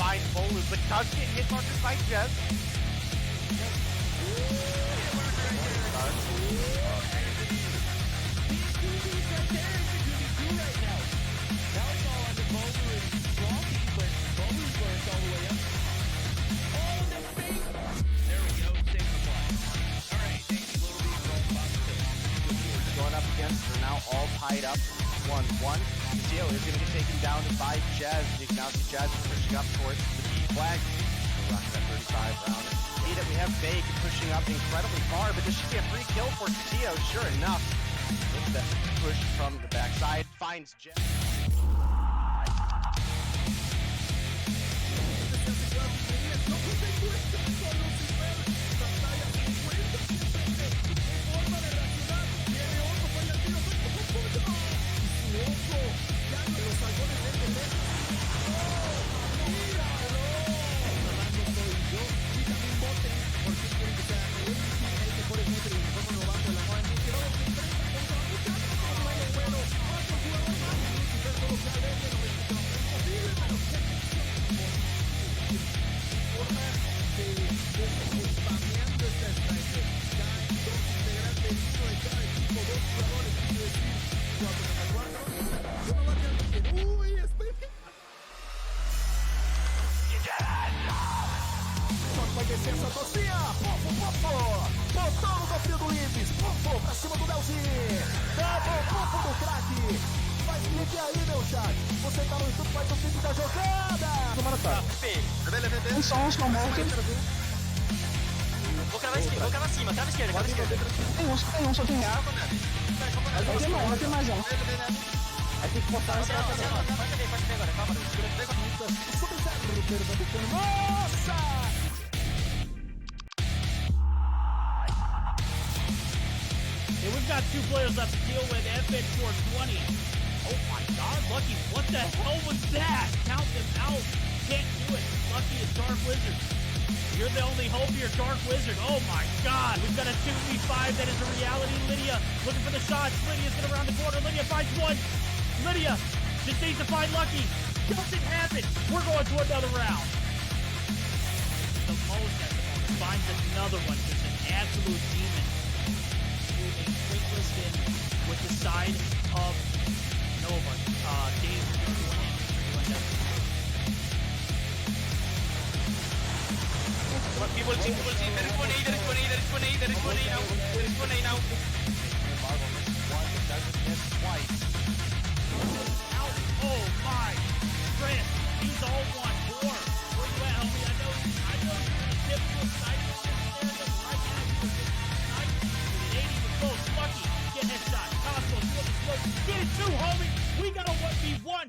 find Bolu, but does get hit markers by Jez. They're now all tied up 1-1. Axio is going to get taken down by Jazz. You can now see Jazz is pushing up towards the B flag. We'll rock that 35 round. See that we have Vague pushing up incredibly far, but this should be a free kill for Axio. Sure enough, with that push from the backside, finds Jazz. Licença, Tocinha! Botão no cofre do Limes! Pra cima do Delzinho! Double do craque! Faz clique aí, meu chat! Você tá no YouTube, faz o clique da jogada! Tomara tá! Um som, morto! Vou cravar cima, crava esquerda, crava esquerda! Tem um, só tem real! Vai ter mais um! Aí tem que botar essa pode ver agora, calma, Nossa! And we've got two players left to deal with. FN 420. Oh my god, Lucky, what the hell was that? Count them out. Can't do it. Lucky is Dark Wizard. You're the only hope here, Dark Wizard. Oh my god, we've got a 2v5 that is a reality. Lydia looking for the shots. Lydia's gonna round the corner. Lydia finds one. Lydia just needs to find Lucky. Doesn't happen. We're going to another round. The most at the moment finds another one. Just an absolute demon. Moving quick in with the side of Nova. Dave, people team, there is one A now. Marvel misses one, but doesn't miss twice. Out. Oh my. Chris, he's all one. Where you at, homie? I know you're in a difficult side on this area, but right now you're just nice. 80 was close. Lucky. Get headshot. Cosmo, you have the smoke. Get it too, homie. We got a 1v1.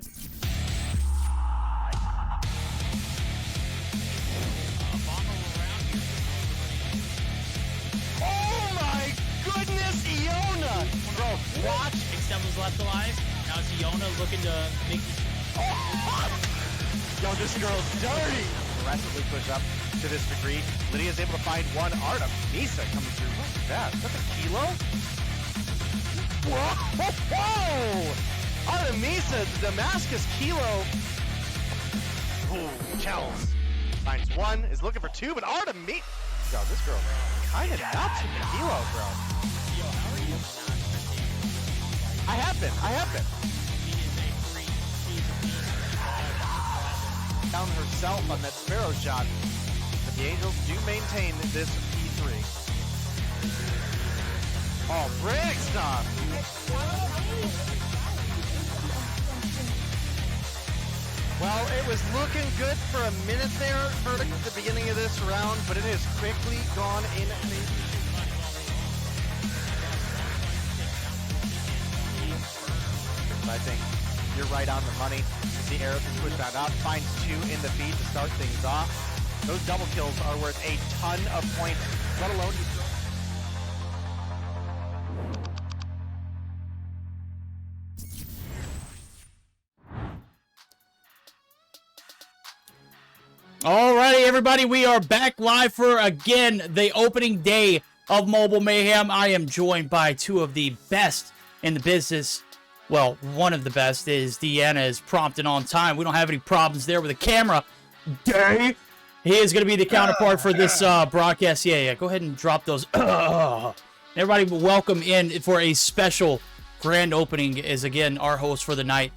Oh my goodness, Iona! Bro, watch. Extend was left alive. Now it's Iona looking to make this. Yo, this girl's dirty! Aggressively push up to this degree. Lydia's able to find one. Artem Misa coming through. What's that? Is that the kilo? Whoa! Artemisa, the Damascus kilo. Oh, Kells finds one, is looking for two, but Artemisa. Yo, this girl kind of nuts with the kilo, bro. Yo, how are you? I have been. Down herself on that Sparrow shot, but the Angels do maintain this P3. Oh, Brick stuff! Well, it was looking good for a minute there, Verdict, at the beginning of this round, but it has quickly gone in. I think you're right on the money. The arrow is pushed back up, finds two in the feed to start things off. Those double kills are worth a ton of points, let alone you. Alrighty, everybody, we are back live for, again, the opening day of Mobile Mayhem. I am joined by two of the best in the business. Well, one of the best is Deanna is prompt and on time. We don't have any problems there with the camera. day. He is going to be the counterpart for this broadcast. Yeah, go ahead and drop those. Everybody, welcome in for a special grand opening. Is again our host for the night,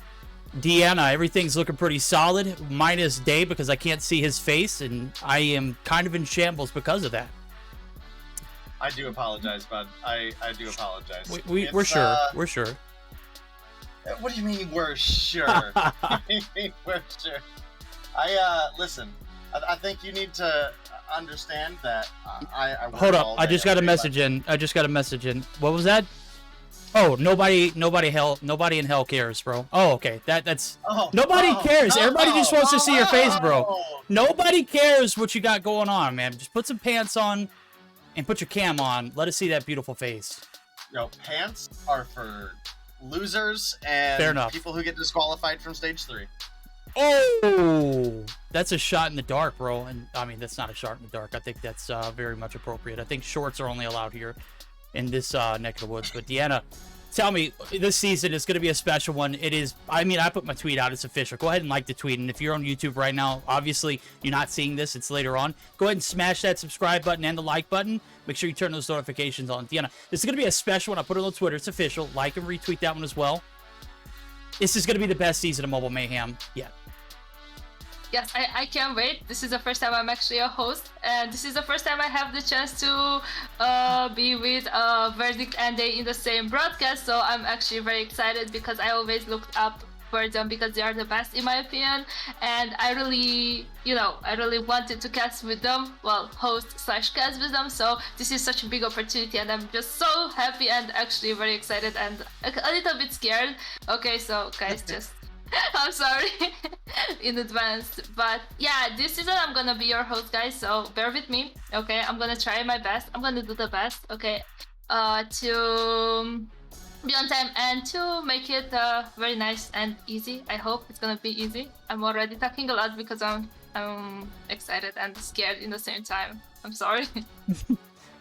Deanna. Everything's looking pretty solid, minus Day because I can't see his face, and I am kind of in shambles because of that. I do apologize, bud. I do apologize. We're sure. We're sure. What do you mean we're sure? What do you mean we're sure? Listen. I think you need to understand that I hold up. I just got a message in. What was that? Oh, nobody in hell cares, bro. Oh, okay. That's nobody cares. Everybody just wants to see your face, bro. Nobody cares what you got going on, man. Just put some pants on and put your cam on. Let us see that beautiful face. Yo, pants are for losers and people who get disqualified from stage 3. Oh, that's a shot in the dark, bro. And I mean, that's not a shot in the dark. I think that's very much appropriate. I think shorts are only allowed here in this neck of the woods. But Deanna, tell me, this season is going to be a special one. It is. I mean, I put my tweet out. It's official. Go ahead and like the tweet. And if you're on YouTube right now, obviously you're not seeing this. It's later on. Go ahead and smash that subscribe button and the like button. Make sure you turn those notifications on. Deanna, this is going to be a special one. I put it on Twitter. It's official. Like and retweet that one as well. This is going to be the best season of Mobile Mayhem yet. Yes, I can't wait. This is the first time I'm actually a host, and this is the first time I have the chance to be with Verdict and Day in the same broadcast, so I'm actually very excited because I always looked up for them because they are the best in my opinion, and I really wanted to cast with them, well, host/cast with them, so this is such a big opportunity and I'm just so happy and actually very excited and a little bit scared. Okay, so guys, just I'm sorry in advance, but yeah, this season I'm gonna be your host, guys, so bear with me. Okay, I'm gonna try my best. I'm gonna do the best, okay, to be on time and to make it very nice and easy. I hope it's gonna be easy. I'm already talking a lot because I'm excited and scared in the same time. I'm sorry.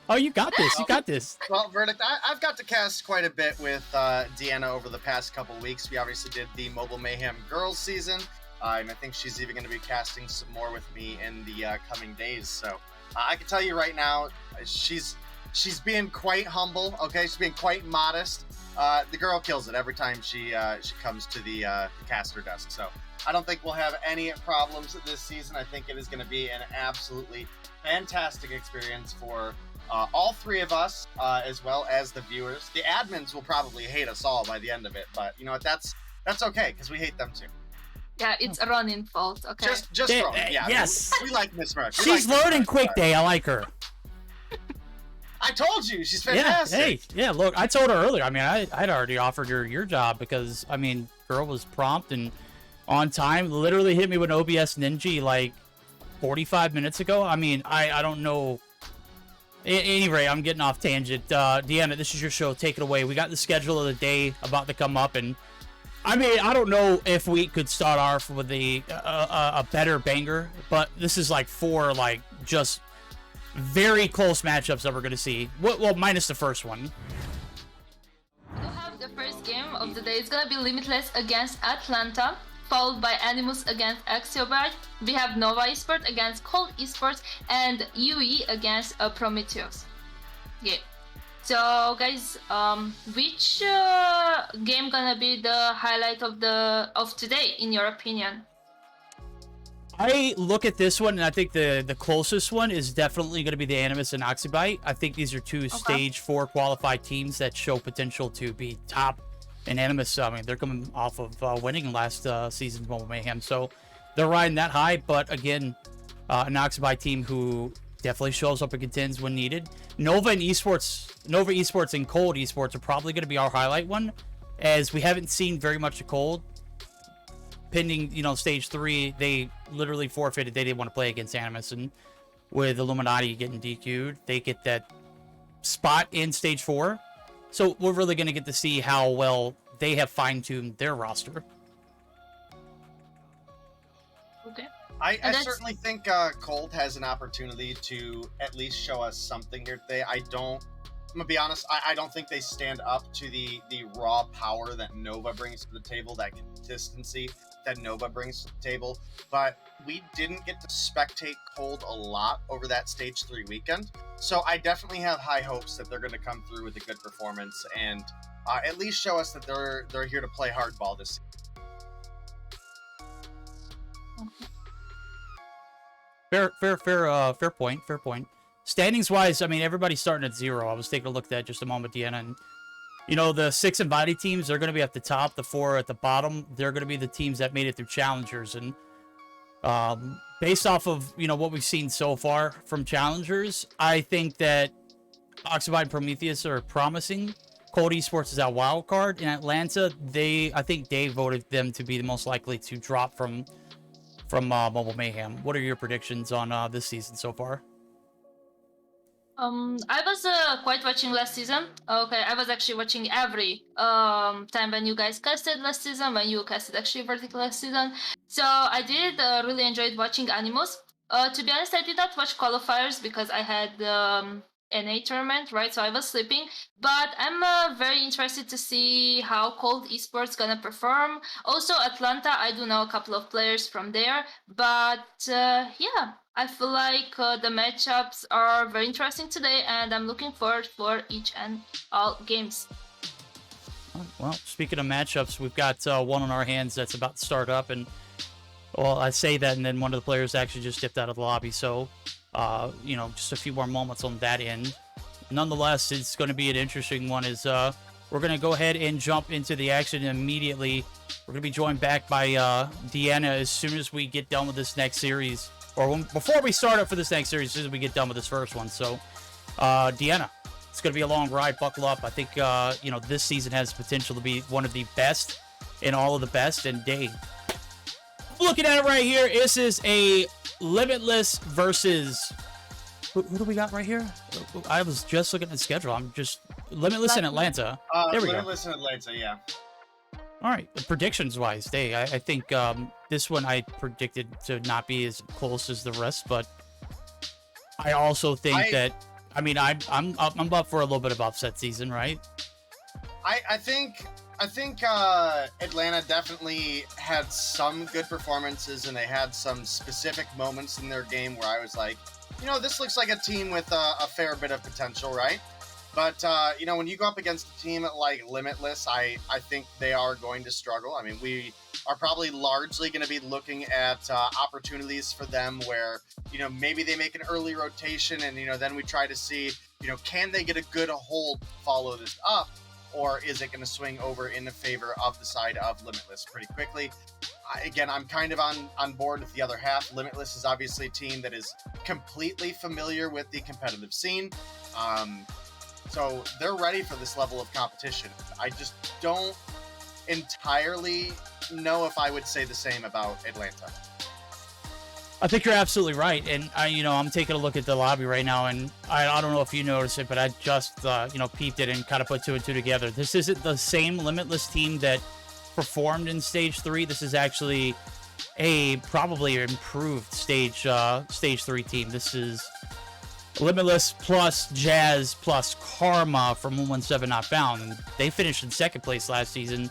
Oh, you got this. You got this. Well, Verdict, I've got to cast quite a bit with Deanna over the past couple weeks. We obviously did the Mobile Mayhem Girls season, and I think she's even going to be casting some more with me in the coming days. So I can tell you right now, she's being quite humble. Okay, she's being quite modest. The girl kills it every time she comes to the caster desk. So I don't think we'll have any problems this season. I think it is going to be an absolutely fantastic experience for all three of us, as well as the viewers. The admins will probably hate us all by the end of it, but you know what? That's okay because we hate them too. Yeah, it's a Ronin's fault. Okay. Just Ronin. Yeah. Yes. We like Miss Rush. She's learning quick, Day. I like her. I told you she's fantastic. Yeah. Look, I told her earlier. I mean, I'd already offered her your job because I mean, girl was prompt and on time. Literally hit me with OBS Ninja like 45 minutes ago. I mean, I don't know. Anyway, I'm getting off tangent. Deanna, this is your show. Take it away. We got the schedule of the day about to come up, and I mean, I don't know if we could start off with a better banger, but this is like 4 like just very close matchups that we're gonna see. Well, minus the first one. We have the first game of the day. It's gonna be Limitless against Atlanta, followed by Animus against AxiByte. We have Nova Esports against Cold Esports and UE against Prometheus. Yeah. So guys, which game gonna be the highlight of today in your opinion? I look at this one and I think the closest one is definitely going to be the Animus and AxiByte. I think these are two stage 4 qualified teams that show potential to be top. And Animus, I mean, they're coming off of winning last season's Mobile Mayhem, so they're riding that high. But again, an AxiByte team who definitely shows up and contends when needed. Nova Esports and Cold Esports are probably going to be our highlight one, as we haven't seen very much of Cold. Pending, stage 3, they literally forfeited. They didn't want to play against Animus, and with Illuminati getting DQ'd, they get that spot in stage 4. So we're really going to get to see how well they have fine-tuned their roster. Okay. I certainly think Cold has an opportunity to at least show us something here today. I'm gonna be honest. I don't think they stand up to the raw power that Nova brings to the table, that consistency that Nova brings to the table. But we didn't get to spectate Cold a lot over that Stage 3 weekend, so I definitely have high hopes that they're going to come through with a good performance and at least show us that they're here to play hardball this season. Fair point. Standings wise, I mean, everybody's starting at 0. I was taking a look at that just a moment, Deanna, and you know, the 6 invited teams, they're going to be at the top. The 4 at the bottom, they're going to be the teams that made it through challengers. And based off of, you know, what we've seen so far from challengers, I think that AxiByte and Prometheus are promising. Cold Esports is our wild card. In Atlanta, I think they voted them to be the most likely to drop from Mobile Mayhem. What are your predictions on this season so far? I was quite watching last season. Okay, I was actually watching every time when you guys casted last season, when you casted actually vertical last season. So I did really enjoyed watching Animus. To be honest, I did not watch qualifiers because I had NA tournament, right? So I was sleeping. But I'm very interested to see how Cold Esports gonna perform. Also, Atlanta, I do know a couple of players from there. But yeah, I feel like the matchups are very interesting today, and I'm looking forward for each and all games. Well, speaking of matchups, we've got one on our hands that's about to start up, and well, I say that, and then one of the players actually just dipped out of the lobby, so you know, just a few more moments on that end. Nonetheless, it's going to be an interesting one. We're going to go ahead and jump into the action immediately. We're going to be joined back by Deanna as soon as we get done with this next series. Or before we start up for this next series, as soon as we get done with this first one. So, Deanna, it's going to be a long ride. Buckle up. I think, you know, this season has potential to be one of the best in all of the best. And Dave, looking at it right here, this is a Limitless versus... Who do we got right here? I was just looking at the schedule. I'm just... Limitless in Atlanta. There we go. Limitless in Atlanta, yeah. All right, predictions-wise, Dave, I think this one I predicted to not be as close as the rest, but I also think that, I mean, I'm up for a little bit of upset season, right? I think Atlanta definitely had some good performances, and they had some specific moments in their game where I was like, you know, this looks like a team with a fair bit of potential, right? But, you know, when you go up against a team like Limitless, I think they are going to struggle. I mean, we are probably largely going to be looking at opportunities for them where, you know, maybe they make an early rotation and, you know, then we try to see, you know, can they get a good hold, follow this up, or is it going to swing over in the favor of the side of Limitless pretty quickly? Again, I'm kind of on board with the other half. Limitless is obviously a team that is completely familiar with the competitive scene. So they're ready for this level of competition. I just don't entirely know if I would say the same about Atlanta. I think you're absolutely right, and you know, I'm taking a look at the lobby right now, and I don't know if you noticed it, but I just you know, peeped it and kind of put 2 and 2 together. This isn't the same Limitless team that performed in Stage 3. This is actually a probably improved Stage 3 team. This is Limitless plus Jazz plus Karma from 117 Not Found, and they finished in 2nd place last season.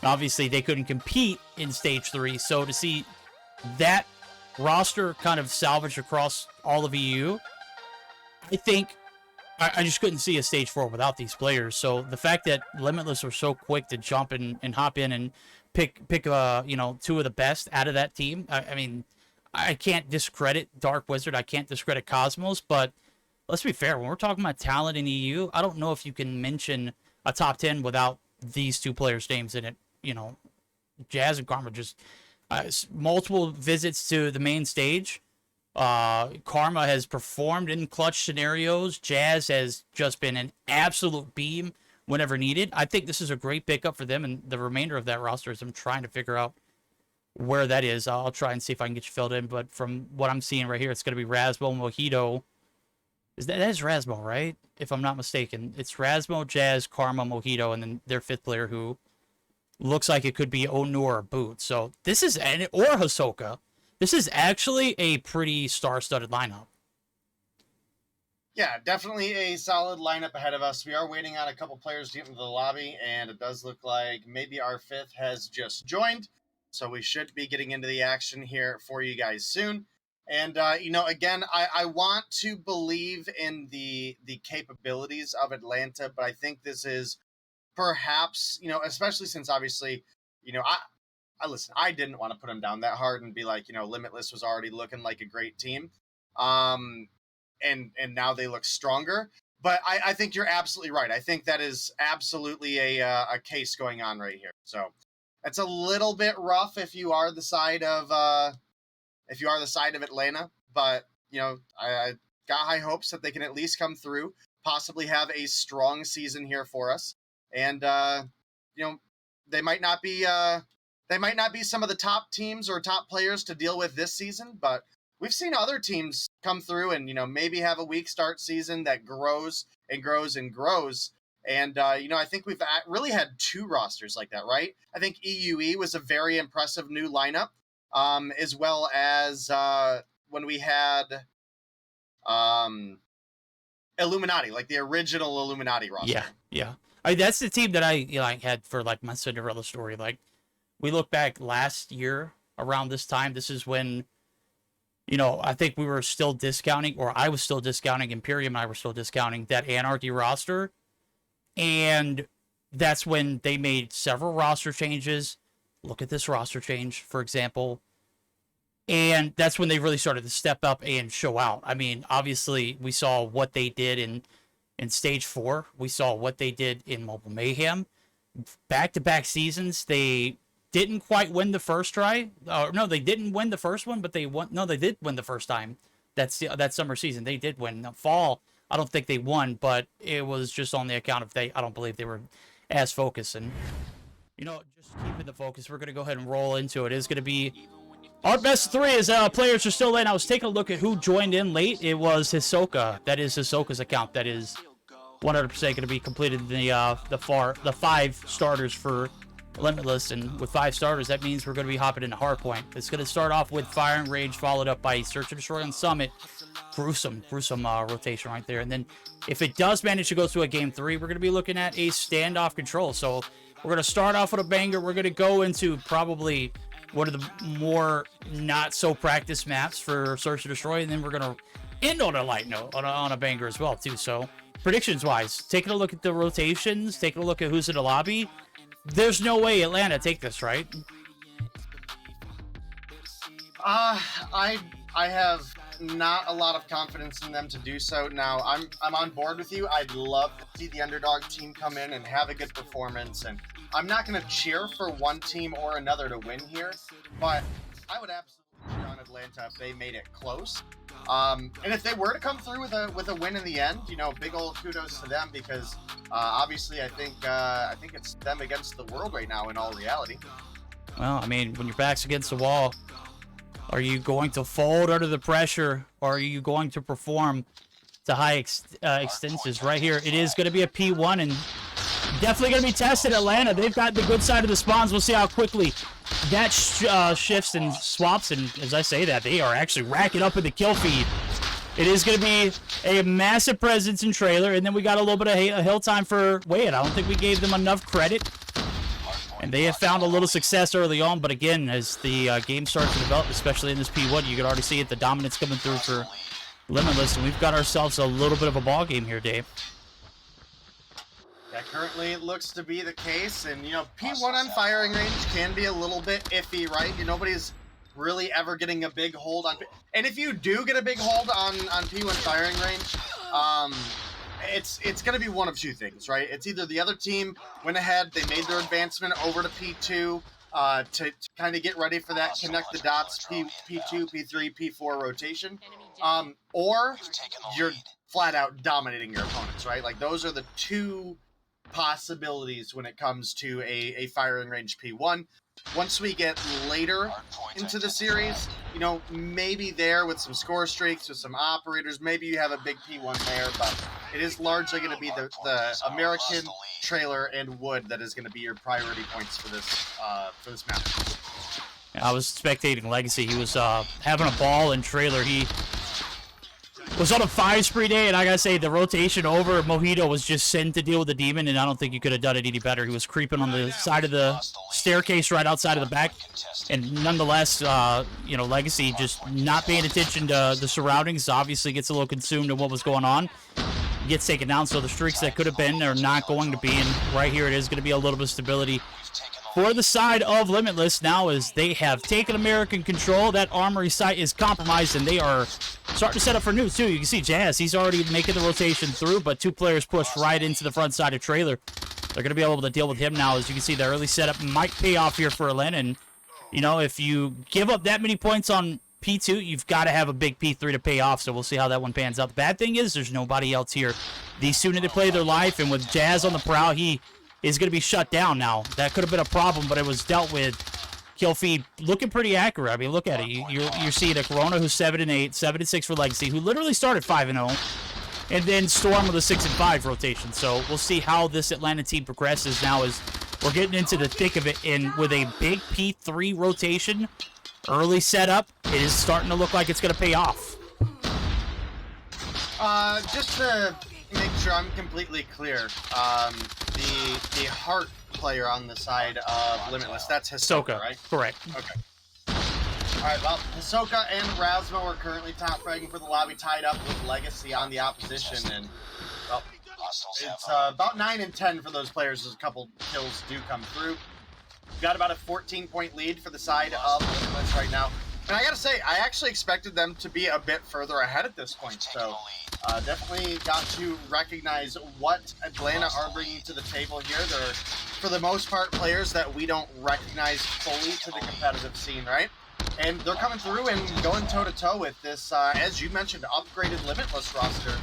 Obviously, they couldn't compete in Stage 3, so to see that roster kind of salvage across all of EU, I think I just couldn't see a Stage 4 without these players. So the fact that Limitless were so quick to jump in and hop in and pick you know, 2 of the best out of that team, I mean, I can't discredit Dark Wizard. I can't discredit Cosmos, but let's be fair. When we're talking about talent in EU, I don't know if you can mention a top 10 without these 2 players' names in it. You know, Jazz and Karma just multiple visits to the main stage. Karma has performed in clutch scenarios. Jazz has just been an absolute beam whenever needed. I think this is a great pickup for them, and the remainder of that roster is I'm trying to figure out where that is. I'll try and see if I can get you filled in, but from what I'm seeing right here, it's going to be Rasmo, Mojito. That is Rasmo, right? If I'm not mistaken. It's Rasmo, Jazz, Karma, Mojito, and then their 5th player who looks like it could be Onur or Boot. So this is, or Hisoka. This is actually a pretty star-studded lineup. Yeah, definitely a solid lineup ahead of us. We are waiting on a couple players to get into the lobby, and it does look like maybe our fifth has just joined. So we should be getting into the action here for you guys soon. And, again, I want to believe in the capabilities of Atlanta, but I think this is perhaps, especially since obviously, listen, I didn't want to put them down that hard and be like, Limitless was already looking like a great team. And now they look stronger. But I think you're absolutely right. I think that is absolutely a case going on right here. So it's a little bit rough if you are the side of Atlanta. But I got high hopes that they can at least come through, possibly have a strong season here for us. And they might not be some of the top teams or top players to deal with this season, but we've seen other teams come through and, maybe have a weak start season that grows and grows and grows. And, I think we've really had two rosters like that, right? I think EUE was a very impressive new lineup, as well as when we had Illuminati, like the original Illuminati roster. Yeah. That's the team that I had for like my Cinderella story. Like, we look back last year around this time. This is when, I think we were still discounting, or I was still discounting, Imperium and I were still discounting that Anarchy roster. And that's when they made several roster changes. Look at this roster change, for example. And that's when they really started to step up and show out. I mean, obviously, we saw what they did in Stage 4. We saw what they did in Mobile Mayhem. Back-to-back seasons, they didn't quite win the first try. No, they didn't win the first one, but they won. No, they did win the first time. That summer season, they did win. The fall, I don't think they won, but it was just on the account of I don't believe they were as focused. And, just keeping the focus, we're going to go ahead and roll into it. It's going to be our best three as players are still in. I was taking a look at who joined in late. It was Hisoka. That is Hisoka's account. That is 100% going to be completed in the 5 starters for Limitless, and with 5 starters, that means we're going to be hopping into hardpoint. It's going to start off with Firing Range, followed up by Search and Destroy on Summit. Gruesome rotation right there. And then if it does manage to go through a game 3, we're going to be looking at a Standoff control. So we're going to start off with a banger. We're going to go into probably one of the more not so practice maps for Search and Destroy, and then we're going to end on a light note, on a banger as well too. So predictions wise, taking a look at the rotations, taking a look at who's in the lobby, there's no way Atlanta take this, right? I have not a lot of confidence in them to do so. Now, I'm on board with you. I'd love to see the underdog team come in and have a good performance, and I'm not going to cheer for one team or another to win here, but I would absolutely cheer on Atlanta if they made it close. And if they were to come through with a win in the end, big old kudos to them, because obviously I think it's them against the world right now in all reality. Well, I mean, when your back's against the wall, are you going to fold under the pressure, or are you going to perform to high extensions? Right here, it is going to be a P1, and definitely going to be tested. Atlanta, they've got the good side of the spawns. We'll see how quickly that shifts and swaps, and as I say that, they are actually racking up in the kill feed. It is going to be a massive presence in trailer, and then we got a little bit of hill time for Wade. I don't think we gave them enough credit, and they have found a little success early on, but again, as the game starts to develop, especially in this P1, you can already see it, the dominance coming through for Limitless, and we've got ourselves a little bit of a ball game here, Dave. That currently looks to be the case, and P1 on firing range can be a little bit iffy, right? Nobody's really ever getting a big hold on, and if you do get a big hold on P1 firing range, it's going to be one of two things, right? It's either the other team went ahead, they made their advancement over to P2 to kind of get ready for that connect the dots P2, P3, P4 rotation, or you're flat out dominating your opponents, right? Like, those are the two possibilities when it comes to a firing range P1. Once we get later into the series, maybe there with some score streaks, with some operators, maybe you have a big P1 there, but it is largely going to be the American, trailer, and wood that is going to be your priority points for this map. I was spectating Legacy. He was having a ball in trailer. He was on a 5-spree day, and I gotta say, the rotation over Mojito was just sin to deal with the demon, and I don't think you could have done it any better. He was creeping on the side of the staircase right outside of the back, and nonetheless, you know, Legacy just not paying attention to the surroundings, obviously gets a little consumed in what was going on, gets taken down, so the streaks that could have been are not going to be, and right here it is going to be a little bit of stability for the side of Limitless now as they have taken American control. That armory site is compromised, and they are starting to set up for news, too. You can see Jazz, he's already making the rotation through, but 2 players pushed right into the front side of Trailer. They're going to be able to deal with him now. As you can see, the early setup might pay off here for Elena, and, you know, if you give up that many points on P2, you've got to have a big P3 to pay off, so we'll see how that one pans out. The bad thing is there's nobody else here. These two need to play their life, and with Jazz on the prowl, he is going to be shut down now. That could have been a problem, but it was dealt with. Kill feed looking pretty accurate. I mean, look at it. You're seeing a Corona who's 7-8, 7-6 for Legacy, who literally started 5-0, and then Storm with a 6-5 rotation. So we'll see how this Atlanta team progresses now as we're getting into the thick of it, and with a big P3 rotation, early setup, it is starting to look like it's going to pay off. Just to make sure I'm completely clear, the heart player on the side of Limitless, that's Hisoka, right? Correct. Okay. Alright, well, Hisoka and Razmo are currently top fragging for the lobby, tied up with Legacy on the opposition, and, well, it's about 9 and 10 for those players as a couple kills do come through. We've got about a 14-point lead for the side of Limitless right now. And I gotta say, I actually expected them to be a bit further ahead at this point, so definitely got to recognize what Atlanta are bringing to the table here. They're, for the most part, players that we don't recognize fully to the competitive scene, right? And they're coming through and going toe-to-toe with this, as you mentioned, upgraded Limitless roster,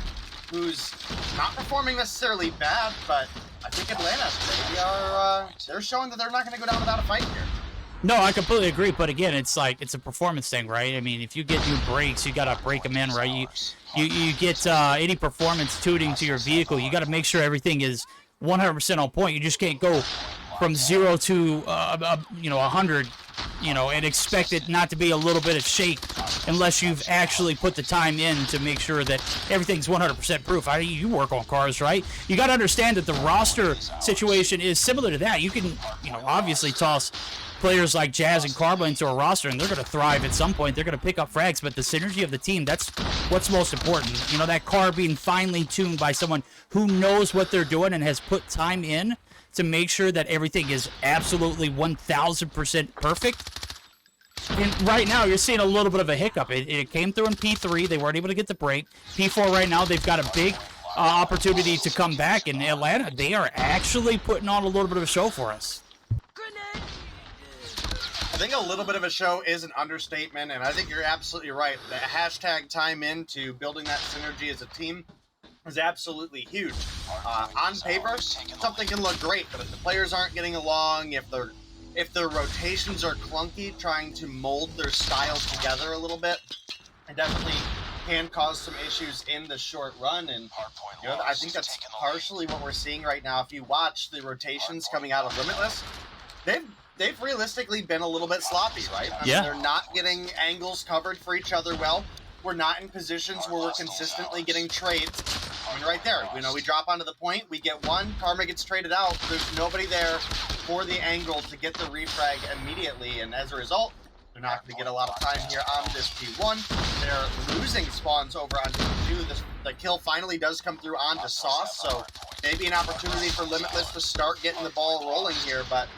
who's not performing necessarily bad, but I think Atlanta, they're showing that they're not going to go down without a fight here. No, I completely agree, but again, it's like, it's a performance thing, right? I mean, if you get new brakes, you gotta break them in, right? You get any performance tuning to your vehicle, you gotta make sure everything is 100% on point. You just can't go from 0 to, 100, and expect it not to be a little bit of shake unless you've actually put the time in to make sure that everything's 100% proof. You work on cars, right? You got to understand that the roster situation is similar to that. You can, obviously toss players like Jazz and Carbo into a roster, and they're going to thrive at some point. They're going to pick up frags, but the synergy of the team, that's what's most important. That car being finely tuned by someone who knows what they're doing and has put time in to make sure that everything is absolutely 1,000% perfect. And right now, you're seeing a little bit of a hiccup. It came through in P3. They weren't able to get the break. P4 right now, they've got a big opportunity to come back. In Atlanta, they are actually putting on a little bit of a show for us. I think a little bit of a show is an understatement, and I think you're absolutely right. The hashtag time into building that synergy as a team is absolutely huge. On paper, something can look great, but if the players aren't getting along, if their rotations are clunky, trying to mold their styles together a little bit, it definitely can cause some issues in the short run. And I think that's partially what we're seeing right now. If you watch the rotations coming out of Limitless, they've realistically been a little bit sloppy, right? I mean, they're not getting angles covered for each other well. We're not in positions where we're consistently getting trades. I mean, right there, we drop onto the point, we get one, Karma gets traded out, there's nobody there for the angle to get the refrag immediately, and as a result, they're not going to get a lot of time here on this P1. They're losing spawns over on P2. The kill finally does come through onto Sauce, so maybe an opportunity for Limitless to start getting the ball rolling here, but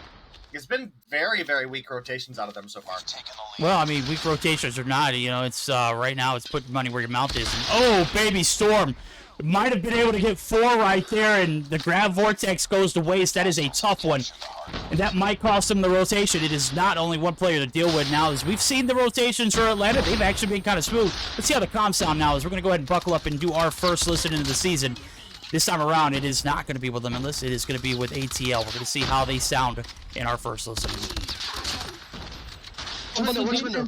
it's been very, very weak rotations out of them so far. Well, I mean, weak rotations or not, it's right now it's put money where your mouth is. And, oh, baby Storm might have been able to get 4 right there, and the grab vortex goes to waste. That is a tough one, and that might cost them the rotation. It is not only one player to deal with now. As we've seen the rotations for Atlanta, they've actually been kind of smooth. Let's see how the comms sound now. As we're going to go ahead and buckle up and do our first listen into the season. This time around, it is not going to be with Limitless. It is going to be with ATL. We're going to see how they sound in our first listen. Window.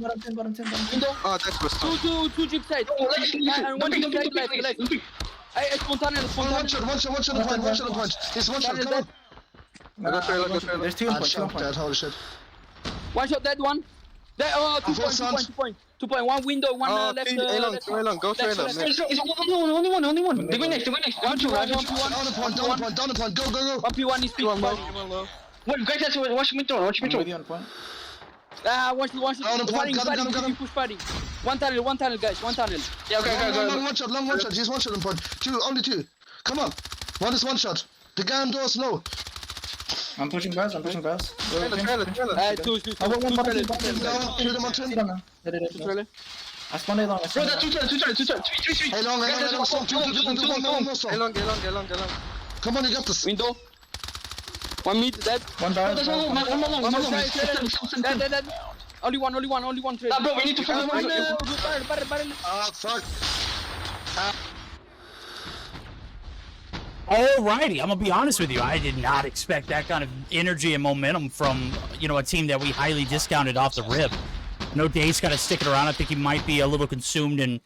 Oh, that's what's Two jeep side. And one jeep side left. Spontaneous. One shot the punch. He's one shot, come on. I got trailer. There's 2 on point. Dead, holy shit. One shot, dead one. There, 2 point. 2 point. One window, one left. A long, go to A long. Only one. They go next. Down to one. Down the point, go. 1p1 is peak. Wait, guys, watch me throw. With you on point. Watch Down the point, got him. push fighting. One tunnel, guys. One tunnel. Yeah, okay. Long one shot. He's one shot on point. Only two. Come on. One is one shot. The guy on doors low. I'm pushing guys. Go. Trailer. Two. I want one bottom. Kill them on twin. I spawned it long. Bro, that's 2 tunnel. 3. Hey, long. Two. Long. Come on, you got this. Window. One mid, dead. One down. There's one long. Dead. Only one trade. Bro, we need to find one. Barrel. Ah, fuck. Alrighty, I'm gonna be honest with you. I did not expect that kind of energy and momentum from, a team that we highly discounted off the rip. No Dave's kind of sticking around. I think he might be a little consumed in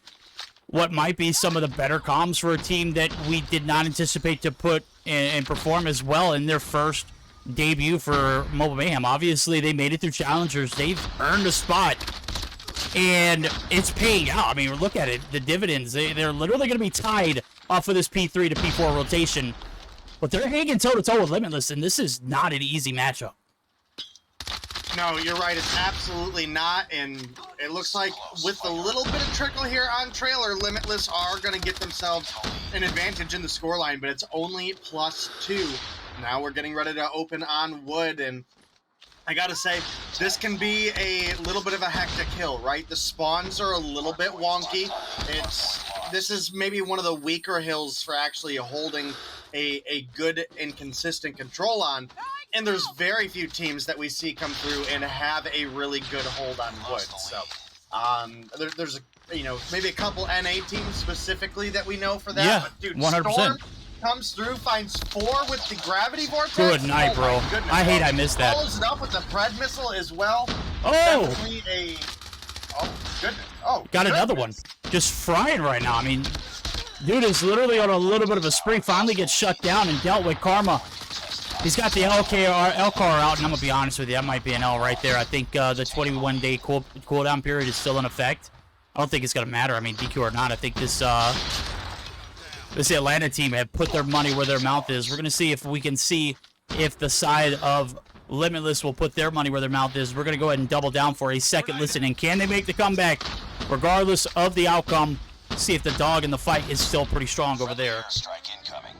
what might be some of the better comms for a team that we did not anticipate to put and perform as well in their first debut for Mobile Mayhem. Obviously, they made it through challengers. They've earned a spot, and it's paying out. I mean, look at it. The dividends, they're literally going to be tied off of this P3 to P4 rotation. But they're hanging toe-to-toe with Limitless, and this is not an easy matchup. No, you're right. It's absolutely not, and it looks like with a little bit of trickle here on trailer, Limitless are going to get themselves an advantage in the scoreline, but it's only +2. Now we're getting ready to open on wood, and I gotta say, this can be a little bit of a hectic hill, right? The spawns are a little bit wonky. This is maybe one of the weaker hills for actually holding a good and consistent control on. And there's very few teams that we see come through and have a really good hold on wood. So there's maybe a couple NA teams specifically that we know for that. Yeah, but dude, 100%. Storm comes through, finds 4 with the gravity vortex. Good night, bro. My goodness. I hate I missed that. Follows it up with the Pred missile as well. Oh! Definitely goodness. Got another one. Just frying right now. I mean, dude is literally on a little bit of a spree. Finally gets shut down and dealt with karma. He's got the LCAR out, and I'm going to be honest with you, that might be an L right there. I think the 21-day cooldown period is still in effect. I don't think it's going to matter. I mean, DQ or not, I think this Atlanta team have put their money where their mouth is. We're going to see if we can see if the side of Limitless will put their money where their mouth is. We're going to go ahead and double down for a second listening. Can they make the comeback regardless of the outcome? See if the dog in the fight is still pretty strong over there. Strike incoming.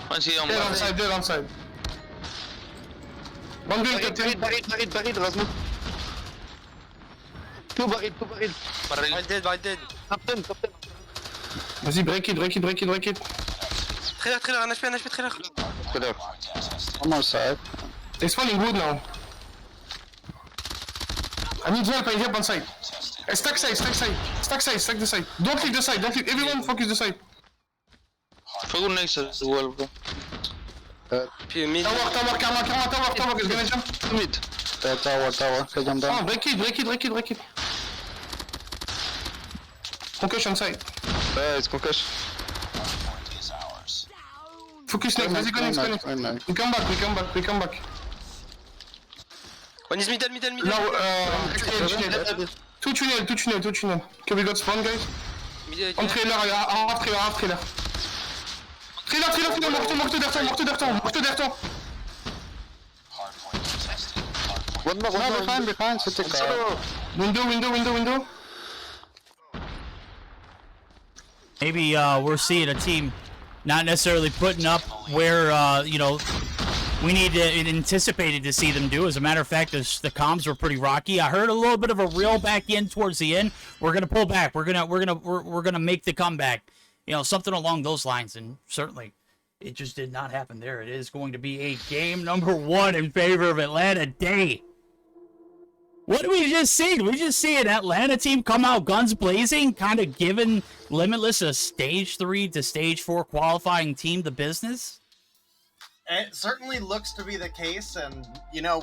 One onside. One barrel, Rasmus. Two barrel. Dead. Captain. Vas-y, break it. Trailer, un HP, trailer. One more side. They're spawning wood now. I need help on side. Stack the side. Don't leave the side, everyone focus the side. Focus next as well, bro. Tower, is gonna jump. Mid. Tower. They jump down. Oh, break it. Concussion side. It's concussion. Focus next, vas-y, go next. We come back. One is middle. Now, two tunnel. Okay, we got spawn, guys. On trailer, half trailer. Trailer, morto derrière. One more, behind, so take Window. Maybe we're seeing a team not necessarily putting up where, we anticipated to see them do. As a matter of fact, the comms were pretty rocky. I heard a little bit of a reel back in towards the end. We're gonna pull back. We're gonna make the comeback. Something along those lines. And certainly, it just did not happen there. It is going to be a game number 1 in favor of Atlanta Day. What did we just see? Did we just see an Atlanta team come out guns blazing, kind of giving Limitless a stage 3 to stage 4 qualifying team to business? It certainly looks to be the case, and,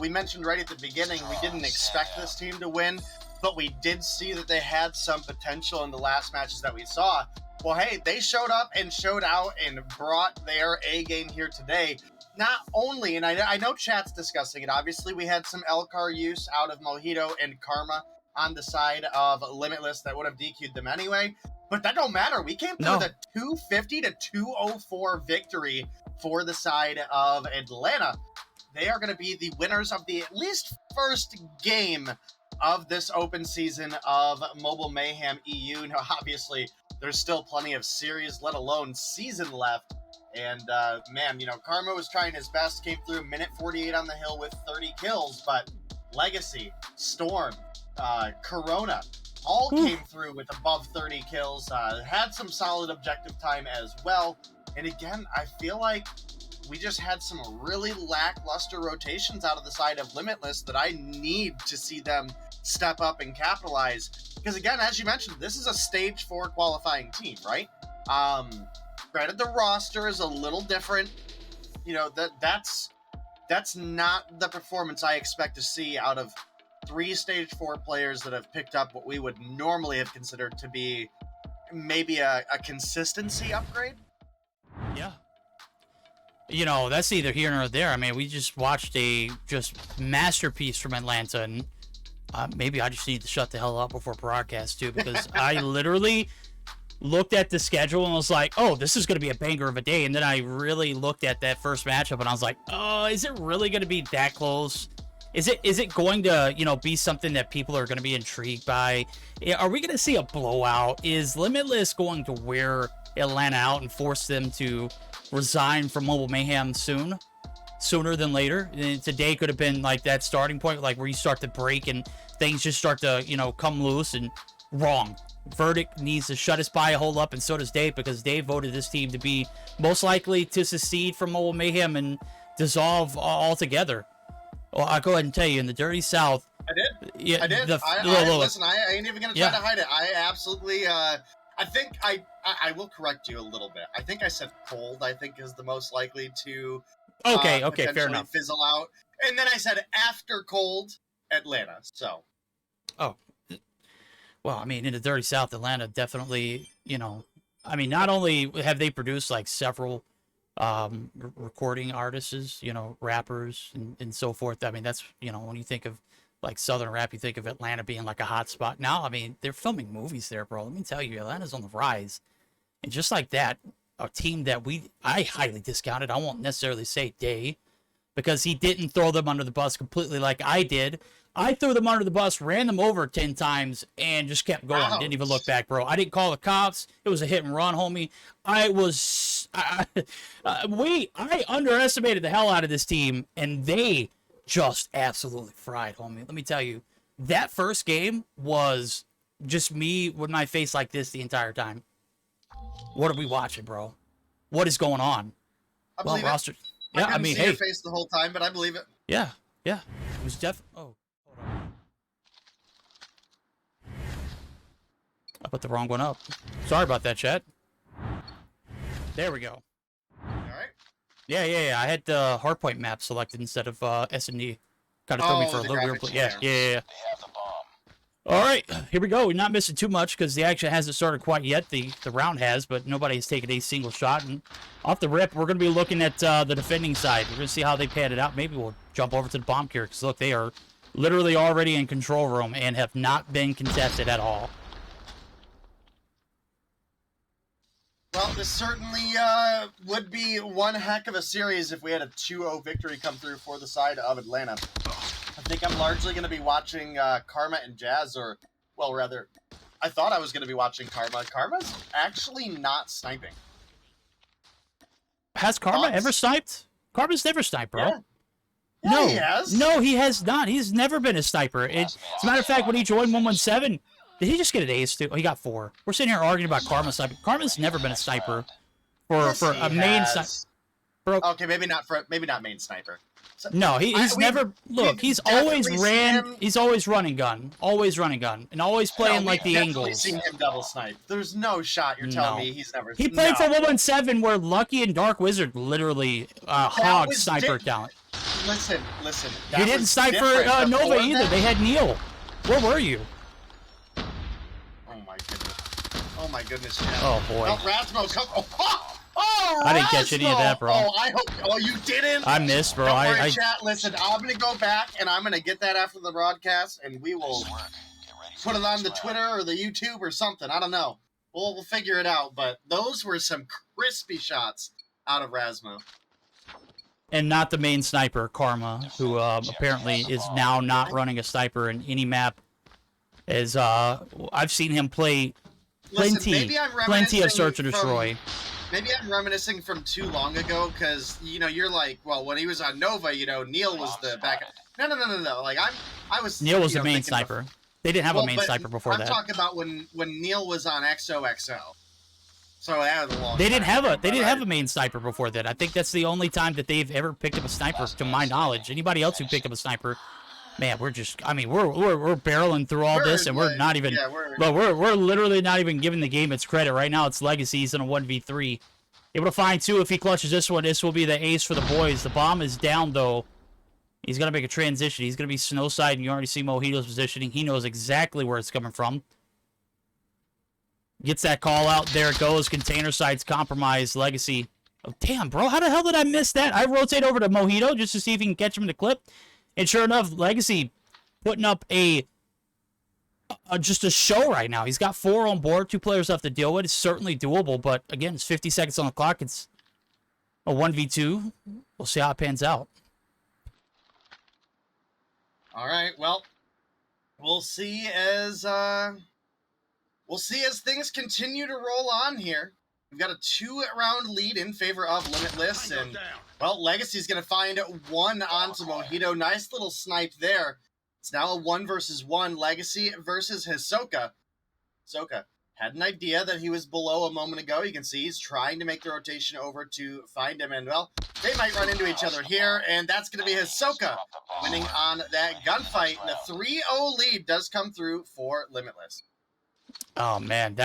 we mentioned right at the beginning, we didn't expect this team to win, but we did see that they had some potential in the last matches that we saw. Well, hey, they showed up and showed out and brought their A game here today. not only, and I know chat's discussing it, obviously we had some Elcar use out of Mojito and Karma on the side of Limitless that would have DQ'd them anyway, but that don't matter. We came through with a 250 to 204 victory for the side of Atlanta. They are going to be the winners of the at least first game of this open season of Mobile Mayhem EU. Now, obviously, there's still plenty of series, let alone season left. And, man, you know, Karma was trying his best, came through minute 48 on the hill with 30 kills, but Legacy, Storm, Corona, all came through with above 30 kills, had some solid objective time as well. And again, I feel like we just had some really lackluster rotations out of the side of Limitless that I need to see them step up and capitalize. Because again, as you mentioned, this is a stage 4 qualifying team, right? Granted, the roster is a little different. You know, that's not the performance I expect to see out of 3 stage 4 players that have picked up what we would normally have considered to be maybe a consistency upgrade. Yeah. You know, that's neither here nor there. I mean, we just watched a masterpiece from Atlanta, and maybe I just need to shut the hell up before broadcast too, because I literally looked at the schedule and was like, oh, this is going to be a banger of a day. And then I really looked at that first matchup and I was like, oh, is it really going to be that close? Is it going to, you know, be something that people are going to be intrigued by? Are we going to see a blowout? Is Limitless going to wear Atlanta out and force them to resign from Mobile Mayhem sooner than later? And today could have been like that starting point, like where you start to break and things just start to, you know, come loose. And wrong. Verdict needs to shut his pie hole up, and so does Dave, because Dave voted this team to be most likely to secede from Mobile Mayhem and dissolve altogether. Well, I'll go ahead and tell you, in the Dirty South. I did. Yeah, I did. Listen, I ain't even going to try to hide it. I absolutely, I think I will correct you a little bit. I think I said cold, I think is the most likely to okay, fair enough. Fizzle out. And then I said after cold, Atlanta. So. Oh. Well, I mean, in the Dirty South, Atlanta definitely, you know, I mean, not only have they produced like several recording artists, you know, rappers and so forth. I mean, that's, you know, when you think of like Southern rap, you think of Atlanta being like a hot spot. Now, I mean, they're filming movies there, bro. Let me tell you, Atlanta's on the rise. And just like that, a team that I highly discounted, I won't necessarily say Day, because he didn't throw them under the bus completely like I did. I threw them under the bus, ran them over 10 times, and just kept going. Ouch. Didn't even look back, bro. I didn't call the cops. It was a hit and run, homie. I underestimated the hell out of this team, and they just absolutely fried, homie. Let me tell you, that first game was just me with my face like this the entire time. What are we watching, bro? What is going on? I believe roster. It. Yeah, I mean, see your face the whole time, but I believe it. Yeah. It was oh. I put the wrong one up. Sorry about that, chat. There we go. All right. Yeah. I had the hardpoint map selected instead of S&D. Kind of threw me for a little weird play. Yeah. All right, here we go. We're not missing too much because the action hasn't started quite yet. The round has, but nobody has taken a single shot. And off the rip, we're going to be looking at the defending side. We're going to see how they pad it out. Maybe we'll jump over to the bomb carrier because, look, they are literally already in control room and have not been contested at all. Well, this certainly would be one heck of a series if we had a 2-0 victory come through for the side of Atlanta. I think I'm largely going to be watching Karma and Jazz, or, well, rather, I thought I was going to be watching Karma. Karma's actually not sniping. Has Karma ever sniped? Karma's never sniped, bro. Yeah. No, he has. No, he has not. He's never been a sniper. As a matter of fact, when he joined 117, did he just get an ace too? Oh, he got 4. We're sitting here arguing about Karma sniping. Karma's never been a sniper for a main sniper. Okay, maybe not main sniper. So, no, he's never. Look, he's always he's always running gun, and always playing like the angles. We've seen him double snipe. There's no shot. You're telling me he's never. He played for 117, where Lucky and Dark Wizard literally hogged sniper talent. Listen. He didn't snipe for Nova either. They had Neil. Where were you? Oh my goodness. Oh boy. Oh, Rasmo, come. Oh, Oh, I didn't catch any of that, bro. Oh, I hope. Oh, you didn't. I missed, bro. Don't worry, I chat. Listen, I'm gonna go back and I'm gonna get that after the broadcast, and we will put it on the Twitter or the YouTube or something. I don't know. We'll figure it out. But those were some crispy shots out of Rasmo. and not the main sniper, Karma, who apparently is now not running a sniper in any map. As I've seen him play plenty of search and destroy. Maybe I'm reminiscing from too long ago, because you're like, well, when he was on Nova, Neil was the backup. No. Like I was. Neil was the main sniper. They didn't have a main sniper before that. I'm talking about when Neil was on XOXO. So that was a long. They didn't have a main sniper before that. I think that's the only time that they've ever picked up a sniper, to my knowledge. Anybody else who picked up a sniper, man, we're barreling through all this, and we're not even. Yeah, we're literally not even giving the game its credit right now. It's Legacy. He's in a 1v3. Able to find two. If he clutches this one, this will be the ace for the boys. The bomb is down though. He's gonna make a transition. He's gonna be snow side, and you already see Mojito's positioning. He knows exactly where it's coming from. Gets that call out. There it goes. Container side's compromised. Legacy. Oh, damn, bro. How the hell did I miss that? I rotate over to Mojito just to see if he can catch him in the clip. And sure enough, Legacy putting up just a show right now. He's got 4 on board. 2 players left to deal with. It's certainly doable. But, again, it's 50 seconds on the clock. It's a 1v2. We'll see how it pans out. All right. Well, we'll see as things continue to roll on here. We've got a 2-round lead in favor of Limitless, and well, Legacy's going to find one onto Mojito. Nice little snipe there. It's now a 1 versus 1. Legacy versus Hisoka. Hisoka had an idea that he was below a moment ago. You can see he's trying to make the rotation over to find him, and well, they might run into each other here, and that's going to be Hisoka winning on that gunfight. The 3-0 lead does come through for Limitless. Oh, man,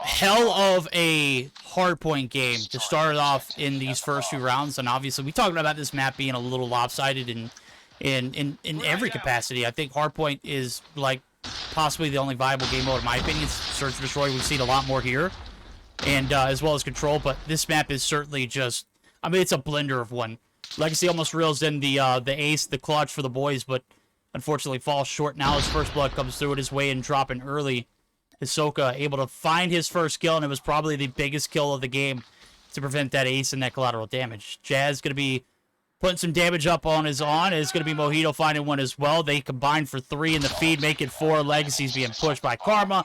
hell of a hardpoint game to start off in these first few rounds, and obviously we talked about this map being a little lopsided in every capacity. I think hardpoint is like possibly the only viable game mode in my opinion. Search and destroy, we've seen a lot more here, and as well as control, but this map is certainly just, it's a blender of one. Legacy almost reels in the ace, the clutch for the boys, but unfortunately falls short. Now his first blood comes through at his way and dropping early. Hisoka able to find his first kill, and it was probably the biggest kill of the game to prevent that ace and that collateral damage. Jazz going to be putting some damage up on his on. It's going to be Mojito finding one as well. They combine for 3 in the feed, make it 4. Legacy's being pushed by Karma.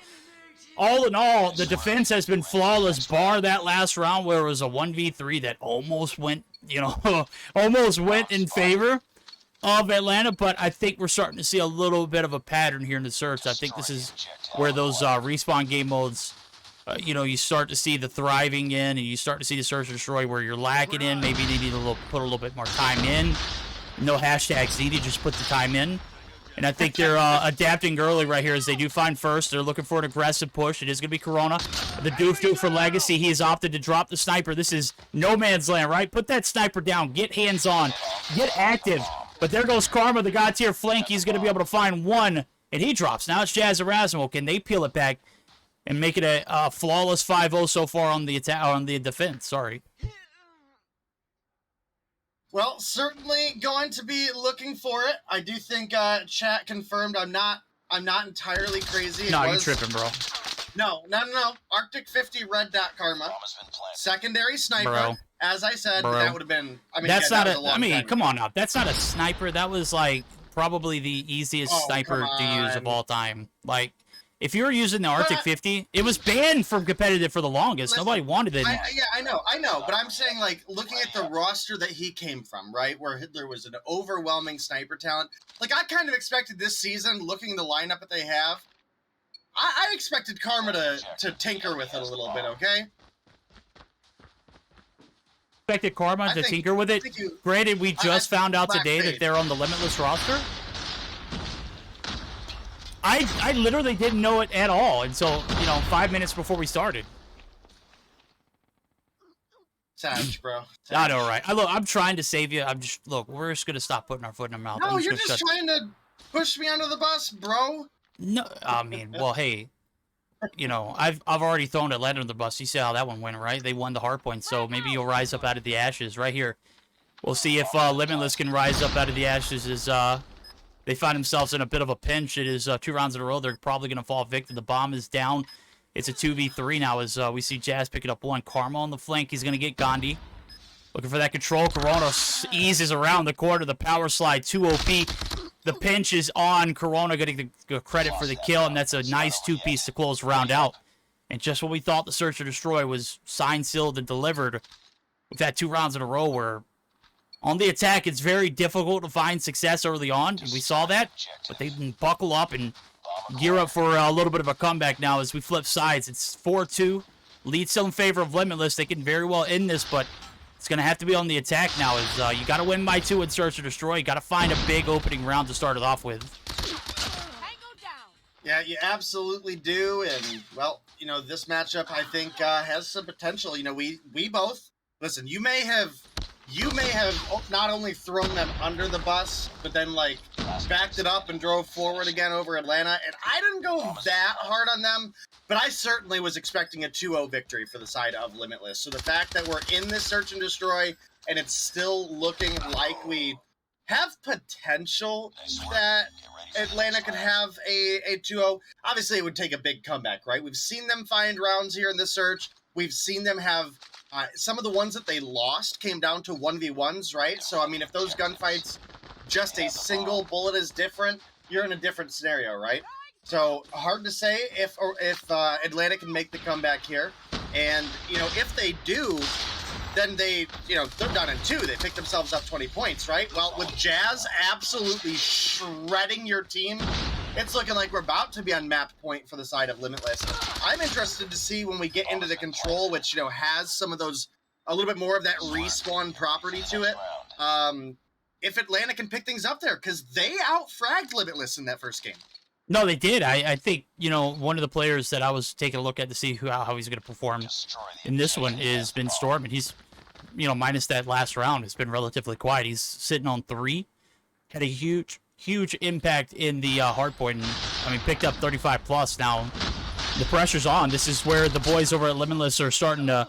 All in all, the defense has been flawless, bar that last round where it was a 1v3 that almost went, almost went in favor of Atlanta, but I think we're starting to see a little bit of a pattern here in the search. I think this is where those respawn game modes, you start to see the thriving in, and you start to see the search and destroy where you're lacking in. Maybe they need to put a little bit more time in. No hashtags needed, just put the time in. And I think they're adapting early right here as they do find first. They're looking for an aggressive push. It is going to be Corona. The doof for Legacy. He has opted to drop the sniper. This is no man's land, right? Put that sniper down. Get hands on. Get active. But there goes Karma, the god tier flank. He's going to be able to find one, and he drops. Now it's Jazz Erasmo. Can they peel it back and make it a flawless 5-0 so far on the attack, on the defense? Sorry. Well, certainly going to be looking for it. I do think chat confirmed I'm not entirely crazy. No, you're tripping, bro. No. Arctic 50 red dot Karma. Secondary sniper. Bro. As I said, that would have been. That's not come on now. That's not a sniper. That was like probably the easiest sniper to use of all time. Like, if you were using the Arctic 50, it was banned from competitive for the longest. Nobody wanted it. I know. But I'm saying, like, looking at the roster that he came from, right, where there was an overwhelming sniper talent. Like, I kind of expected this season, looking at the lineup that they have, I expected Karma to tinker with it a little bit. Okay. Expected Karma to tinker with it. Granted, we just found out today that they're on the Limitless roster. I literally didn't know it at all until 5 minutes before we started. Savage, bro. I know, right? I'm trying to save you. We're just gonna stop putting our foot in our mouth. No, you're just trying to push me under the bus, bro. No, well, hey. you know, I've already thrown Atlanta under the bus. You see how that one went, right? They won the hardpoint, so maybe you'll rise up out of the ashes right here. We'll see if Limitless can rise up out of the ashes as they find themselves in a bit of a pinch. It is 2 rounds in a row. They're probably going to fall victim. The bomb is down. It's a 2v3 now as we see Jazz picking up one. Karma on the flank. He's going to get Gandhi. Looking for that control. Corona eases around the corner. The power slide, 2 OP. The pinch is on. Corona getting the credit for the kill, and that's a nice 2-piece to close round out. And just when we thought the Search or Destroy was signed, sealed, and delivered, we've had 2 rounds in a row where on the attack, it's very difficult to find success early on. We saw that, but they can buckle up and gear up for a little bit of a comeback now as we flip sides. It's 4-2. Lead still in favor of Limitless. They can very well end this, but it's going to have to be on the attack now. As you got to win by 2 in Search or Destroy. You got to find a big opening round to start it off with. Yeah, you absolutely do. And, well, you know, this matchup, I think, has some potential. You know, we both, listen, you may have not only thrown them under the bus, but then, like, backed it up and drove forward again over Atlanta. And I didn't go that hard on them, but I certainly was expecting a 2-0 victory for the side of Limitless. So the fact that we're in this Search and Destroy and it's still looking like we have potential that Atlanta could have a 2-0, obviously it would take a big comeback, right? We've seen them find rounds here in the Search. We've seen them have some of the ones that they lost came down to 1v1s, right? So, I mean, if those gunfights, just a single bullet is different, you're in a different scenario, right? So, hard to say if Atlanta can make the comeback here. And, you know, if they do, then they're done in 2. They pick themselves up 20 points, right? Well, with Jazz absolutely shredding your team, it's looking like we're about to be on map point for the side of Limitless. I'm interested to see when we get into the control, which, you know, has some of those, a little bit more of that respawn property to it, if Atlanta can pick things up there, because they out-fragged Limitless in that first game. No, they did. I think, you know, one of the players that I was taking a look at to see how he's going to perform in this one is been Storm, and he's, you know, minus that last round, has been relatively quiet. He's sitting on 3, had a huge impact in the hardpoint, and I mean, picked up 35 plus. Now the pressure's on. This is where the boys over at Limitless are starting to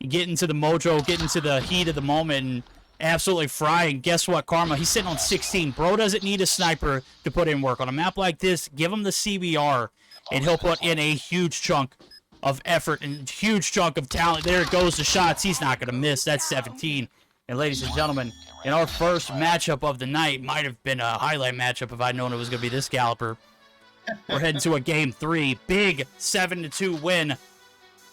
get into the mojo, get into the heat of the moment, and absolutely fry. And guess what, Karma? He's sitting on 16. Bro doesn't need a sniper to put in work on a map like this. Give him the CBR, and he'll put in a huge chunk of effort and huge chunk of talent. There it goes, the shots. He's not going to miss. That's 17. And ladies and gentlemen, in our first matchup of the night, might have been a highlight matchup if I'd known it was going to be this caliber. We're heading to a game 3. Big 7-2 win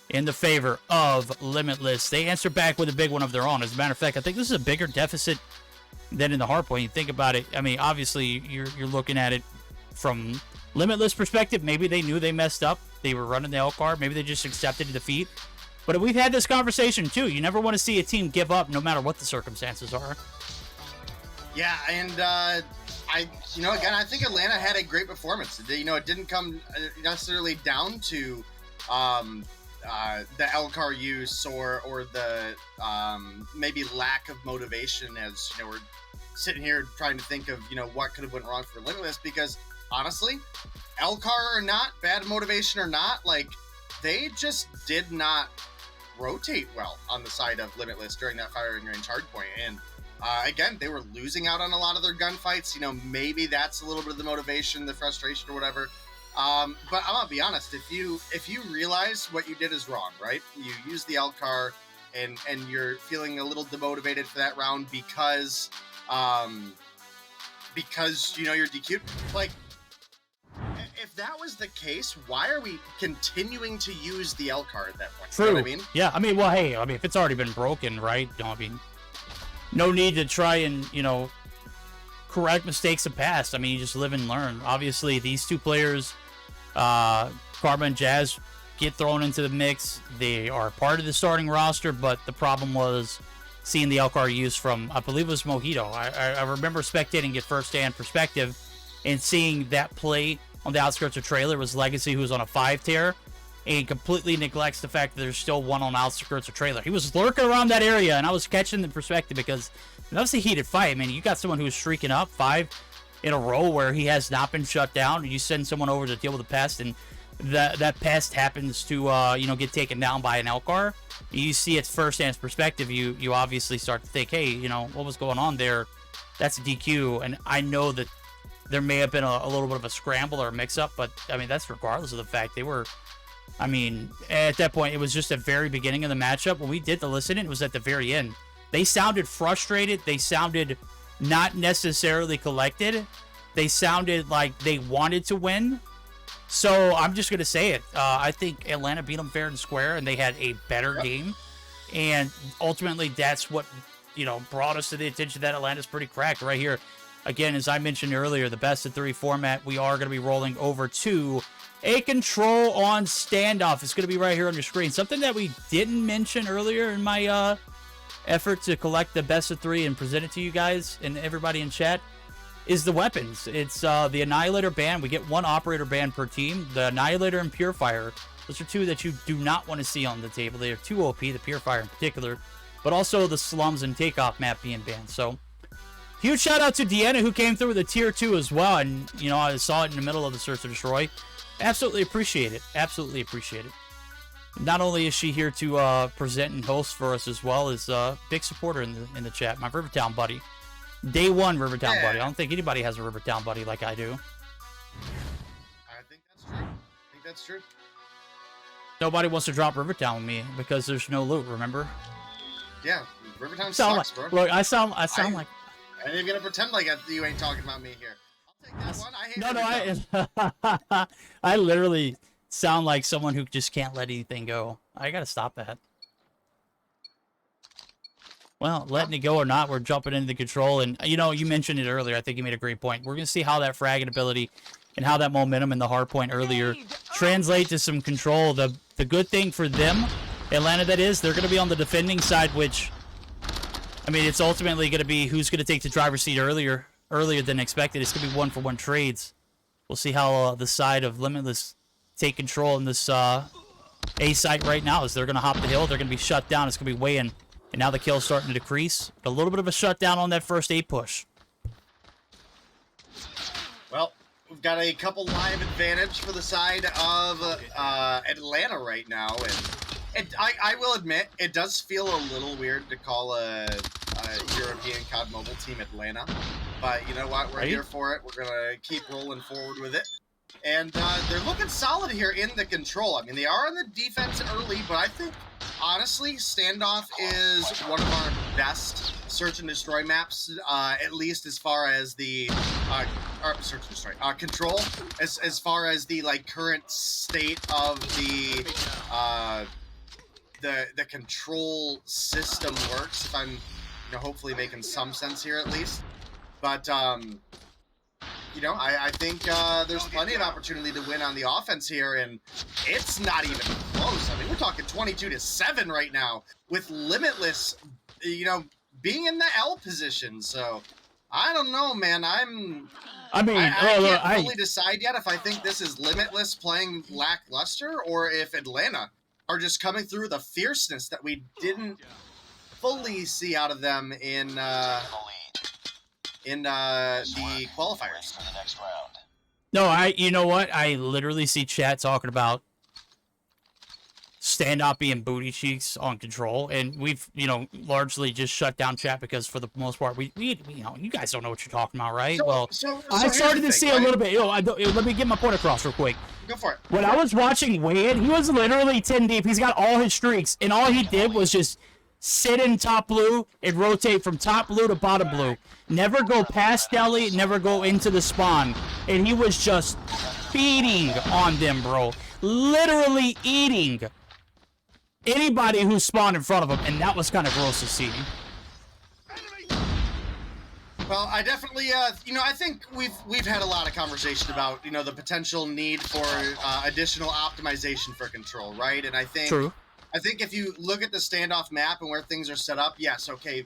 in the favor of Limitless. They answer back with a big one of their own. As a matter of fact, I think this is a bigger deficit than in the hardpoint. You think about it. I mean, obviously, you're looking at it from Limitless perspective. Maybe they knew they messed up. They were running the L card. Maybe they just accepted defeat. But we've had this conversation, too. You never want to see a team give up no matter what the circumstances are. Yeah, and again, I think Atlanta had a great performance. You know, it didn't come necessarily down to the L-car use or the maybe lack of motivation, as, you know, we're sitting here trying to think of, you know, what could have went wrong for Limitless, because honestly, L-car or not, bad motivation or not, like, they just did not rotate well on the side of Limitless during that firing range hardpoint. And again, they were losing out on a lot of their gunfights. You know, maybe that's a little bit of the motivation, the frustration or whatever. But I'm gonna be honest, if you realize what you did is wrong, right? You use the L-car and you're feeling a little demotivated for that round because you know you're DQ'd. Like, if that was the case, why are we continuing to use the L-car at that point? True. You know what I mean? Yeah, I mean, well, hey, I mean, if it's already been broken, right? I mean, no need to try and, you know, correct mistakes of past. I mean, you just live and learn. Obviously, these two players, Karma and Jazz, get thrown into the mix. They are part of the starting roster, but the problem was seeing the L-car use from, I believe it was Mojito. I remember spectating it firsthand perspective and seeing that play on the outskirts of trailer was Legacy, who was on a 5-tier, and completely neglects the fact that there's still one on the outskirts of trailer. He was lurking around that area, and I was catching the perspective because that was a heated fight. I mean, you got someone who was streaking up 5 in a row where he has not been shut down, and you send someone over to deal with the pest, and that pest happens to get taken down by an Elcar, you see its first-hand perspective, you obviously start to think, hey, what was going on there? That's a DQ, and I know that there may have been a little bit of a scramble or a mix-up, but I mean that's regardless of the fact they were. I mean, at that point, it was just the very beginning of the matchup. When we did the listening, it was at the very end. They sounded frustrated. They sounded not necessarily collected. They sounded like they wanted to win. So I'm just going to say it. I think Atlanta beat them fair and square, and they had a better game. And ultimately, that's what, brought us to the attention that Atlanta's pretty cracked right here. Again, as I mentioned earlier, the best of 3 format, we are going to be rolling over to a control on Standoff. It's going to be right here on your screen. Something that we didn't mention earlier in my effort to collect the best of 3 and present it to you guys and everybody in chat is the weapons. It's the Annihilator band. We get 1 operator band per team. The Annihilator and Purifier. Those are 2 that you do not want to see on the table. They are 2 OP, the Purifier in particular, but also the Slums and Takeoff map being banned. So huge shout out to Deanna who came through with a tier 2 as well. And, I saw it in the middle of the Search to Destroy. Absolutely appreciate it. Absolutely appreciate it. Not only is she here to present and host for us as well as big supporter in the chat, my Rivertown buddy. Day 1 Rivertown buddy. I don't think anybody has a Rivertown buddy like I do. I think that's true. Nobody wants to drop Rivertown with me because there's no loot, remember? Yeah, Rivertown sucks, bro. Look, I sound like... I ain't even gonna pretend like you ain't talking about me here. I'll take that one. I hate No, I literally sound like someone who just can't let anything go. I gotta stop that. Well, letting it go or not, we're jumping into the control. And, you mentioned it earlier. I think you made a great point. We're going to see how that fragging ability and how that momentum in the hard point earlier translate to some control. The good thing for them, Atlanta that is, they're going to be on the defending side, which, I mean, it's ultimately going to be who's going to take the driver's seat earlier than expected. It's going to be 1-for-1 trades. We'll see how the side of Limitless take control in this A site right now as they're going to hop the hill. They're going to be shut down. It's going to be weighing. And now the kill's starting to decrease. A little bit of a shutdown on that first A push. Well, we've got a couple live advantage for the side of Atlanta right now. And I will admit, it does feel a little weird to call a European COD Mobile team Atlanta. But you know what? We're here for it. We're going to keep rolling forward with it. And they're looking solid here in the control. I mean, they are on the defense early, but I think, honestly, Standoff is one of our best search and destroy maps, at least as far as the search and destroy control, as far as the current state of the control system works. If I'm hopefully making some sense here at least, but I think there's plenty of opportunity to win on the offense here, and it's not even close. I mean, we're talking 22-7 right now with Limitless, being in the L position. So I don't know, man. I can't fully decide yet if I think this is Limitless playing lackluster or if Atlanta are just coming through the fierceness that we didn't fully see out of them in the qualifiers. No, you know what? I literally see chat talking about Standoff being booty cheeks on control, and we've, largely just shut down chat because for the most part, we you guys don't know what you're talking about, right? So I started to see a little bit. Let me get my point across real quick. Go for it. When I was watching Wade, he was literally 10 deep. He's got all his streaks, and all he did was just sit in top blue and rotate from top blue to bottom blue. Never go past deli, never go into the spawn. And he was just feeding on them, bro. Literally eating anybody who spawned in front of him, and that was kind of gross to see. Well, I definitely, I think we've had a lot of conversation about, the potential need for additional optimization for control, right? And I think... True. I think if you look at the Standoff map and where things are set up, yes, okay,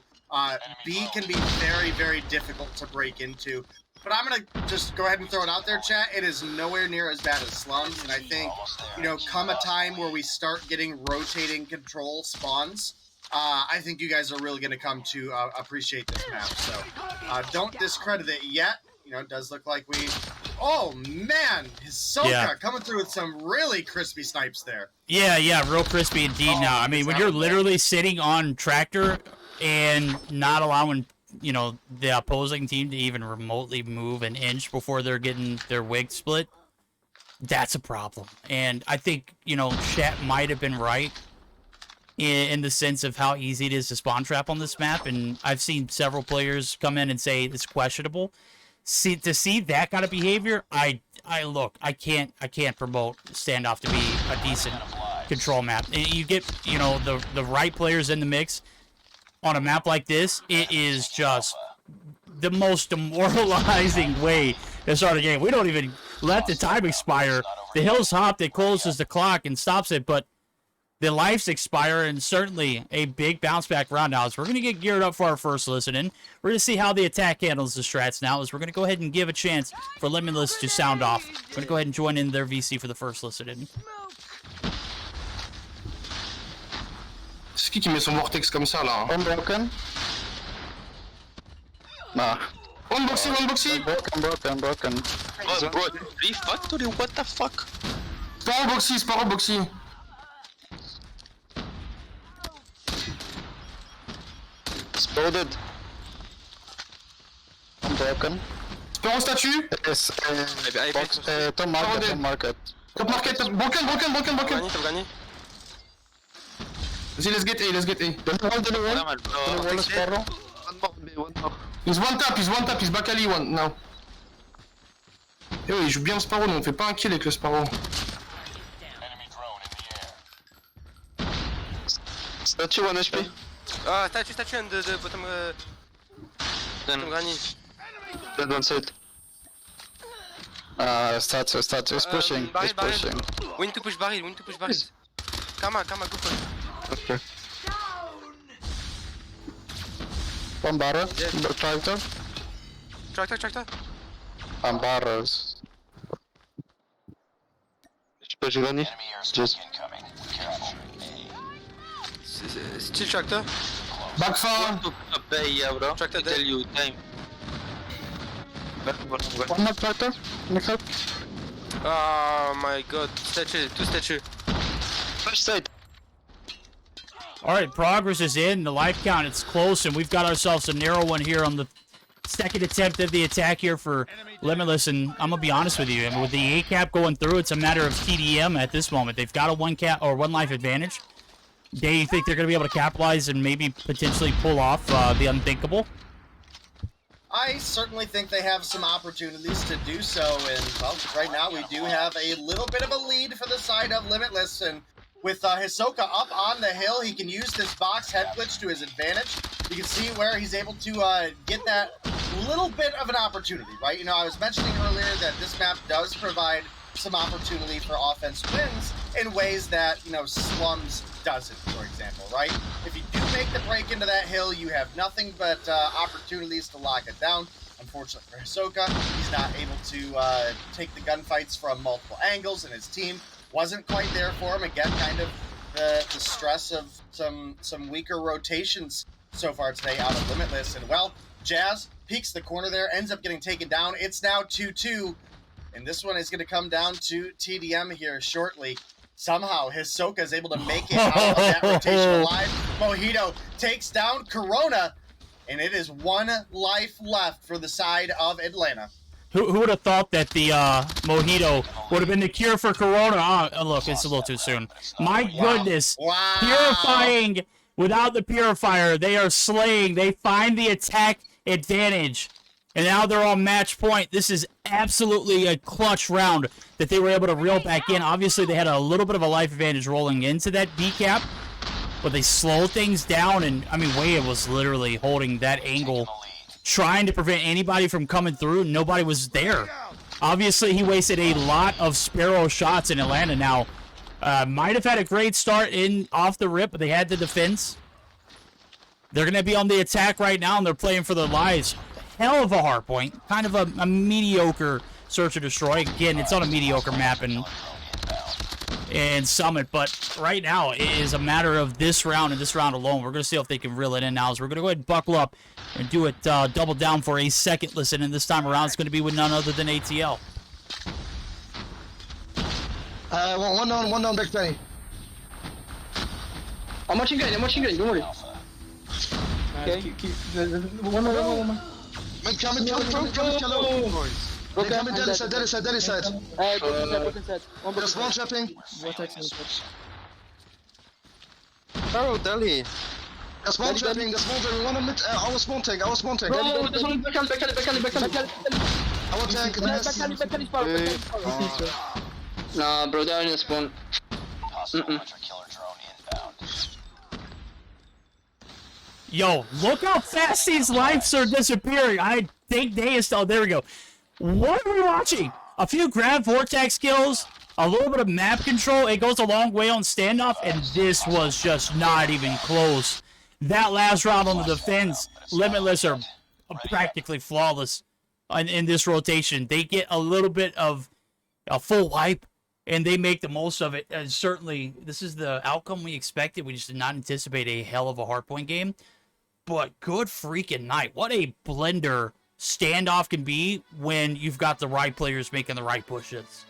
B can be very, very difficult to break into. But I'm going to just go ahead and throw it out there, chat. It is nowhere near as bad as Slums. And I think, come a time where we start getting rotating control spawns, I think you guys are really going to come to appreciate this map. So don't discredit it yet. It does look like we Oh man, Hisoka Yeah. coming through with some really crispy snipes there. Yeah, real crispy indeed. Now, I mean, when you're literally sitting on tractor and not allowing, you know, the opposing team to even remotely move an inch before they're getting their wig split, that's a problem. And I think, you know, chat might have been right in the sense of how easy it is to spawn trap on this map. And I've seen several players come in and say it's questionable. To see that kind of behavior, I can't promote Standoff to be a decent control map. And you get, you know, the right players in the mix on a map like this, it is just the most demoralizing way to start a game. We don't even let the time expire. The hill's hopped, it closes the clock and stops it, but the lives expire, and certainly a big bounce back round now. So we're going to get geared up for our first listen-in. We're going to see how the attack handles the strats now, as we're going to go ahead and give a chance for Limitless to sound off. We're going to go ahead and join in their VC for the first listen-in. C'est qui met son vortex comme ça là? Unbroken? Nah. One boxy. Broken. Oh, bro, 3 factory, what the fuck? Sparrow boxy. Exploded. Unbroken. Sparrow statue. Yes, box, top market. Top market, broken. T'as gagné. Vas-y, let's get A. Don't hold the wall. Pas mal. The wall, Sparrow. One more. He's one tap, he's back alley one now. Eh oui, il joue bien le Sparrow, mais on fait pas un kill avec le Sparrow. Statue 1 HP. Ah, statue and the bottom granny. Dead one side. Statue is pushing. He's pushing. We need to push barrel. Karma, go for it. Okay. One barrel. Tractor. Tractor. Barrels. Je peux gagner. Just. Still tractor. Backfire. Bro. Tractor Tell dead. you time. One more tractor. Nick help. Oh my god. Two statue. First side. All right, progress is in. The life count, it's close, and we've got ourselves a narrow one here on the second attempt of the attack here for Limitless. And I'm gonna be honest with you, I mean, with the A cap going through, it's a matter of TDM at this moment. They've got a one life advantage. Do you think they're gonna be able to capitalize and maybe potentially pull off the unthinkable? I certainly think they have some opportunities to do so, and well, right now we do have a little bit of a lead for the side of Limitless, and with Hisoka up on the hill, he can use this box head glitch to his advantage. You can see where he's able to get that little bit of an opportunity, right? You know, I was mentioning earlier that this map does provide some opportunity for offense wins in ways that, you know, Slums doesn't, for example, right? If you do make the break into that hill, you have nothing but opportunities to lock it down. Unfortunately for Hisoka, he's not able to take the gunfights from multiple angles, and his team wasn't quite there for him. Again, kind of the stress of some weaker rotations so far today out of Limitless. And well, Jazz peeks the corner there, ends up getting taken down. It's now 2-2, and this one is going to come down to TDM here shortly. Somehow, Hisoka is able to make it out of that rotation alive. Mojito takes down Corona, and it is one life left for the side of Atlanta. Who would have thought that the Mojito would have been the cure for Corona? Oh, look, it's a little too soon. My goodness. Wow. Purifying without the purifier. They are slaying. They find the attack advantage. And now they're on match point. This is absolutely a clutch round that they were able to reel back in. Obviously, they had a little bit of a life advantage rolling into that B cap, but they slowed things down. And, I mean, Wade was literally holding that angle, trying to prevent anybody from coming through. Nobody was there. Obviously, he wasted a lot of Sparrow shots in Atlanta. Now, might have had a great start off the rip, but they had the defense. They're going to be on the attack right now, and they're playing for their lives. Hell of a hardpoint. Kind of a mediocre search and destroy. Again, it's on a mediocre map and Summit, but right now it is a matter of this round and this round alone. We're going to see if they can reel it in now. So we're going to go ahead and buckle up and do it double down for a second listen, and this time around it's going to be with none other than ATL. One down, back 20. I'm watching green, don't worry. Okay. Keep one more. Man, coming, hello. They're coming down the side. Broken set. There's one trapping. Oh, Delhi. There's one trapping, one on mid, our spawn tank. Bro, this one back alley. Our tank, Nah, bro, they're in the spawn. Yo, look how fast these lives are disappearing. I think they is still. There we go. What are we watching? A few grab vortex kills, a little bit of map control. It goes a long way on standoff, and this was just not even close. That last round on the defense, Limitless are practically flawless in this rotation. They get a little bit of a full wipe, and they make the most of it. And certainly, this is the outcome we expected. We just did not anticipate a hell of a hardpoint game. But good freaking night. What a blender Standoff can be when you've got the right players making the right pushes.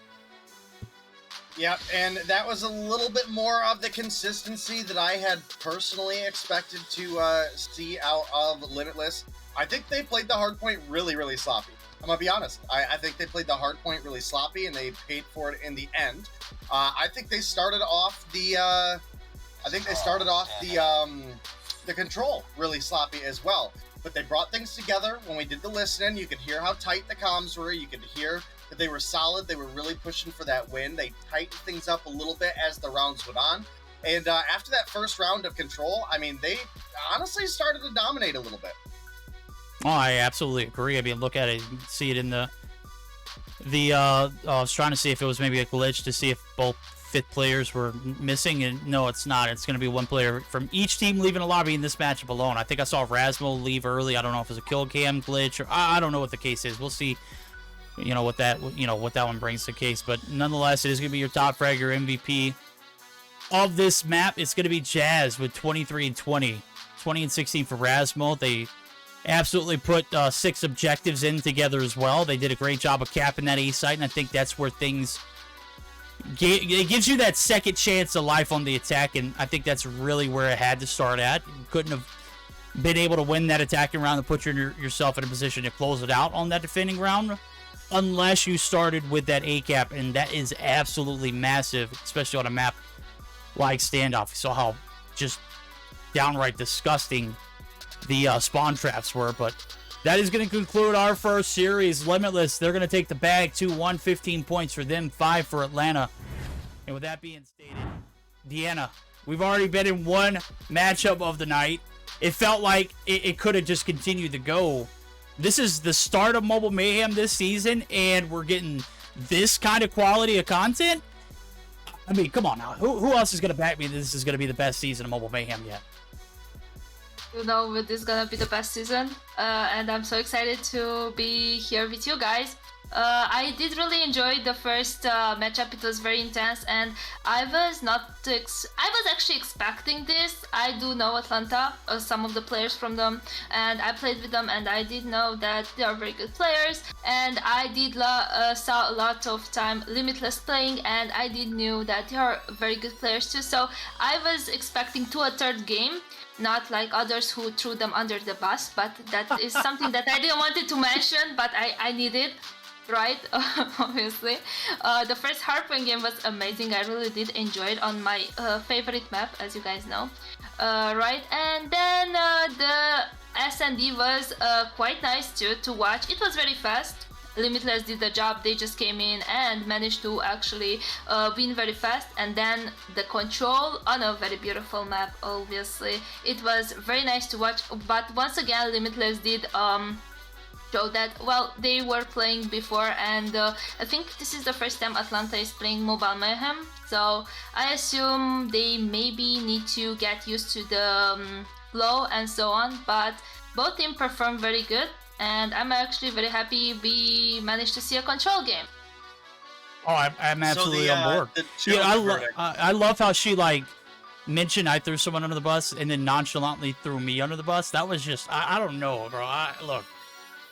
Yep, and that was a little bit more of the consistency that I had personally expected to see out of Limitless. I think they played the hardpoint really, really sloppy. I'm gonna be honest. I think they played the hardpoint really sloppy, and they paid for it in the end. I think they started off the the control really sloppy as well. But they brought things together. When we did the listening, you could hear how tight the comms were. You could hear that they were solid. They were really pushing for that win. They tightened things up a little bit as the rounds went on. And after that first round of control, I mean, they honestly started to dominate a little bit. Oh, I absolutely agree. I mean, look at it. You can see it in the I was trying to see if it was maybe a glitch to see if both fifth players were missing, and no, it's not. It's going to be one player from each team leaving a lobby in this matchup alone. I think I saw Rasmo leave early. I don't know if it's a kill cam glitch, or I don't know what the case is. We'll see, what that one brings to the case. But nonetheless, it is going to be your top fragger MVP of this map. It's going to be Jazz with 23 and 20, 20 and 16 for Rasmo. They absolutely put 6 objectives in together as well. They did a great job of capping that A site, and I think that's where things it gives you that second chance of life on the attack, and I think that's really where it had to start at. You couldn't have been able to win that attacking round and put yourself in a position to close it out on that defending round unless you started with that A cap, and that is absolutely massive, especially on a map like Standoff. You saw how just downright disgusting the spawn traps were, but that is going to conclude our first series. Limitless, they're going to take the bag 2-1, 15 points for them, 5 for Atlanta. And with that being stated, Deanna, we've already been in one matchup of the night. It felt like it could have just continued to go. This is the start of Mobile Mayhem this season, and we're getting this kind of quality of content. I mean, come on now. Who else is going to back me that this is going to be the best season of Mobile Mayhem yet? This is gonna be the best season, and I'm so excited to be here with you guys. I did really enjoy the first matchup. It was very intense, and I was actually expecting this. I do know Atlanta, some of the players from them, and I played with them, and I did know that they are very good players, and I did saw a lot of time Limitless playing, and I did knew that they are very good players too, so I was expecting to a third game. Not like others who threw them under the bus, but that is something that I didn't want to mention, but I needed, right? Obviously. The first hardpoint game was amazing. I really did enjoy it on my favorite map, as you guys know. Right? And then the S&D was quite nice too to watch. It was very fast. Limitless did the job. They just came in and managed to actually win very fast, and then the control on a very beautiful map. Obviously it was very nice to watch, but once again Limitless did show that, well, they were playing before, and I think this is the first time Atlanta is playing Mobile Mayhem, so I assume they maybe need to get used to the flow and so on, but both teams performed very good. And I'm actually very happy we managed to see a control game. Oh, I'm absolutely on board. I love how she mentioned I threw someone under the bus and then nonchalantly threw me under the bus. That was just, I don't know, bro. Look,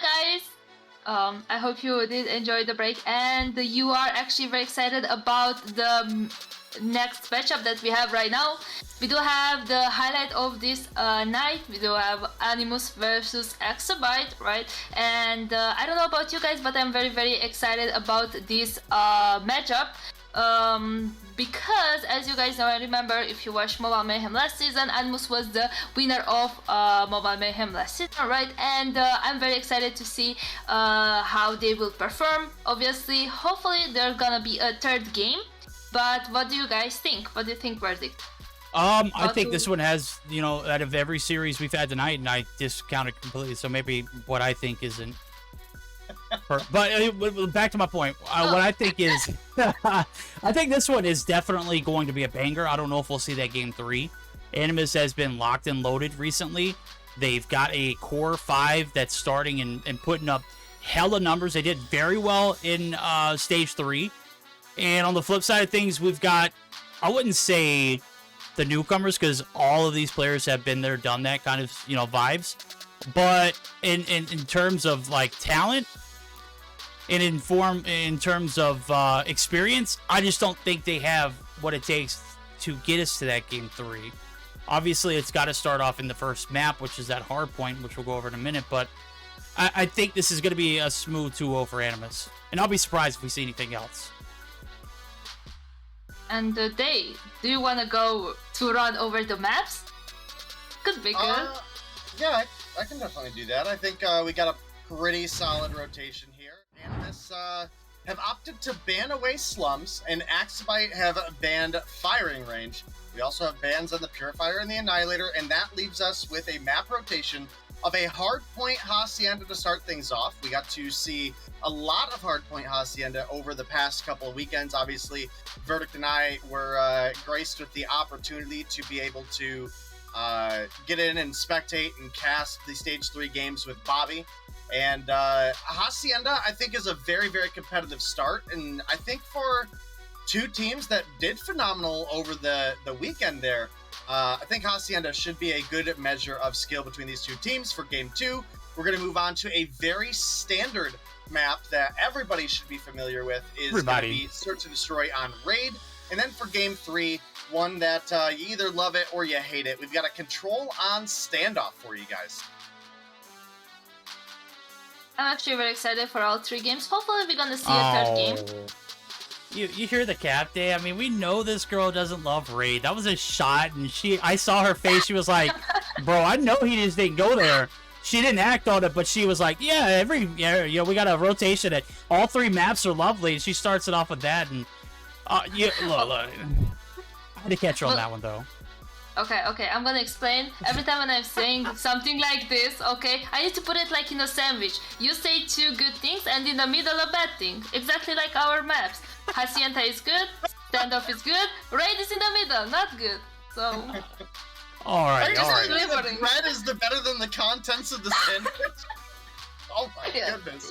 Guys, I hope you did enjoy the break and you are actually very excited about the next matchup that we have right now. We do have the highlight of this night. We do have Animus versus AxiByte, right? And I don't know about you guys, but I'm very excited about this matchup. Because as you guys know and remember, if you watched Mobile Mayhem last season, Animus was the winner of Mobile Mayhem last season, right? And I'm very excited to see how they will perform. Obviously, hopefully there's gonna be a third game. But what do you guys think? What do you think, Verdict? I think this one has, you know, out of every series we've had tonight, and I discounted completely, so maybe what I think isn't. But back to my point, what I think is, I think this one is definitely going to be a banger. I don't know if we'll see that game 3. Animus has been locked and loaded recently. They've got a core 5 that's starting and putting up hella numbers. They did very well in stage 3. And on the flip side of things, we've got, I wouldn't say the newcomers, because all of these players have been there, done that kind of, you know, vibes. But in terms of like talent and in terms of experience, I just don't think they have what it takes to get us to that game 3. Obviously, it's got to start off in the first map, which is that hardpoint, which we'll go over in a minute. But I think this is going to be a smooth 2-0 for Animus. And I'll be surprised if we see anything else. And Day, do you want to go to run over the maps? Could be good. Yeah, I can definitely do that. I think we got a pretty solid rotation here. Animus have opted to ban away Slums, and AxiByte have banned Firing Range. We also have bans on the Purifier and the Annihilator, and that leaves us with a map rotation of a hardpoint Hacienda to start things off. We got to see a lot of hardpoint Hacienda over the past couple of weekends. Obviously, Verdict and I were graced with the opportunity to be able to get in and spectate and cast the Stage 3 games with Bobby. And Hacienda, I think, is a very, very competitive start. And I think for two teams that did phenomenal over the weekend there, I think Hacienda should be a good measure of skill between these two teams. For Game 2, we're going to move on to a very standard map that everybody should be familiar with. Is going to be Search and Destroy on Raid. And then for Game 3, one that you either love it or you hate it. We've got a Control on Standoff for you guys. I'm actually very excited for all 3 games. Hopefully we're going to see a third game. You hear the cap day? I mean, we know this girl doesn't love Raid. That was a shot, and I saw her face. She was like, bro, I know he just didn't go there. She didn't act on it, but she was like, yeah, we got a rotation. All 3 maps are lovely. And she starts it off with that, and look. I had to catch her on that one, though. Okay, I'm gonna explain. Every time when I'm saying something like this, okay, I need to put it like in a sandwich. You say 2 good things, and in the middle a bad thing. Exactly like our maps. Hacienda is good, Standoff is good, Raid is in the middle, not good. So... Alright. The bread is better than the contents of the sandwich? Oh my goodness.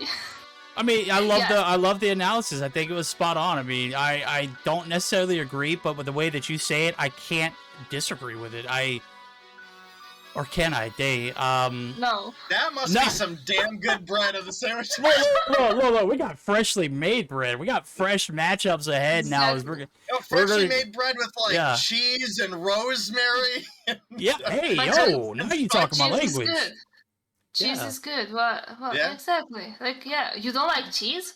I mean, I love the analysis. I think it was spot on. I mean, I don't necessarily agree, but with the way that you say it, I can't disagree with it. Or can I? No. That must be some damn good bread of the sandwich. Look, we got freshly made bread. We got fresh matchups ahead now. Freshly made bread with cheese and rosemary. Hey, now you talking my language. Good. Cheese is good. What exactly? Like, you don't like cheese?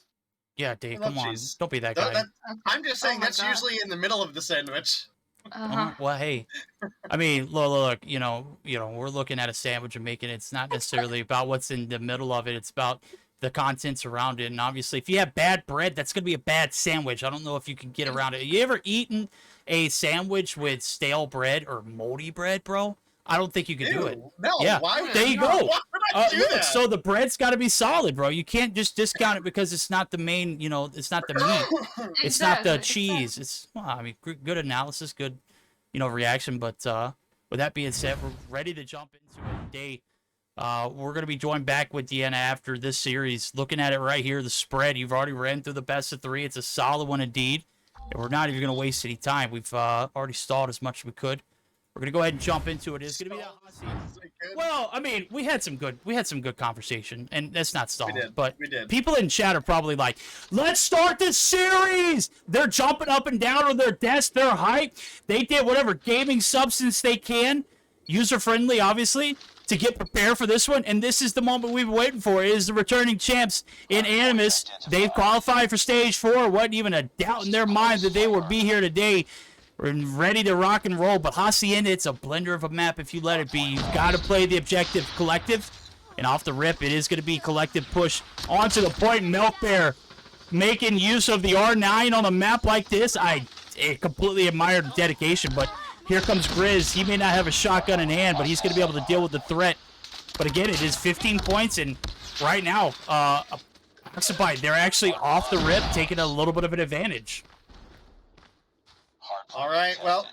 Yeah, Dave, come on. Don't be that guy. I'm just saying that's usually in the middle of the sandwich. Well, hey, I mean, look, we're looking at a sandwich and making it. It's not necessarily about what's in the middle of it. It's about the contents around it. And obviously, if you have bad bread, that's going to be a bad sandwich. I don't know if you can get around it. You ever eaten a sandwich with stale bread or moldy bread, bro? I don't think you can do it. No, why would there you go. Why would I do that? So the bread's got to be solid, bro. You can't just discount it because it's not the main, it's not the meat. It's not the cheese. It's, I mean, good analysis, good, reaction. But with that being said, we're ready to jump into it today. We're going to be joined back with Deanna after this series. Looking at it right here, the spread, you've already ran through the best of 3. It's a solid one indeed. And we're not even going to waste any time. We've already stalled as much as we could. We're gonna go ahead and jump into it. It's gonna be that Hacienda. Well, I mean, we had some good conversation, and that's not stalling. We did. People in chat are probably like, "Let's start this series." They're jumping up and down on their desk. They're hyped. They did whatever gaming substance they can, user friendly, obviously, to get prepared for this one. And this is the moment we've been waiting for. It is the returning champs in Animus. They've qualified for stage 4. Wasn't even a doubt in their mind that they would be here today. We're ready to rock and roll, but Hacienda, it's a blender of a map if you let it be. You've got to play the objective collective, and off the rip, it is going to be collective push onto the point. Milk Bear making use of the R9 on a map like this. I completely admire the dedication, but here comes Grizz. He may not have a shotgun in hand, but he's going to be able to deal with the threat. But again, it is 15 points, and right now, AxiByte, they're actually off the rip, taking a little bit of an advantage. All right, well,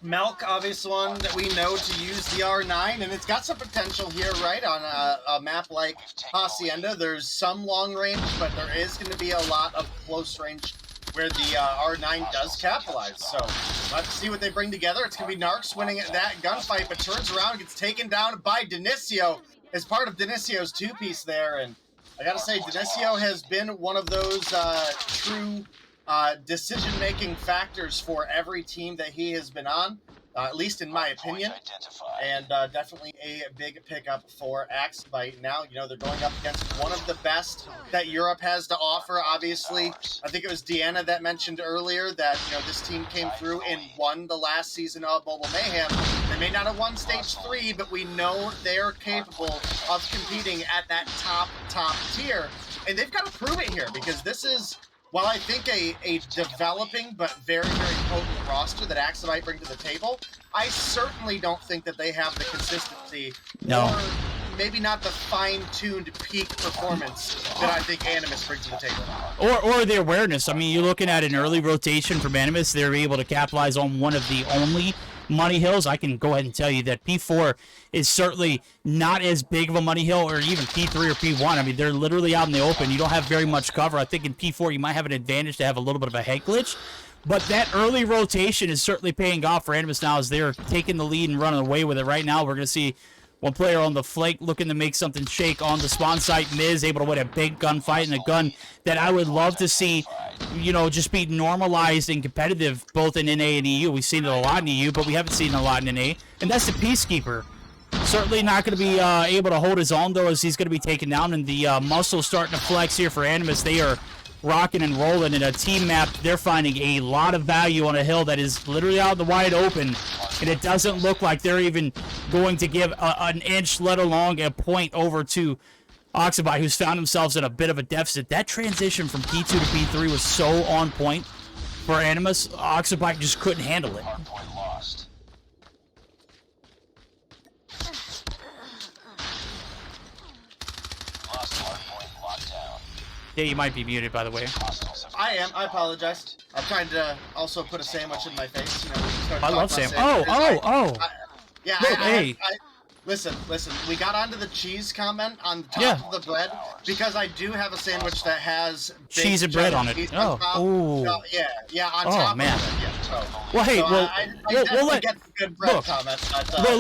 Melk, obviously one that we know to use the R9, and it's got some potential here, right, on a map like Hacienda. There's some long range, but there is going to be a lot of close range where the R9 does capitalize. So let's see what they bring together. It's going to be Narcs winning that gunfight, but turns around and gets taken down by Dinicio as part of Diniccio's 2-piece there. And I got to say, Dinicio has been one of those true decision-making factors for every team that he has been on, at least in my opinion, and definitely a big pickup for AxiByte. Now, they're going up against one of the best that Europe has to offer, obviously. I think it was Deanna that mentioned earlier that, this team came through and won the last season of Mobile Mayhem. They may not have won Stage 3, but we know they're capable of competing at that top tier, and they've got to prove it here, because this is... While I think a developing but very, very potent roster that AxiByte bring to the table, I certainly don't think that they have the consistency or maybe not the fine-tuned peak performance that I think Animus brings to the table. Or the awareness. I mean, you're looking at an early rotation from Animus. They're able to capitalize on one of the only money hills. I can go ahead and tell you that P4 is certainly not as big of a money hill, or even P3 or P1. I mean, they're literally out in the open. You don't have very much cover. I think in P4 you might have an advantage to have a little bit of a head glitch. But that early rotation is certainly paying off for Animus now as they're taking the lead and running away with it. Right now, we're going to see one player on the flank looking to make something shake on the spawn site. Miz able to win a big gunfight, and a gun that I would love to see, you know, just be normalized and competitive both in NA and EU. We've seen it a lot in EU, but we haven't seen it a lot in NA. And that's the Peacekeeper. Certainly not going to be able to hold his own, though, as he's going to be taken down. And the muscle starting to flex here for Animus. They are rocking and rolling in a team map. They're finding a lot of value on a hill that is literally out in the wide open, and it doesn't look like they're even going to give an inch, let alone a point, over to AxiByte, who's found themselves in a bit of a deficit. That transition from P2 to P3 was so on point for Animus. AxiByte just couldn't handle it. Yeah, you might be muted, by the way. I am. I apologize. I'm trying to also put a sandwich in my face. You know, we start I love talking sandwich. about Oh. Yeah, Look, hey. Listen. We got onto the cheese comment on the top of the bread because I do have a sandwich that has cheese and bread on it. Oh, yeah, on top man. of it. Yeah, so, Well, hey, we'll let get the good bread comment. But,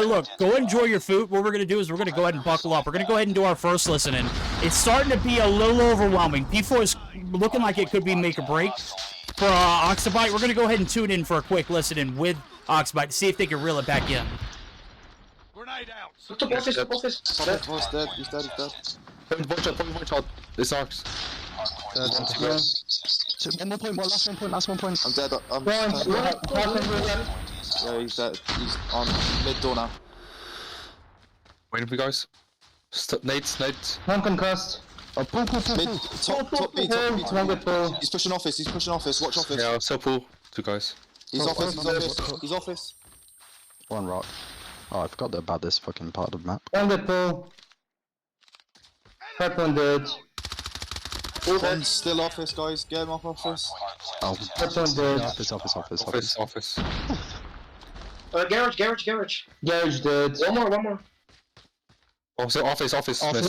look. Go enjoy your food. What we're gonna do is we're gonna go ahead and buckle up. We're gonna go ahead and do our first listening. It's starting to be a little overwhelming. P4 is looking like it could be make or break for AxiByte. We're gonna go ahead and tune in for a quick listening with AxiByte to see if they can reel it back in. Grenade out. Top office. He's dead. He's dead. Watch out. It's Ox. Last one point. I'm dead. Yeah, he's dead. He's on mid door now. Waiting for you guys. Nades. One concussed. Top B. He's pushing office. Watch office. Yeah, so pull. Two guys. He's office. One rock. Oh, I forgot about this fucking part of the map. One good pull. Hardpoint dead. One's still office, guys. Get him off office. Oh, Hardpoint dead. Office. Garage dead. One more. Office. Office dead.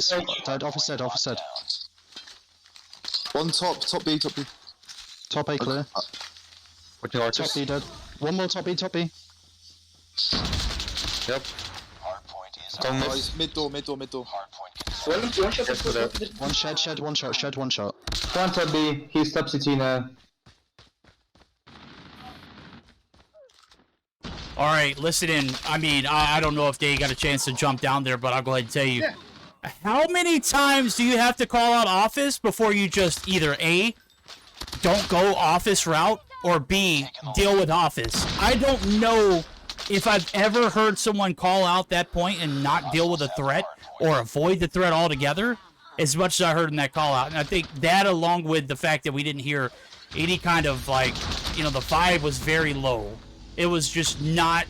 One top B. Top A clear. Watching arches. Top B dead. One more top B. Yep. Guys, mid door. One shed, one shot. One top B. He's top CT now. All right, listen in. I mean, I don't know if they got a chance to jump down there, but I'll go ahead and tell you. Yeah. How many times do you have to call out office before you just either A, don't go office route, or B, deal with office? I don't know if I've ever heard someone call out that point and not deal with a threat or avoid the threat altogether as much as I heard in that call out. And I think that, along with the fact that we didn't hear any kind of, like, you know, the vibe was very low. It was just not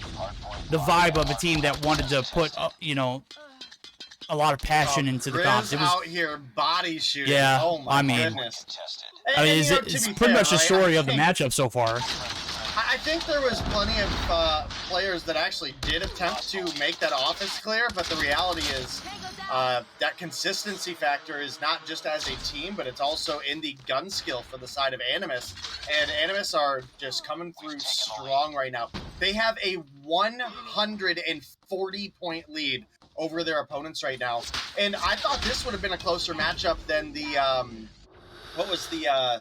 the vibe of a team that wanted to put, you know, a lot of passion into the comps. It was out here body shooting. Yeah, Oh my I mean, goodness. it's pretty much the story of the matchup so far. I think there was plenty of players that actually did attempt to make that office clear, but the reality is that consistency factor is not just as a team, but it's also in the gun skill for the side of Animus. And Animus are just coming through strong right now. They have a 140-point lead over their opponents right now. And I thought this would have been a closer matchup than the, what was the,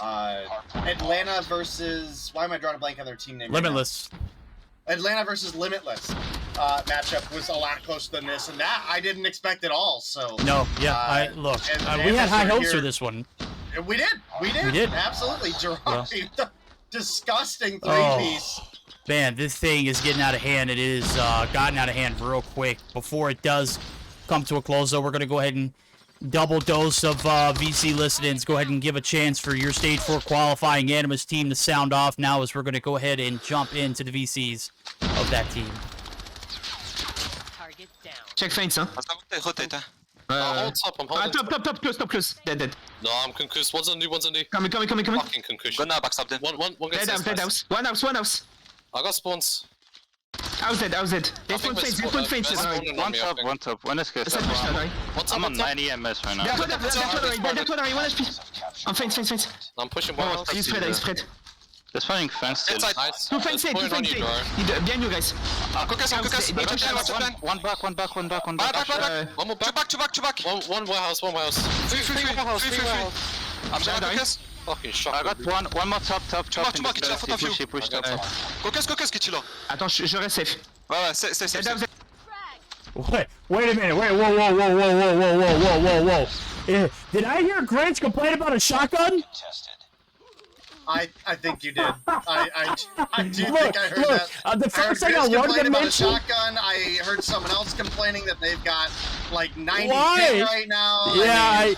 Atlanta versus, why am I drawing a blank on their team name? Limitless. Right, Atlanta versus Limitless matchup was a lot closer than this, and that I didn't expect at all. So no, yeah, we had high hopes for this one. We did, absolutely. Gerard, disgusting three-piece. Man, this thing is getting out of hand. It is gotten out of hand real quick. Before it does come to a close, though, we're going to go ahead and double dose of VC listenings. Go ahead and give a chance for your Stage 4 qualifying Animus team to sound off now, as we're going to go ahead and jump into the VCs of that team. Check feints, huh? Rotate, huh? Hold top, I'm holding. Top, close. Dead. No, I'm concussed. One's on you. Coming. Fucking concussion. Go now, backstab them. One gets Dead house. One house. I got spawns. I was dead. They spawned feints. One top. One is good. I'm on 9 EMS right now. That's what I want. I'm feints. I'm pushing one house. He's spread. They're spawning fence still. Nice. Two feints. Behind you guys. Caucus. One back. One more back. Two back. One warehouse. Three warehouse. I'm down, Caucus. Fucking shot. I got one more top. Tu marques, il a faute à view. Push top. Caucus, qui est là? Attends, je reste safe. Ouais, c'est. Wait a minute. Whoa. Did I hear Grinch complain about a shotgun? I think you did. I do think I heard that. The first thing I wanted wanted to about mention. a shotgun. I heard someone else complaining that they've got like 90 Why? hit right now. Yeah,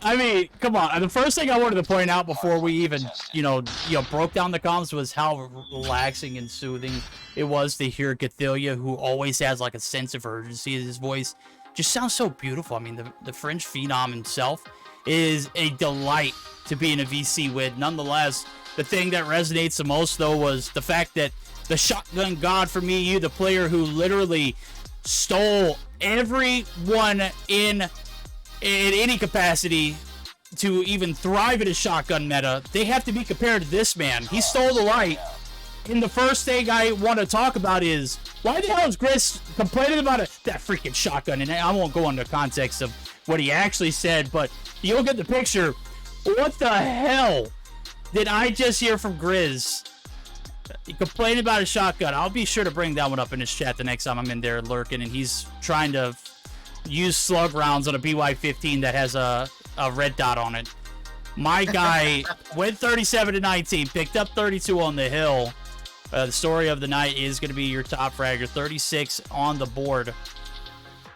I mean, come on. The first thing I wanted to point out before we even, broke down the comms was how relaxing and soothing it was to hear Gathelia, who always has like a sense of urgency in his voice. Just sounds so beautiful. I mean, the French phenom himself is a delight to be in a VC with. Nonetheless, the thing that resonates the most, though, was the fact that the shotgun god for me, you, the player who literally stole everyone in any capacity to even thrive in a shotgun meta, they have to be compared to this man. He stole the light. And the first thing I want to talk about is, why the hell is Chris complaining about that freaking shotgun? And I won't go into context of what he actually said, but you'll get the picture. What the hell did I just hear from Grizz? He complained about a shotgun. I'll be sure to bring that one up in his chat the next time I'm in there lurking, and he's trying to use slug rounds on a BY-15 that has a red dot on it. My guy went 37-19, picked up 32 on the hill. The story of the night is going to be your top fragger, 36 on the board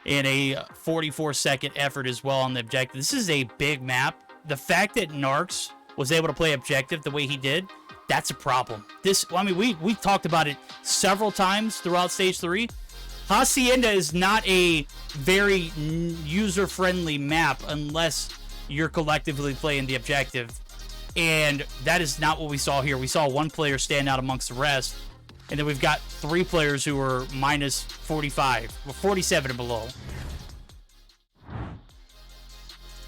in a 44-second effort as well on the objective. This is a big map. The fact that Narcs was able to play objective the way he did, that's a problem. We talked about it several times throughout Stage 3. Hacienda is not a very user-friendly map unless you're collectively playing the objective. And that is not what we saw here. We saw one player stand out amongst the rest. And then we've got three players who were minus 45, or 47 and below.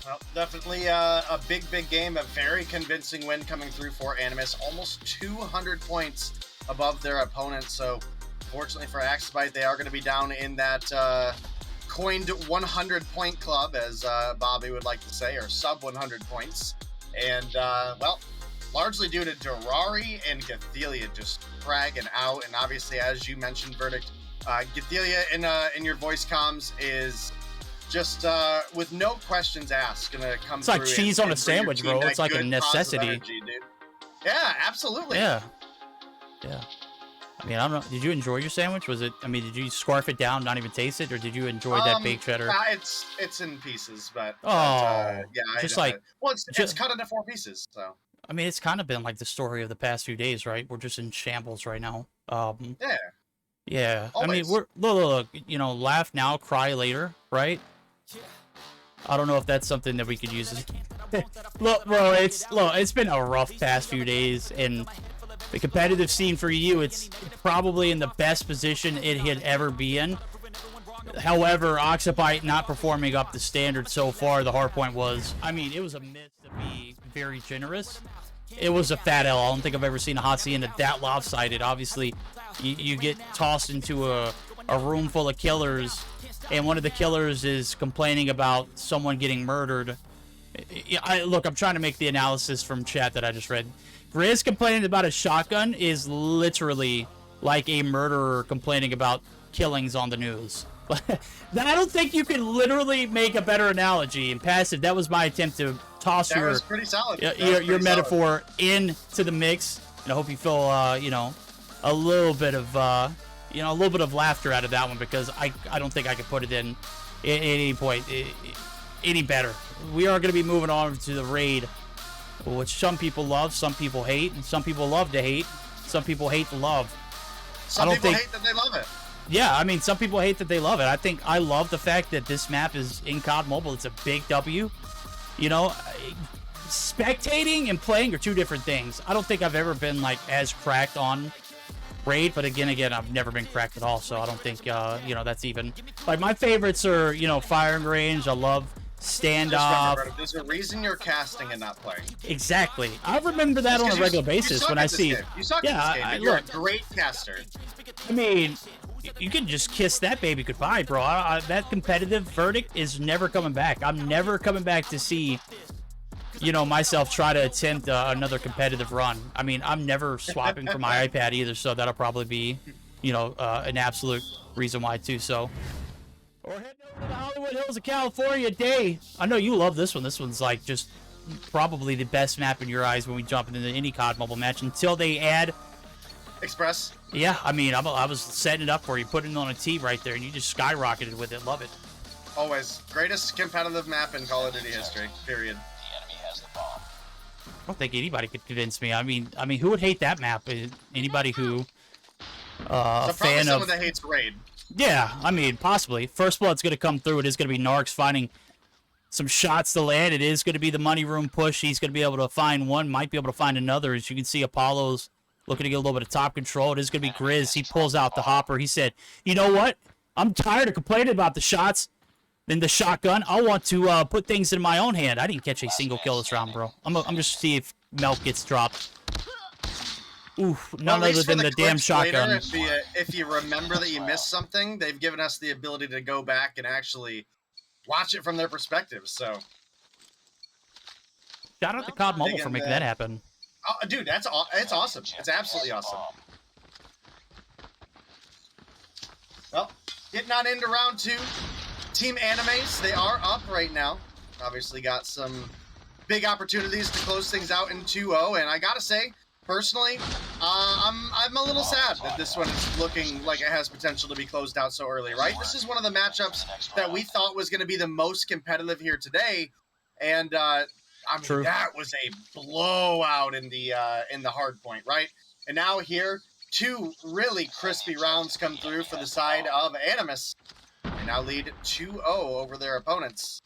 Well, definitely a big game, a very convincing win coming through for Animus. Almost 200 points above their opponent. So, fortunately for AxiByte, they are going to be down in that coined 100-point club, as Bobby would like to say, or sub 100 points. And, well, largely due to Durari and Gathelia just fragging out. And obviously, as you mentioned, Verdict, Gathelia in your voice comms is just with no questions asked gonna come through. It's like cheese on a sandwich, bro. It's like a necessity. Energy, yeah, absolutely. Yeah. I mean, I don't know. Did you enjoy your sandwich? Was it? I mean, did you scarf it down, not even taste it, or did you enjoy that baked cheddar? It's in pieces, but yeah, it's cut into 4 pieces. So I mean, it's kind of been like the story of the past few days, right? We're just in shambles right now. Yeah. Always. I mean, we're look. Laugh now, cry later, right? I don't know if that's something that we could use. Look, bro, it's been a rough past few days, and the competitive scene for you, it's probably in the best position it had ever been. However, AxiByte not performing up the standard so far, the hardpoint was, I mean, it was a miss to be very generous. It was a fat L. I don't think I've ever seen a Hacienda that lopsided. Obviously, you get tossed into a room full of killers, and one of the killers is complaining about someone getting murdered. Look, I'm trying to make the analysis from chat that I just read. Grizz complaining about a shotgun is literally like a murderer complaining about killings on the news. I don't think you can literally make a better analogy. In passive, that was my attempt to toss that was pretty solid. your metaphor into the mix, and I hope you feel a little bit of laughter out of that one, because I don't think I could put it in at any point any better. We are going to be moving on to the raid, which some people love, some people hate, and some people love to hate, some people hate to love. Some people hate that they love it. Yeah, I mean, some people hate that they love it. I love the fact that this map is in COD Mobile. It's a big W. You know, spectating and playing are two different things. I don't think I've ever been, like, as cracked on Raid, but again, I've never been cracked at all, so I don't think, you know, that's even... Like, my favorites are, you know, Firing Range. I love Standoff. Remember, there's a reason you're casting and not playing. Exactly. I remember that on a regular basis when I see... You suck at this game, you're a great caster. I mean, you can just kiss that baby goodbye, bro. That competitive verdict is never coming back. I'm never coming back to see, you know, myself try to attempt another competitive run. I mean, I'm never swapping for my iPad either, so that'll probably be, you know, an absolute reason why too. So, or heading over to the Hollywood Hills of California day. I know you love this one. This one's like just probably the best map in your eyes when we jump into any COD mobile match until they add Express. Yeah, I mean, I was setting it up for you, putting it on a tee right there, and you just skyrocketed with it. Love it. Always. Greatest competitive map in Call of Duty history, period. I don't think anybody could convince me. I mean, who would hate that map? Anybody who, so fan someone of... that hates Raid. Yeah, I mean, possibly. First Blood's going to come through. It is going to be Narcs finding some shots to land. It is going to be the money room push. He's going to be able to find one, might be able to find another. As you can see, Apollo's looking to get a little bit of top control. It is going to be Grizz. He pulls out the hopper. He said, you know what? I'm tired of complaining about the shots and the shotgun. I want to put things in my own hand. I didn't catch a single kill this round, bro. I'm just see if Melk gets dropped. Oof, none other than the damn shotgun. Later, if you remember that you missed something, they've given us the ability to go back and actually watch it from their perspective, so. Shout out to COD Mobile for making that happen. Oh, dude, it's awesome. It's absolutely awesome. Well, getting on into round 2. Team Animus, they are up right now. Obviously got some big opportunities to close things out in 2-0, and I gotta say, personally, I'm a little sad that this one is looking like it has potential to be closed out so early, right? This is one of the matchups that we thought was going to be the most competitive here today, and I mean, that was a blowout in the hard point, right? And now here, 2 really crispy rounds come through for the side of Animus. They now lead 2-0 over their opponents.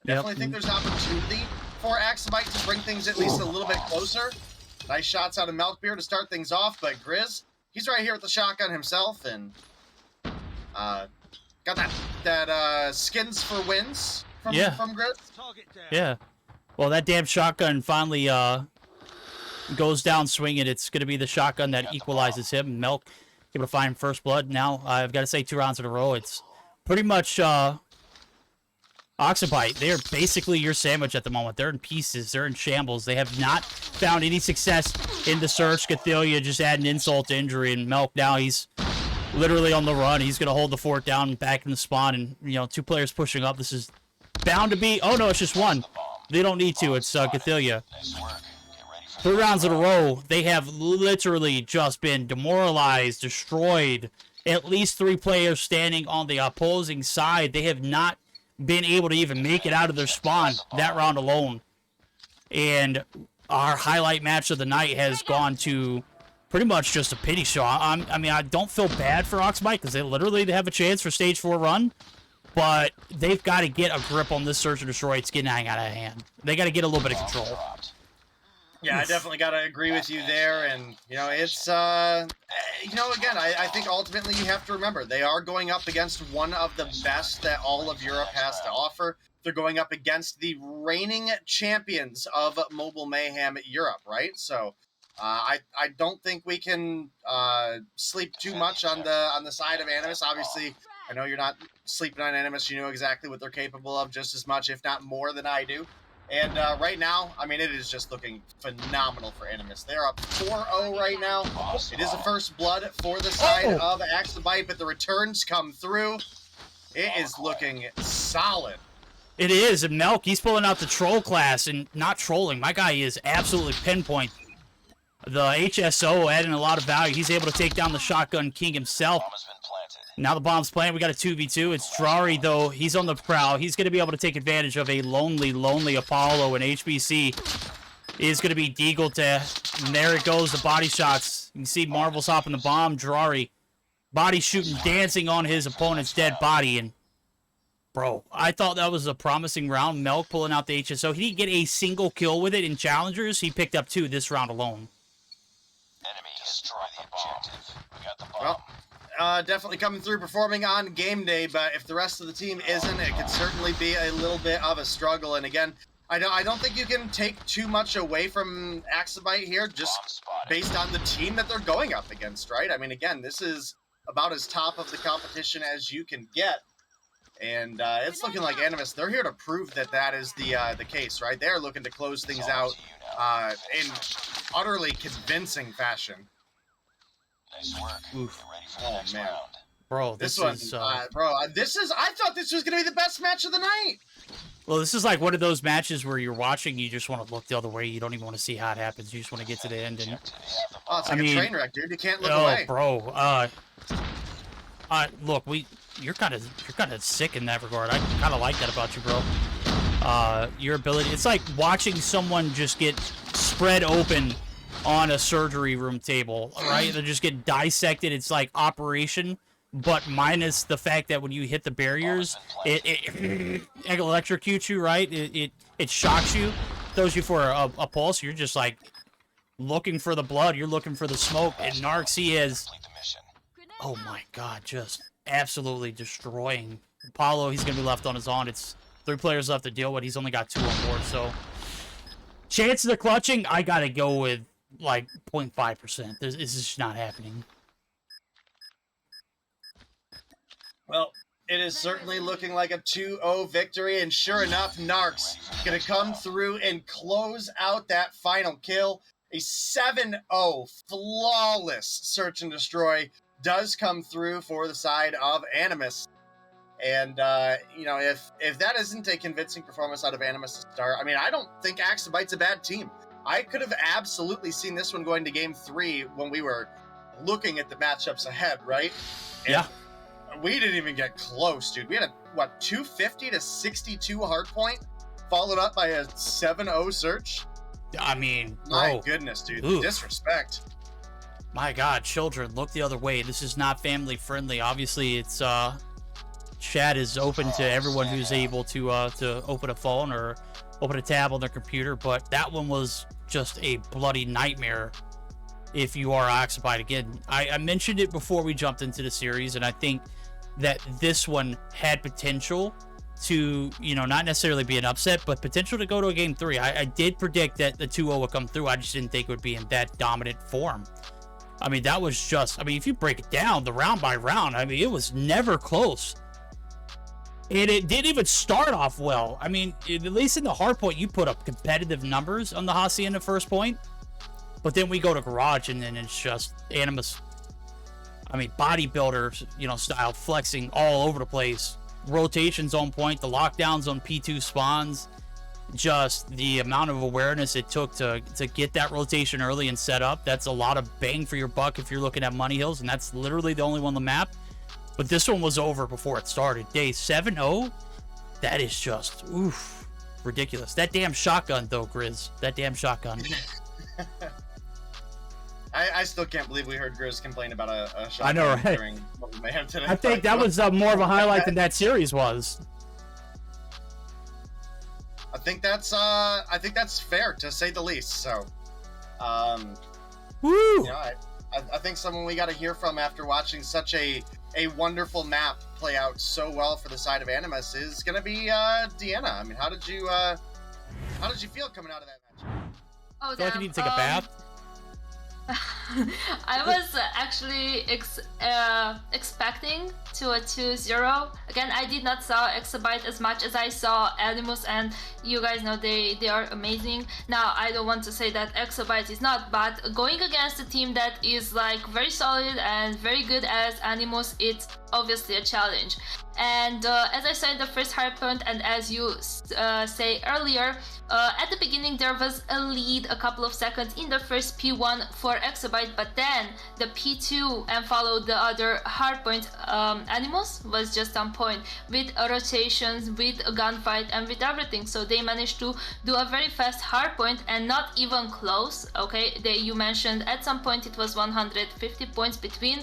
Definitely think there's an opportunity for AxiByte to bring things at least a little bit closer. Nice shots out of Melkbeer to start things off, but Grizz, he's right here with the shotgun himself, and got that skins for wins from Grizz. Yeah. Well, that damn shotgun finally goes down swinging. It's going to be the shotgun that equalizes him. Melk able to find first blood. Now, I've got to say 2 rounds in a row. It's pretty much AxiByte. They are basically your sandwich at the moment. They're in pieces. They're in shambles. They have not found any success in the search. Cathelia just adding insult to injury, and Melk now he's literally on the run. He's going to hold the fort down back in the spawn, and, you know, 2 players pushing up. This is bound to be... Oh, no, it's just 1. They don't need to. It's Cathelia. 3 rounds in a row. They have literally just been demoralized, destroyed. At least 3 players standing on the opposing side. They have not been able to even make it out of their spawn that round alone. And our highlight match of the night has gone to pretty much just a pity show. I mean, I don't feel bad for AxiByte because they have a chance for stage 4 run. But they've got to get a grip on this search and destroy. It's getting out of hand. They got to get a little bit of control. Yeah, I definitely got to agree with you there. And, you know, it's, you know, again, I think ultimately you have to remember, they are going up against one of the best that all of Europe has to offer. They're going up against the reigning champions of Mobile Mayhem Europe, right? So I don't think we can sleep too much on the side of Animus. Obviously, I know you're not sleeping on Animus. You know exactly what they're capable of just as much, if not more than I do. And right now, I mean, it is just looking phenomenal for Animus. They're up 4-0 right now. It is a first blood for the side of AxiByte, but the returns come through. It is looking solid. It is, and Melk, he's pulling out the troll class, and not trolling. My guy is absolutely pinpoint. The HSO adding a lot of value. He's able to take down the Shotgun King himself. Now the bomb's planted. We got a 2v2. It's Drari, though. He's on the prowl. He's going to be able to take advantage of a lonely Apollo, and HBC is going to be Deagle to... And there it goes, the body shots. You can see Marvel's hopping the bomb. Drari body shooting, dancing on his opponent's dead body. And, bro, I thought that was a promising round. Melk pulling out the HSO. He didn't get a single kill with it in challengers. He picked up 2 this round alone. Enemy destroy the objective. We got the bomb. Well, definitely coming through performing on game day, but if the rest of the team isn't, it could certainly be a little bit of a struggle. And again, I don't think you can take too much away from AxiByte here, just based on the team that they're going up against, right? I mean, again, this is about as top of the competition as you can get. And it's looking like Animus, they're here to prove that that is the case, right? They're looking to close things out in utterly convincing fashion. Nice work. Oof. Ready for the next round. Bro, this one, is... I thought this was going to be the best match of the night. Well, this is like one of those matches where you're watching, you just want to look the other way. You don't even want to see how it happens. You just want to get to the end. And oh, it's like a train wreck, dude. You can't look oh, away. Bro. Look, you're kind of sick in that regard. I kind of like that about you, bro. Your ability. It's like watching someone just get spread open on a surgery room table, right? They just get dissected. It's like operation, but minus the fact that when you hit the barriers, it electrocutes you, right? It shocks you, throws you for a pulse. You're just like looking for the blood. You're looking for the smoke. And Narcs, he is, oh my god, just absolutely destroying. Apollo, he's going to be left on his own. It's 3 players left to deal with. He's only got 2 on board, so chances of clutching, I got to go with like 0.5%. This is just not happening. Well, it is certainly looking like a 2-0 victory, and sure enough, Narcs going to come through and close out that final kill. A 7-0 flawless search and destroy does come through for the side of Animus. And, you know, if that isn't a convincing performance out of Animus to start, I mean, I don't think AxiByte's a bad team. I could have absolutely seen this one going to game 3 when we were looking at the matchups ahead, right? And yeah. We didn't even get close, dude. We had a, 250 to 62 hardpoint, followed up by a 7-0 search. I mean, bro. My goodness, dude. Oof. Disrespect. My god, children, look the other way. This is not family friendly. Obviously, it's, chat is open to everyone who's able to open a phone or open a tab on their computer, but that one was just a bloody nightmare if you are AxiByte. Again, I mentioned it before we jumped into the series, and I think that this one had potential to, you know, not necessarily be an upset, but potential to go to a game 3. I did predict that the 2-0 would come through. I just didn't think it would be in that dominant form. I mean, that was just, I mean, if you break it down, the round by round, I mean, it was never close. And it didn't even start off well. I mean, at least in the hardpoint, you put up competitive numbers on the Hacienda first point. But then we go to Garage, and then it's just Animus. I mean, bodybuilder, you know, style, flexing all over the place. Rotations on point, the lockdowns on P2 spawns. Just the amount of awareness it took to get that rotation early and set up. That's a lot of bang for your buck if you're looking at Money Hills, and that's literally the only one on the map. But this one was over before it started. Day 7-0, that is just, oof, ridiculous. That damn shotgun, though, Grizz. That damn shotgun. I still can't believe we heard Grizz complain about a shotgun. I know, right? During Mayhem today. I think that was more of a highlight than that series was. I think that's fair, to say the least. So, woo! You know, I think someone we got to hear from after watching such a wonderful map play out so well for the side of Animus is going to be Deanna. I mean, how did you feel coming out of that match? Oh, I feel like you need to take a bath. I was actually expecting to a 2-0. Again, I did not saw AxiByte as much as I saw Animus, and you guys know they are amazing. Now, I don't want to say that AxiByte is not, but going against a team that is like very solid and very good as Animus, it's obviously a challenge. And as I said in the first hardpoint, and as you say earlier, at the beginning there was a lead a couple of seconds in the first P1 for AxiByte, but then the P2 and followed the other hardpoint Animus was just on point with rotations, with a gunfight, and with everything. So they managed to do a very fast hardpoint and not even close. Okay, you mentioned at some point it was 150 points between.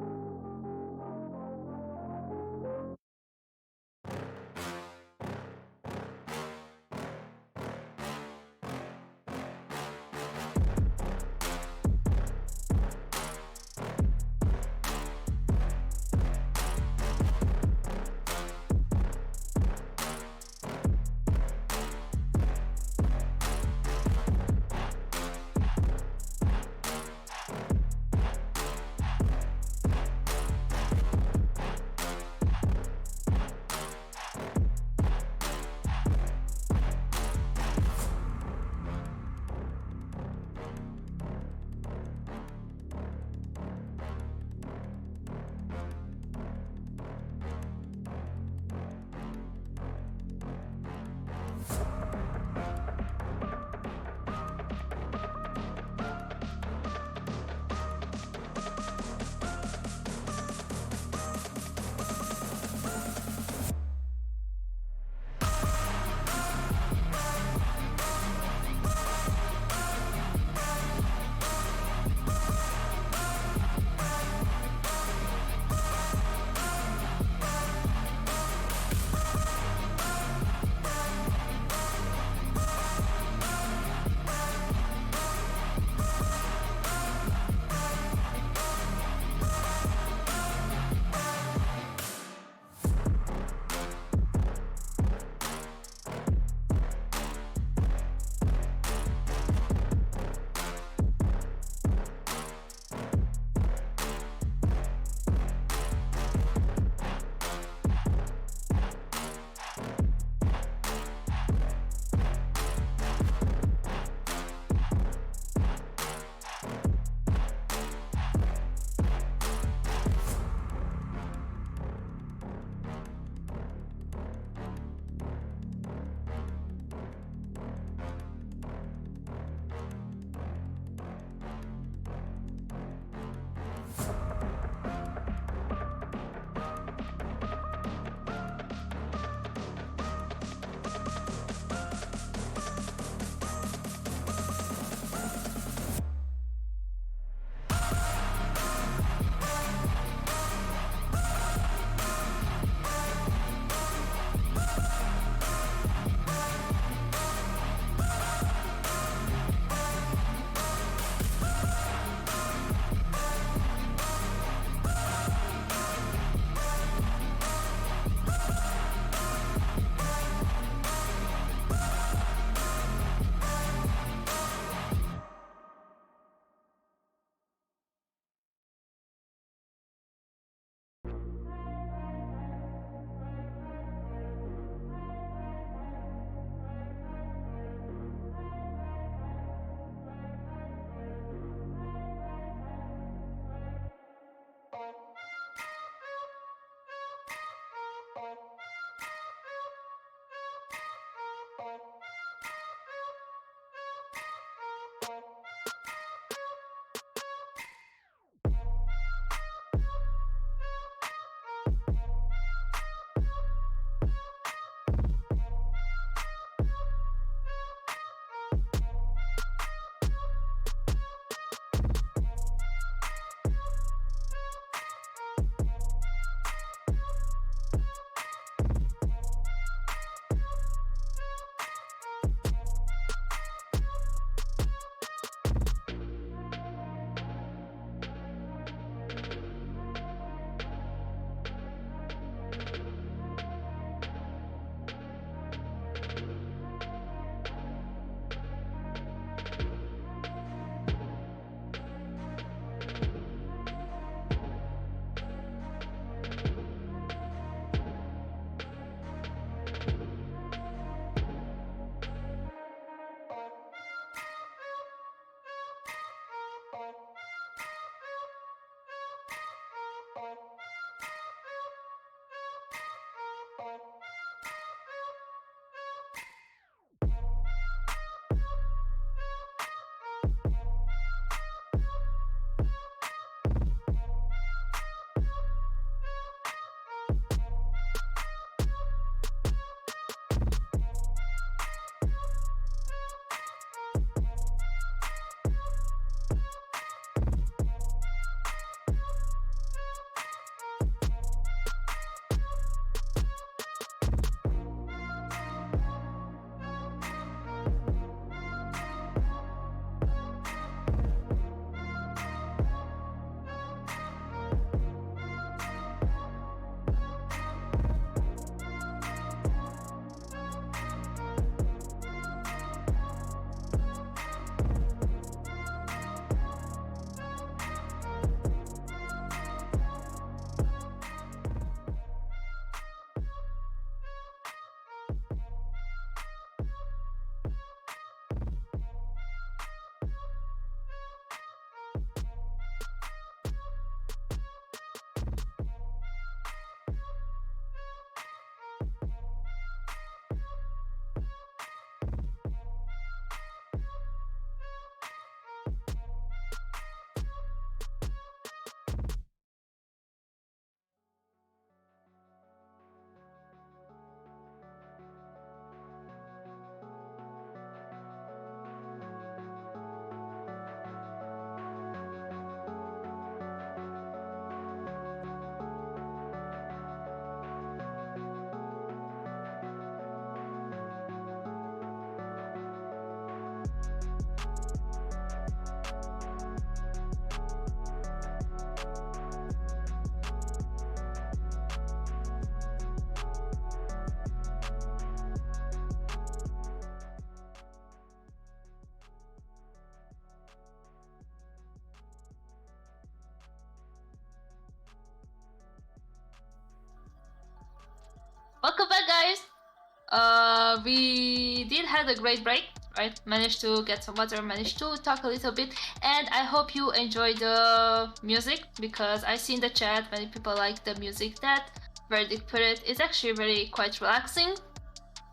Welcome back, guys. We did have a great break, right? Managed to get some water, managed to talk a little bit, and I hope you enjoyed the music, because I see in the chat many people like the music that Verdict put it. It's actually very quite relaxing.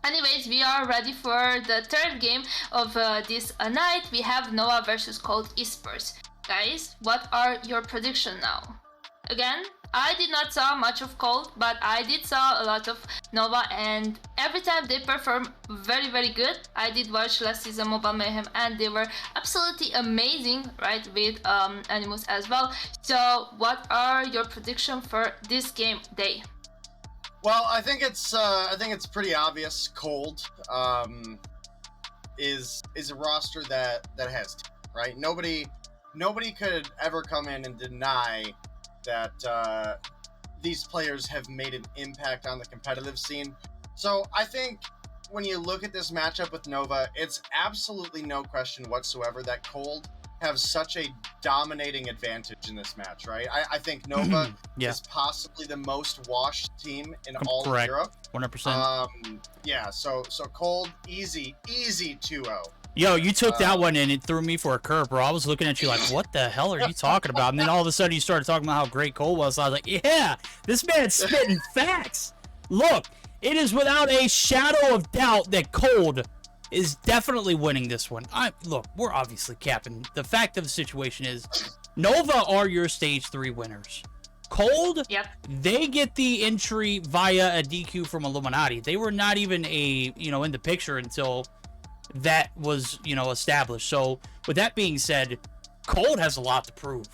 Anyways, we are ready for the third game of this night. We have Nova versus Cold Esports. Guys, what are your predictions now? Again, I did not saw much of Cold, but I did saw a lot of Nova, and every time they perform very, very good. I did watch last season Mobile Mayhem, and they were absolutely amazing, right, with Animus as well. So what are your predictions for this game day? Well, I think it's pretty obvious. Cold is a roster that has team, right. Nobody could ever come in and deny that these players have made an impact on the competitive scene. So I think when you look at this matchup with Nova, it's absolutely no question whatsoever that Cold have such a dominating advantage in this match, right? I think Nova is possibly the most washed team in all of Europe. 100%. Yeah, so Cold, easy 2-0. Yo, you took that one and it threw me for a curve, bro. I was looking at you like, what the hell are you talking about? And then all of a sudden you started talking about how great Cole was. I was like, yeah, this man's spitting facts. Look, It is without a shadow of doubt that Cold is definitely winning this one. Look, we're obviously capping. The fact of the situation is Nova are your stage 3 winners. Cold, they get the entry via a DQ from Illuminati. They were not even in the picture until that was, established. So with that being said, Cold has a lot to prove.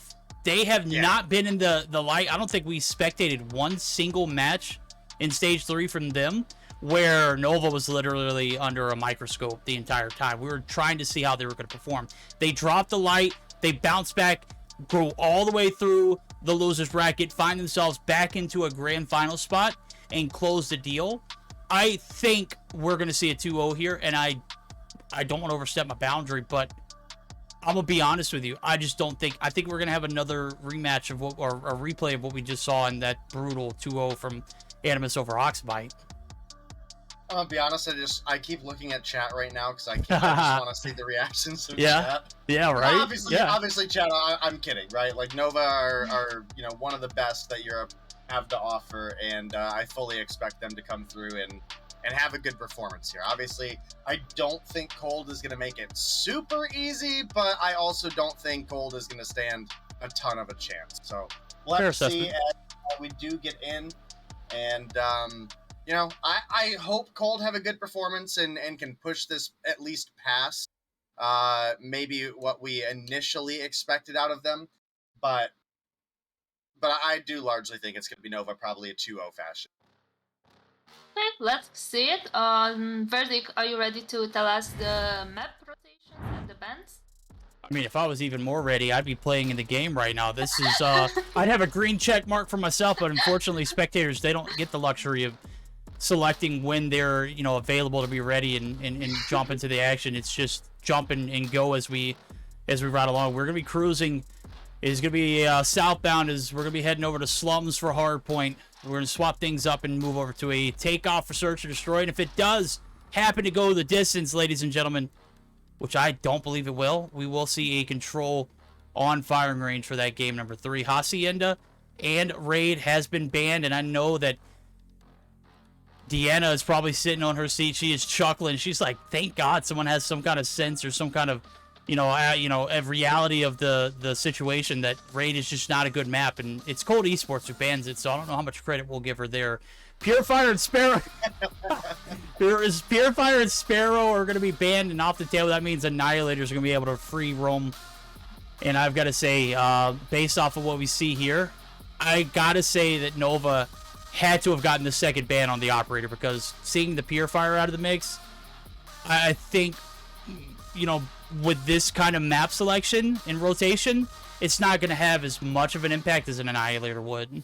They have not been in the light. I don't think we spectated one single match in stage 3 from them where Nova was literally under a microscope the entire time. We were trying to see how they were going to perform. They dropped the light, they bounced back, go all the way through the losers bracket, find themselves back into a grand final spot, and close the deal. I think we're going to see a 2-0 here, and I don't want to overstep my boundary, but I'm going to be honest with you. I just don't think... I think we're going to have another rematch of or a replay of what we just saw in that brutal 2-0 from Animus over AxiByte. I'm gonna be honest, I keep looking at chat right now because I just want to see the reactions of chat. Yeah, right? Obviously, chat, I'm kidding, right? Like, Nova are one of the best that Europe have to offer, and I fully expect them to come through and have a good performance here. Obviously, I don't think Cold is going to make it super easy, but I also don't think Cold is going to stand a ton of a chance. So let's see as we do get in. And, I hope Cold have a good performance and can push this at least past maybe what we initially expected out of them. But I do largely think it's going to be Nova, probably a 2-0 fashion. Okay, let's see it. Verdict, are you ready to tell us the map rotations and the bands? I mean, if I was even more ready, I'd be playing in the game right now. This is, I'd have a green check mark for myself, but unfortunately, spectators, they don't get the luxury of selecting when they're, available to be ready and jump into the action. It's just jump and go as we ride along. We're going to be cruising. It's going to be southbound as we're going to be heading over to Slums for hardpoint. We're going to swap things up and move over to a takeoff for search and destroy. And if it does happen to go the distance, ladies and gentlemen, which I don't believe it will, we will see a control on firing range for that game number 3. Hacienda and Raid has been banned, and I know that Deanna is probably sitting on her seat. She is chuckling. She's like, thank God someone has some kind of sense or some kind of, a reality of the situation that Raid is just not a good map, and it's Cold Esports who bans it, so I don't know how much credit we'll give her there. Purifier and Sparrow Purifier and Sparrow are going to be banned and off the table. That means Annihilators are going to be able to free roam. And I've got to say, based off of what we see here, I got to say that Nova had to have gotten the second ban on the Operator, because seeing the Purifier out of the mix, I think, with this kind of map selection and rotation, it's not going to have as much of an impact as an Annihilator would.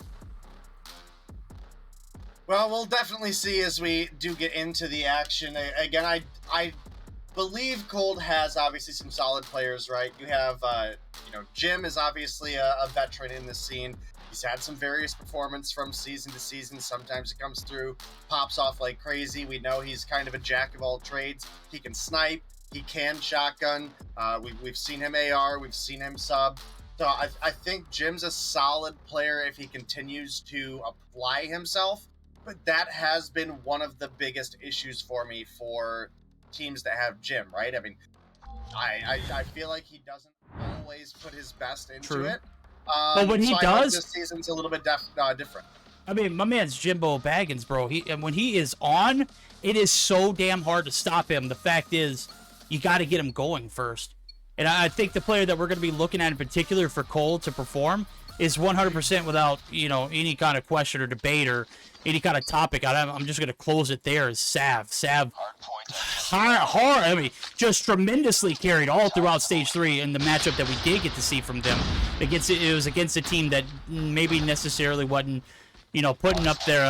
Well, we'll definitely see as we do get into the action. Again, I believe Cold has obviously some solid players, right? You have, Jim is obviously a veteran in this scene. He's had some various performance from season to season. Sometimes it comes through, pops off like crazy. We know he's kind of a jack of all trades. He can snipe. He can shotgun. We've seen him AR. We've seen him sub. So I think Jim's a solid player if he continues to apply himself. But that has been one of the biggest issues for me for teams that have Jim, right? I mean, I feel like he doesn't always put his best into it. But when he does, this season's a little bit different. I mean, my man's Jimbo Baggins, bro. And when he is on, it is so damn hard to stop him. The fact is, you got to get him going first. And I think the player that we're going to be looking at in particular for Cole to perform is 100% without, any kind of question or debate or any kind of topic. I'm just going to close it there. Is Sav. Sav, hard, I mean, just tremendously carried all throughout stage 3 in the matchup that we did get to see from them. It was against a team that maybe necessarily wasn't, putting up their,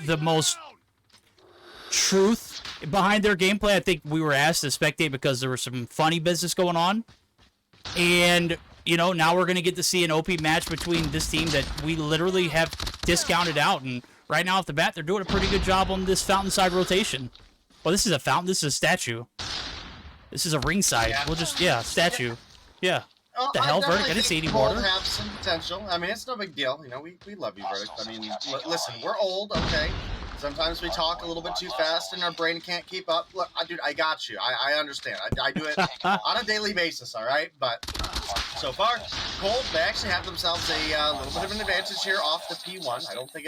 the most truth behind their gameplay. I think we were asked to spectate because there was some funny business going on. And, now we're going to get to see an OP match between this team that we literally have discounted out. And right now off the bat, they're doing a pretty good job on this fountainside rotation. Well, this is a fountain. This is a statue. This is a ringside. We'll just, statue. Yeah. What the hell, Verdict? I didn't see any water. Have some potential. I mean, it's no big deal. You know, we love you, Verdict. I mean, listen, we're old, okay? Sometimes we talk a little bit too fast and our brain can't keep up. Look, dude, I got you. I understand. I do it on a daily basis, all right? But so far, Cold, they actually have themselves a little bit of an advantage here off the P1. I don't think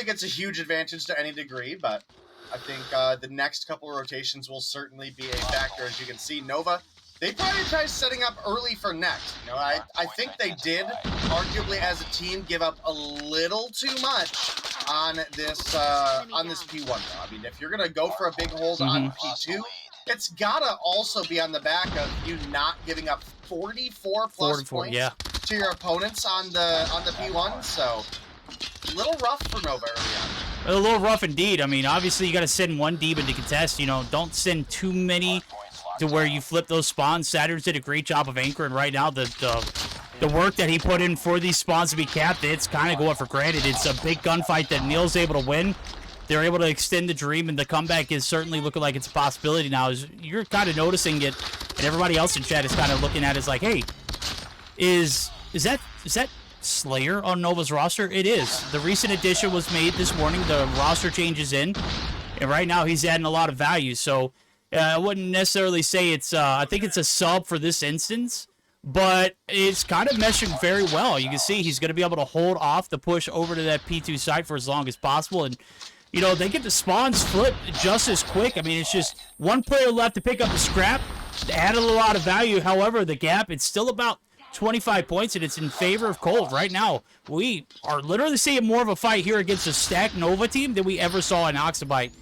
it's a huge advantage to any degree, but I think the next couple of rotations will certainly be a factor. As you can see, Nova, they prioritized setting up early for next. You know, I think they did, arguably as a team, give up a little too much on this P1. Though. I mean, if you're gonna go for a big hold on P2, it's gotta also be on the back of you not giving up 44 plus points to your opponents on the P1. So a little rough for Nova early on. A little rough indeed. I mean, obviously you got to send one demon to contest. You know, don't send too many to where you flip those spawns. Saturn's did a great job of anchoring right now. The work that he put in for these spawns to be capped, it's kind of going for granted. It's a big gunfight that Neil's able to win. They're able to extend the dream, and the comeback is certainly looking like it's a possibility now. You're kind of noticing it, and everybody else in chat is kind of looking at it as like, hey, is that Slayer on Nova's roster? It is. The recent addition was made this morning. The roster changes in, and right now he's adding a lot of value. So I wouldn't necessarily say it's, I think it's a sub for this instance, but it's kind of meshing very well. You can see he's going to be able to hold off the push over to that P2 site for as long as possible. And, you know, they get the spawns flipped just as quick. I mean, it's just one player left to pick up the scrap. Added a lot of value. However, the gap, it's still about 25 points, and it's in favor of Cold. Right now, we are literally seeing more of a fight here against a stacked Nova team than we ever saw in AxiByte.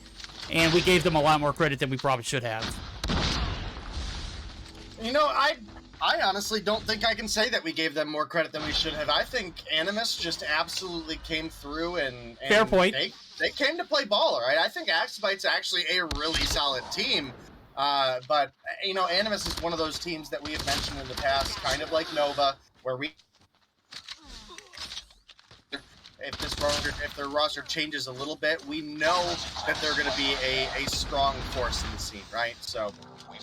And we gave them a lot more credit than we probably should have. You know, I honestly don't think I can say that we gave them more credit than we should have. I think Animus just absolutely came through and fair point. They came to play ball, all right? I think AxiByte's actually a really solid team. But, you know, Animus is one of those teams that we have mentioned in the past, kind of like Nova, where if their roster changes a little bit, we know that they're going to be a strong force in the scene, right? So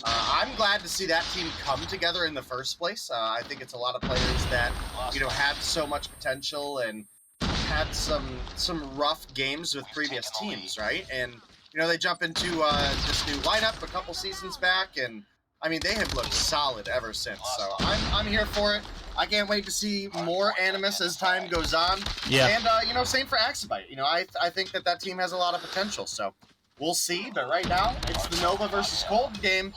I'm glad to see that team come together in the first place. I think it's a lot of players that, you know, had so much potential and had some rough games with previous teams, right? And you know, they jump into this new lineup a couple seasons back, and I mean, they have looked solid ever since. So I'm here for it. I can't wait to see more Animus as time goes on. Yeah. And you know, same for AxiByte. You know, I think that team has a lot of potential. So we'll see. But right now, it's the Nova versus Cold game,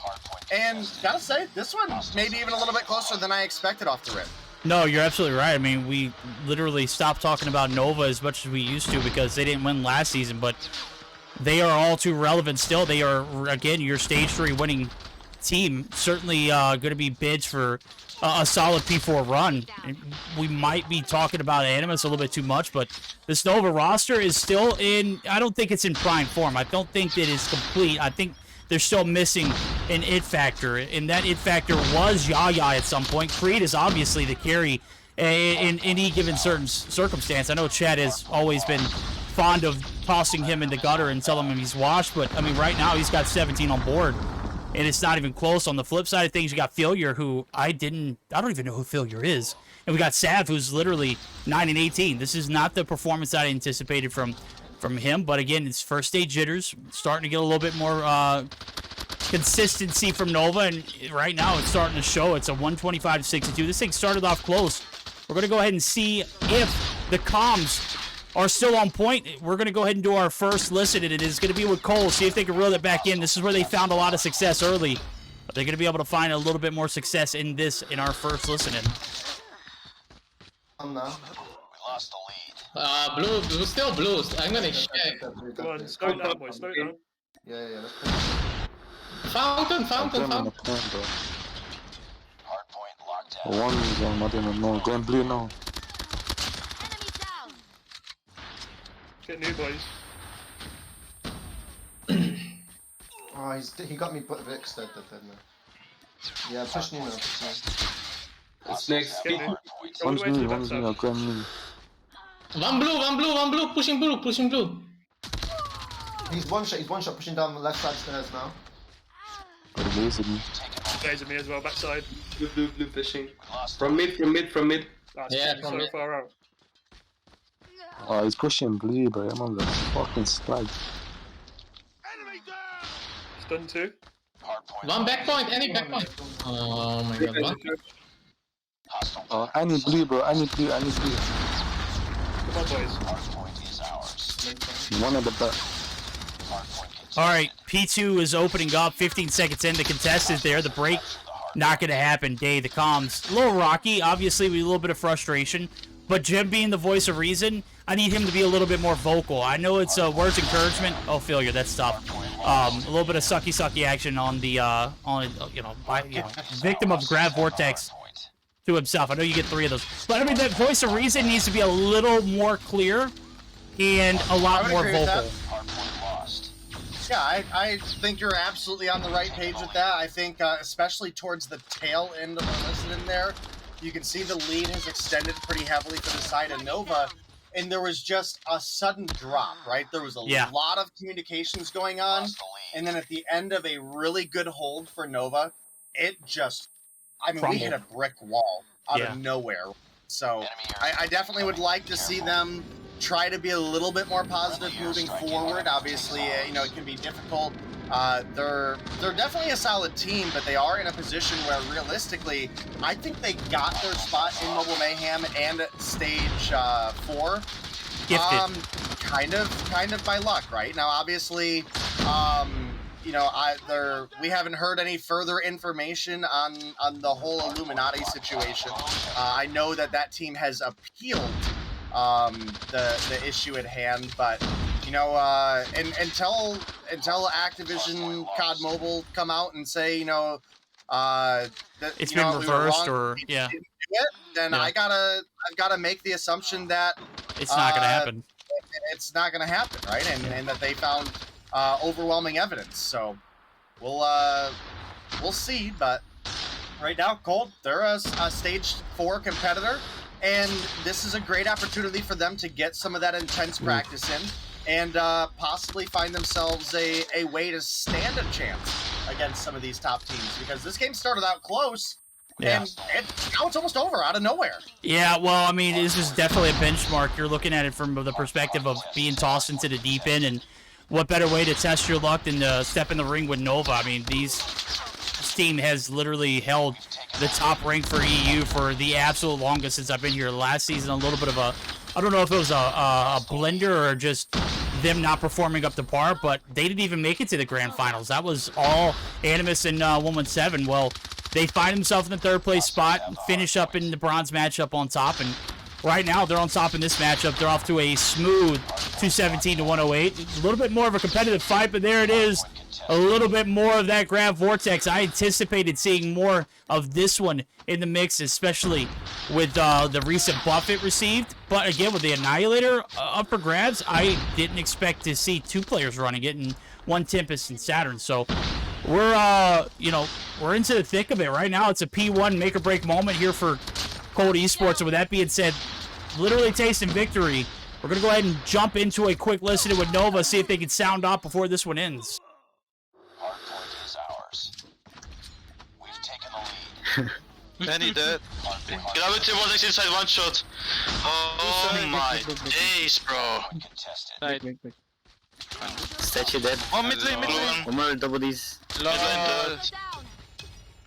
and gotta say, this one maybe even a little bit closer than I expected off the rip. No, you're absolutely right. I mean, we literally stopped talking about Nova as much as we used to because they didn't win last season, but they are all too relevant still. They are, again, your stage 3 winning team. Certainly going to be bids for a solid P4 run. We might be talking about Animus a little bit too much, but this Nova roster is still in, I don't think it's in prime form. I don't think that it's complete. I think they're still missing an it factor, and that it factor was Yaya at some point. Creed is obviously the carry in any given certain circumstance. I know Chad has always been fond of tossing him in the gutter and telling him he's washed, but I mean, right now he's got 17 on board, and it's not even close. On the flip side of things, you got Failure, who I don't even know who Failure is, and we got Sav, who's literally 9 and 18. This is not the performance that I anticipated from him, but again, it's first stage jitters, starting to get a little bit more consistency from Nova, and right now it's starting to show. It's a 125-62. This thing started off close. We're going to go ahead and see if the comms are still on point. We're going to go ahead and do our first listen, and it is going to be with Cole, see if they can reel it back in. This is where they found a lot of success early. But they're going to be able to find a little bit more success in this, in our first listening. We lost the lead. Blue, still blues. I'm gonna check. Go on, start now, boys, start now. Yeah, let's play. Fountain. Hardpoint locked down. One is on, I don't know. Going blue now. Get new, boys. Oh, he got me put Vix dead, didn't he? Yeah, push new now. It's next. One's me, I'm going me. One blue, pushing blue. He's one shot pushing down the left side stairs now. Got a laser me. Phasing me as well, backside. Blue fishing. From mid. That's Yeah, so from mid. far out. Oh, he's pushing blue, bro. I'm on the fucking slag. Stun 2. One back point, any back point. Oh my god, one. Oh, any blue, bro. Any blue. Come on, boys. One of the best. All right, P2 is opening up. 15 seconds in, the contest is there. The break, not going to happen. Day, the comms. A little rocky, obviously, with a little bit of frustration. But Jim being the voice of reason, I need him to be a little bit more vocal. I know it's words encouragement. Oh, failure, that's tough. A little bit of sucky action on the, victim of Grav Vortex to himself. I know you get 3 of those. But, I mean, that voice of reason needs to be a little more clear and a lot more vocal. Yeah, I think you're absolutely on the right page with that. I think, especially towards the tail end of the list in there, you can see the lead has extended pretty heavily to the side of Nova, and there was just a sudden drop, right? There was a lot of communications going on, and then at the end of a really good hold for Nova, it just, I mean, we hit a brick wall out of nowhere. So I definitely would like to see them try to be a little bit more positive moving forward. Obviously, you know, it can be difficult. They're definitely a solid team, but they are in a position where realistically, I think they got their spot in Mobile Mayhem and stage 4. Gifted. Kind of by luck, right? Now, obviously, you know, we haven't heard any further information on the whole Illuminati situation. I know that team has appealed the issue at hand, but you know, until Activision COD Mobile come out and say, you know, that it's been reversed, or then I've gotta make the assumption that it's not gonna happen. It's not gonna happen, right? And that they found overwhelming evidence. So we'll see. But right now, Cold, they're a stage 4 competitor. And this is a great opportunity for them to get some of that intense practice in and possibly find themselves a way to stand a chance against some of these top teams, because this game started out close and now it's almost over out of nowhere. Yeah, well, I mean, this is definitely a benchmark. You're looking at it from the perspective of being tossed into the deep end, and what better way to test your luck than to step in the ring with Nova? I mean, this team has literally held the top rank for EU for the absolute longest since I've been here. Last season, a little bit of a, I don't know if it was a blender or just them not performing up to par, but they didn't even make it to the grand finals. That was all Animus and 117. Well, they find themselves in the 3rd place spot, finish up in the bronze matchup on top, and right now they're on top in this matchup. They're off to a smooth 217 to 108. A little bit more of a competitive fight, but there it is. A little bit more of that Grav Vortex. I anticipated seeing more of this one in the mix, especially with the recent buff it received. But again, with the Annihilator up for grabs, I didn't expect to see 2 players running it, and 1 Tempest and Saturn. So we're we're into the thick of it right now. It's a P1 make or break moment here for Cold Esports. And with that being said, literally tasting victory. We're gonna go ahead and jump into a quick listen with Nova, see if they can sound off before this one ends. Any dead. Gravity Vortex inside 1 shot. Oh my days, bro. Right. Statue dead. Oh, mid lane. One more double these. Mid lane dead.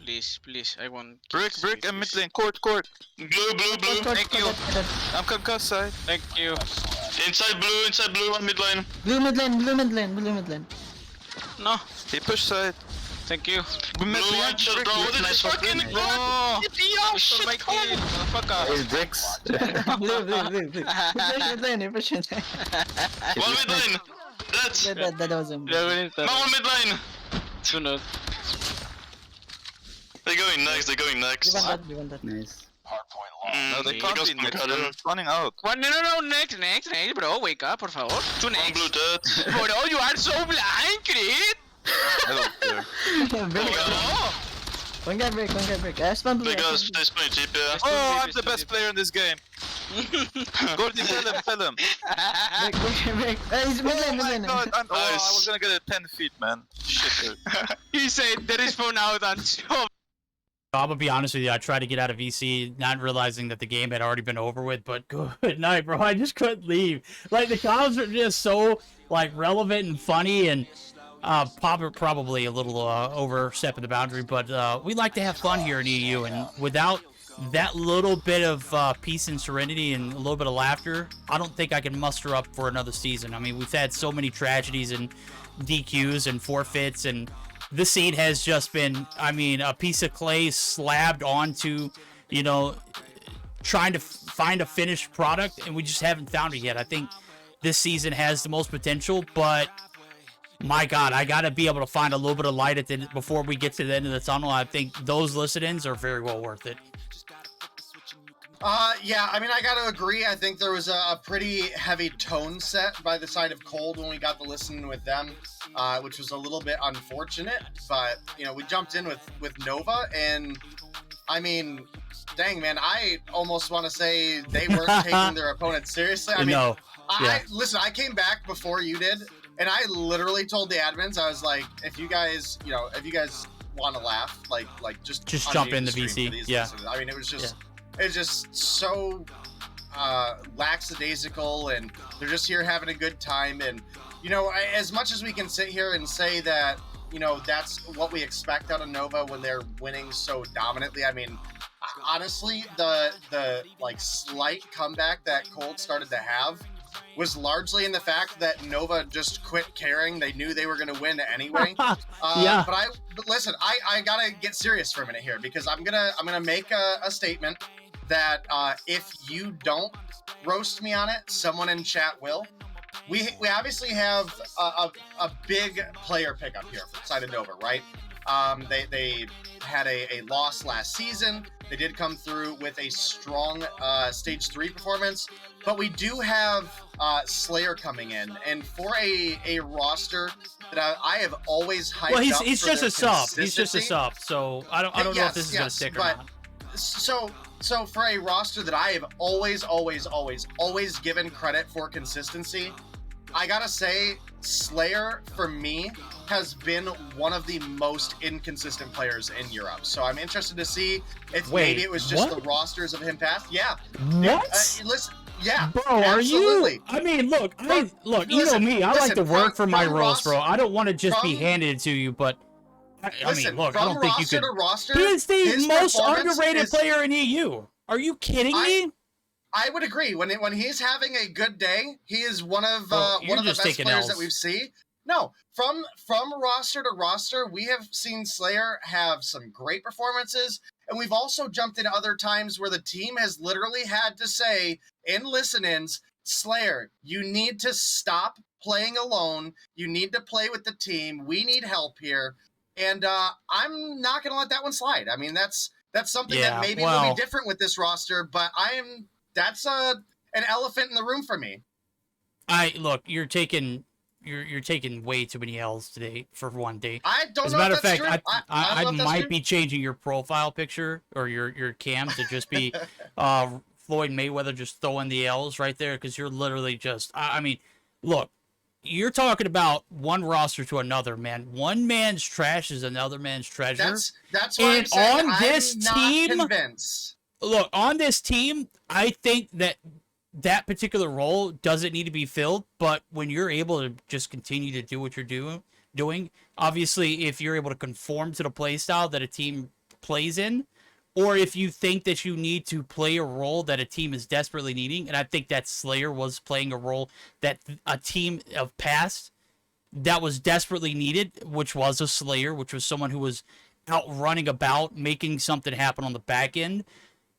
Please, I want... Brick, and mid lane. Court. Blue. Thank you. I'm concussed side. Thank you. Inside blue, on mid lane. Blue mid lane. No. He pushed side. Thank you. Blue one shot, bro. What is this fucking... Oh, shit, motherfucker. His bricks. Blue. Mid lane. One mid lane. That's... That was him. One mid lane. 2-0. They're going next. You want that. Nice. No, they can't be next. They're running out. No, next, bro. Wake up, por favor. 2 next. Blue dead. Bro, you are so blind, Creed. I don't care. One guy break. I spun blue. They spin GP. Oh, I'm the best player in this game. Gordy, tell him. Break. He's mid lane. I was gonna get a 10 feet, man. Shit. He said there is phone out and I'm gonna be honest with you. I tried to get out of VC, not realizing that the game had already been over with. But good night, bro. I just couldn't leave. Like the comments are just so like relevant and funny, and probably a little overstepping the boundary. But we like to have fun here in EU, and without that little bit of peace and serenity and a little bit of laughter, I don't think I can muster up for another season. I mean, we've had so many tragedies and DQs and forfeits, and this scene has just been, I mean, a piece of clay slabbed onto, you know, trying to find a finished product, and we just haven't found it yet. I think this season has the most potential, but my God, I got to be able to find a little bit of light at before we get to the end of the tunnel. I think those listen-ins are very well worth it. Yeah, I mean, I gotta agree. I think there was a pretty heavy tone set by the side of Cold when we got to listen with them, which was a little bit unfortunate, but, you know, we jumped in with Nova, and, I mean, dang, man, I almost want to say they weren't taking their opponent seriously. I mean, listen, I came back before you did, and I literally told the admins, I was like, if you guys want to laugh, like just jump in the VC, yeah. Listeners. I mean, it was just... It's just so lackadaisical, and they're just here having a good time. And, you know, as much as we can sit here and say that, you know, that's what we expect out of Nova when they're winning so dominantly. I mean, honestly, the like slight comeback that Cold started to have was largely in the fact that Nova just quit caring. They knew they were going to win anyway. Yeah. But listen, I gotta get serious for a minute here, because I'm gonna make a statement that if you don't roast me on it, someone in chat will. We obviously have a big player pickup here for the side of Nova, right? They had a loss last season. They did come through with a strong stage 3 performance, but we do have Slayer coming in, and for a roster that I have always hyped well, up. He's just a sub. He's just a sub. So I don't know if this is gonna stick or not. So for a roster that I have always given credit for consistency, I gotta say, Slayer, for me, has been one of the most inconsistent players in Europe. So I'm interested to see if maybe it was just the rosters of him past. Yeah. What? Listen, yeah. Bro, absolutely. are you? I mean, look, you know me. I like to work for my roles, bro. I don't want to just be handed to you, but I mean, look, I don't think you could. He is the most underrated player in EU. Are you kidding me? I would agree. When he's having a good day, he is one of the best players that we've seen. No, from roster to roster, we have seen Slayer have some great performances, and we've also jumped in other times where the team has literally had to say in listen-ins, Slayer, you need to stop playing alone. You need to play with the team. We need help here. And I'm not going to let that one slide. I mean, that's something that maybe will be different with this roster, but that's an elephant in the room for me. Look, you're taking way too many L's today for one day. I don't As know a matter if of that's fact, true. I might be changing your profile picture or your cam to just be Floyd Mayweather just throwing the L's right there, because you're literally just. I mean, look, you're talking about one roster to another, man. One man's trash is another man's treasure. That's why I'm saying on this team, not convinced. Look, on this team, I think that particular role doesn't need to be filled, but when you're able to just continue to do what you're doing, obviously, if you're able to conform to the play style that a team plays in, or if you think that you need to play a role that a team is desperately needing, and I think that Slayer was playing a role that a team of past that was desperately needed, which was a Slayer, which was someone who was out running about, making something happen on the back end.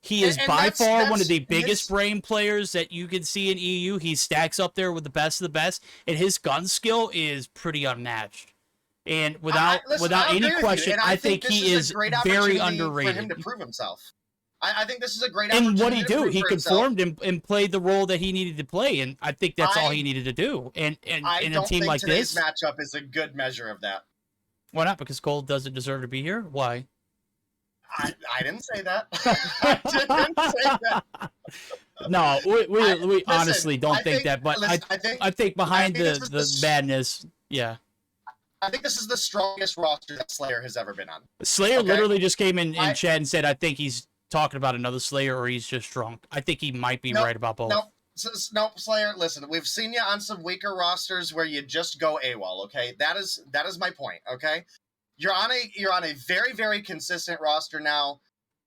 He is by far one of the biggest brain players that you can see in EU. He stacks up there with the best of the best, and his gun skill is pretty unmatched. And without any question, I think he is very underrated. For him to prove himself. I think this is a great opportunity. And what he do? He conformed and played the role that he needed to play, and I think that's all he needed to do. And in a team like this, today's matchup is a good measure of that. Why not? Because Cole doesn't deserve to be here. Why? I didn't say that. I didn't say that. No, we honestly don't think that. But I think behind the madness, yeah. I think this is the strongest roster that Slayer has ever been on. Slayer Okay? literally just came in chat and said, I think he's talking about another Slayer or he's just drunk. I think he might be right about both. No, Slayer, listen, we've seen you on some weaker rosters where you just go AWOL, okay? That is my point, okay? You're on a very, very consistent roster now,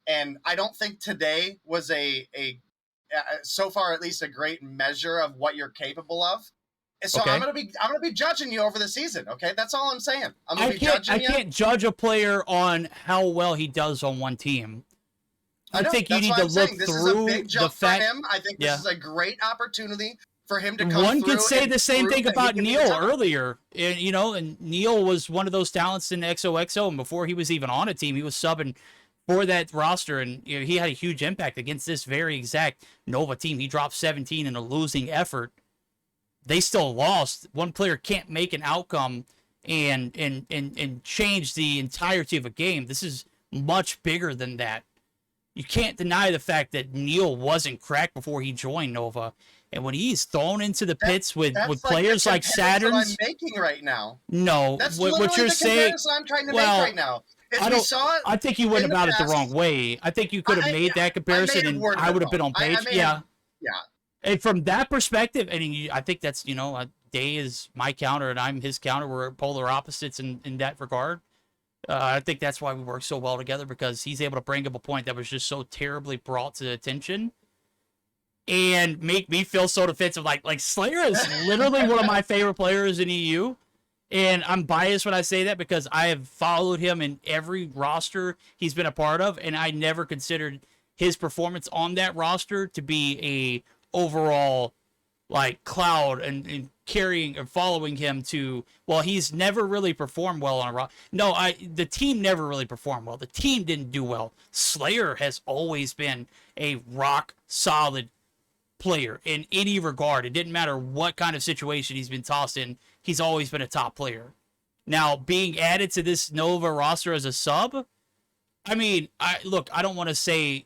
and I don't think today was a so far at least a great measure of what you're capable of. So Okay. I'm gonna be judging you over the season, okay? That's all I'm saying. I'm gonna be judging you. I can't judge a player on how well he does on one team. I think you That's need why to I'm look saying this through is a big the jump fact. for him. I think this is a great opportunity for him to come One through could say and the same prove thing that he about can be Neil the top. earlier. And Neil was one of those talents in XOXO, and before he was even on a team, he was subbing for that roster, and he had a huge impact against this very exact Nova team. He dropped 17 in a losing effort. They still lost. One player can't make an outcome and change the entirety of a game. This is much bigger than that. You can't deny the fact that Neil wasn't cracked before he joined Nova. And when he's thrown into the pits with players like Saturn's, I'm making right now. no, That's what literally you're the saying. comparison I'm trying to make right now. I think you went about it the wrong way. I think you could have made that comparison, and I would have been on page. Yeah. And from that perspective, I think that's Day is my counter and I'm his counter. We're polar opposites in that regard. I think that's why we work so well together, because he's able to bring up a point that was just so terribly brought to attention and make me feel so defensive. Like Slayer is literally one of my favorite players in EU. And I'm biased when I say that because I have followed him in every roster he's been a part of, and I never considered his performance on that roster to be a overall cloud and carrying or following him to, well, he's never really performed well on a roster. No, the team never really performed well. The team didn't do well. Slayer has always been a rock solid player in any regard. It didn't matter what kind of situation he's been tossed in. He's always been a top player. Now, being added to this Nova roster as a sub, I don't want to say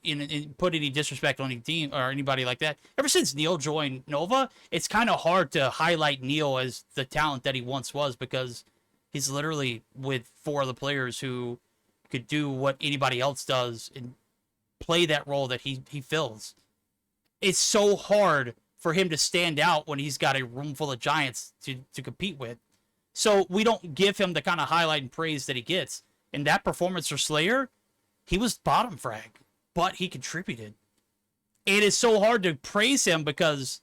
put any disrespect on any team or anybody like that. Ever since Neil joined Nova, it's kind of hard to highlight Neil as the talent that he once was, because he's literally with 4 other players who could do what anybody else does and play that role that he fills. It's so hard for him to stand out when he's got a room full of giants to compete with. So we don't give him the kind of highlight and praise that he gets. In that performance for Slayer, he was bottom frag, but he contributed. It is so hard to praise him because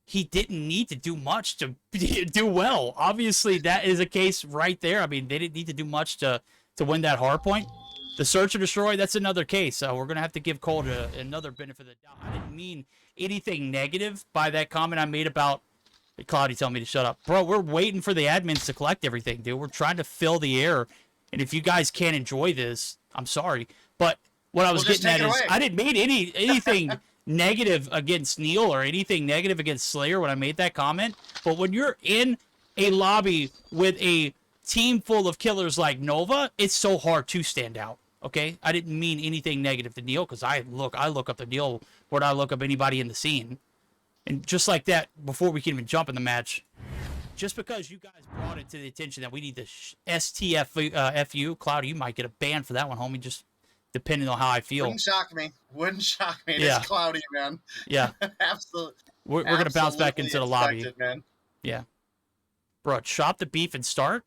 he didn't need to do much to do well. Obviously, that is a case right there. They didn't need to do much to win that hardpoint. The search and destroy, that's another case. We're going to have to give Cole another benefit of the doubt. I didn't mean anything negative by that comment I made about Cloudy telling me to shut up. Bro, we're waiting for the admins to collect everything, dude. We're trying to fill the air. And if you guys can't enjoy this, I'm sorry. But what I was getting at is I didn't mean anything negative against Neil or anything negative against Slayer when I made that comment. But when you're in a lobby with a team full of killers like Nova, it's so hard to stand out. Okay? I didn't mean anything negative to Neil, because I look up to Neil where I look up anybody in the scene. And just like that, before we can even jump in the match, just because you guys brought it to the attention that we need the STFU, Cloudy, you might get a ban for that one, homie, just depending on how I feel. Wouldn't shock me. It Yeah. is Cloudy, man. Yeah. Absolutely. We're going to bounce back into the lobby. Expected, man. Yeah. Bro, chop the beef and start?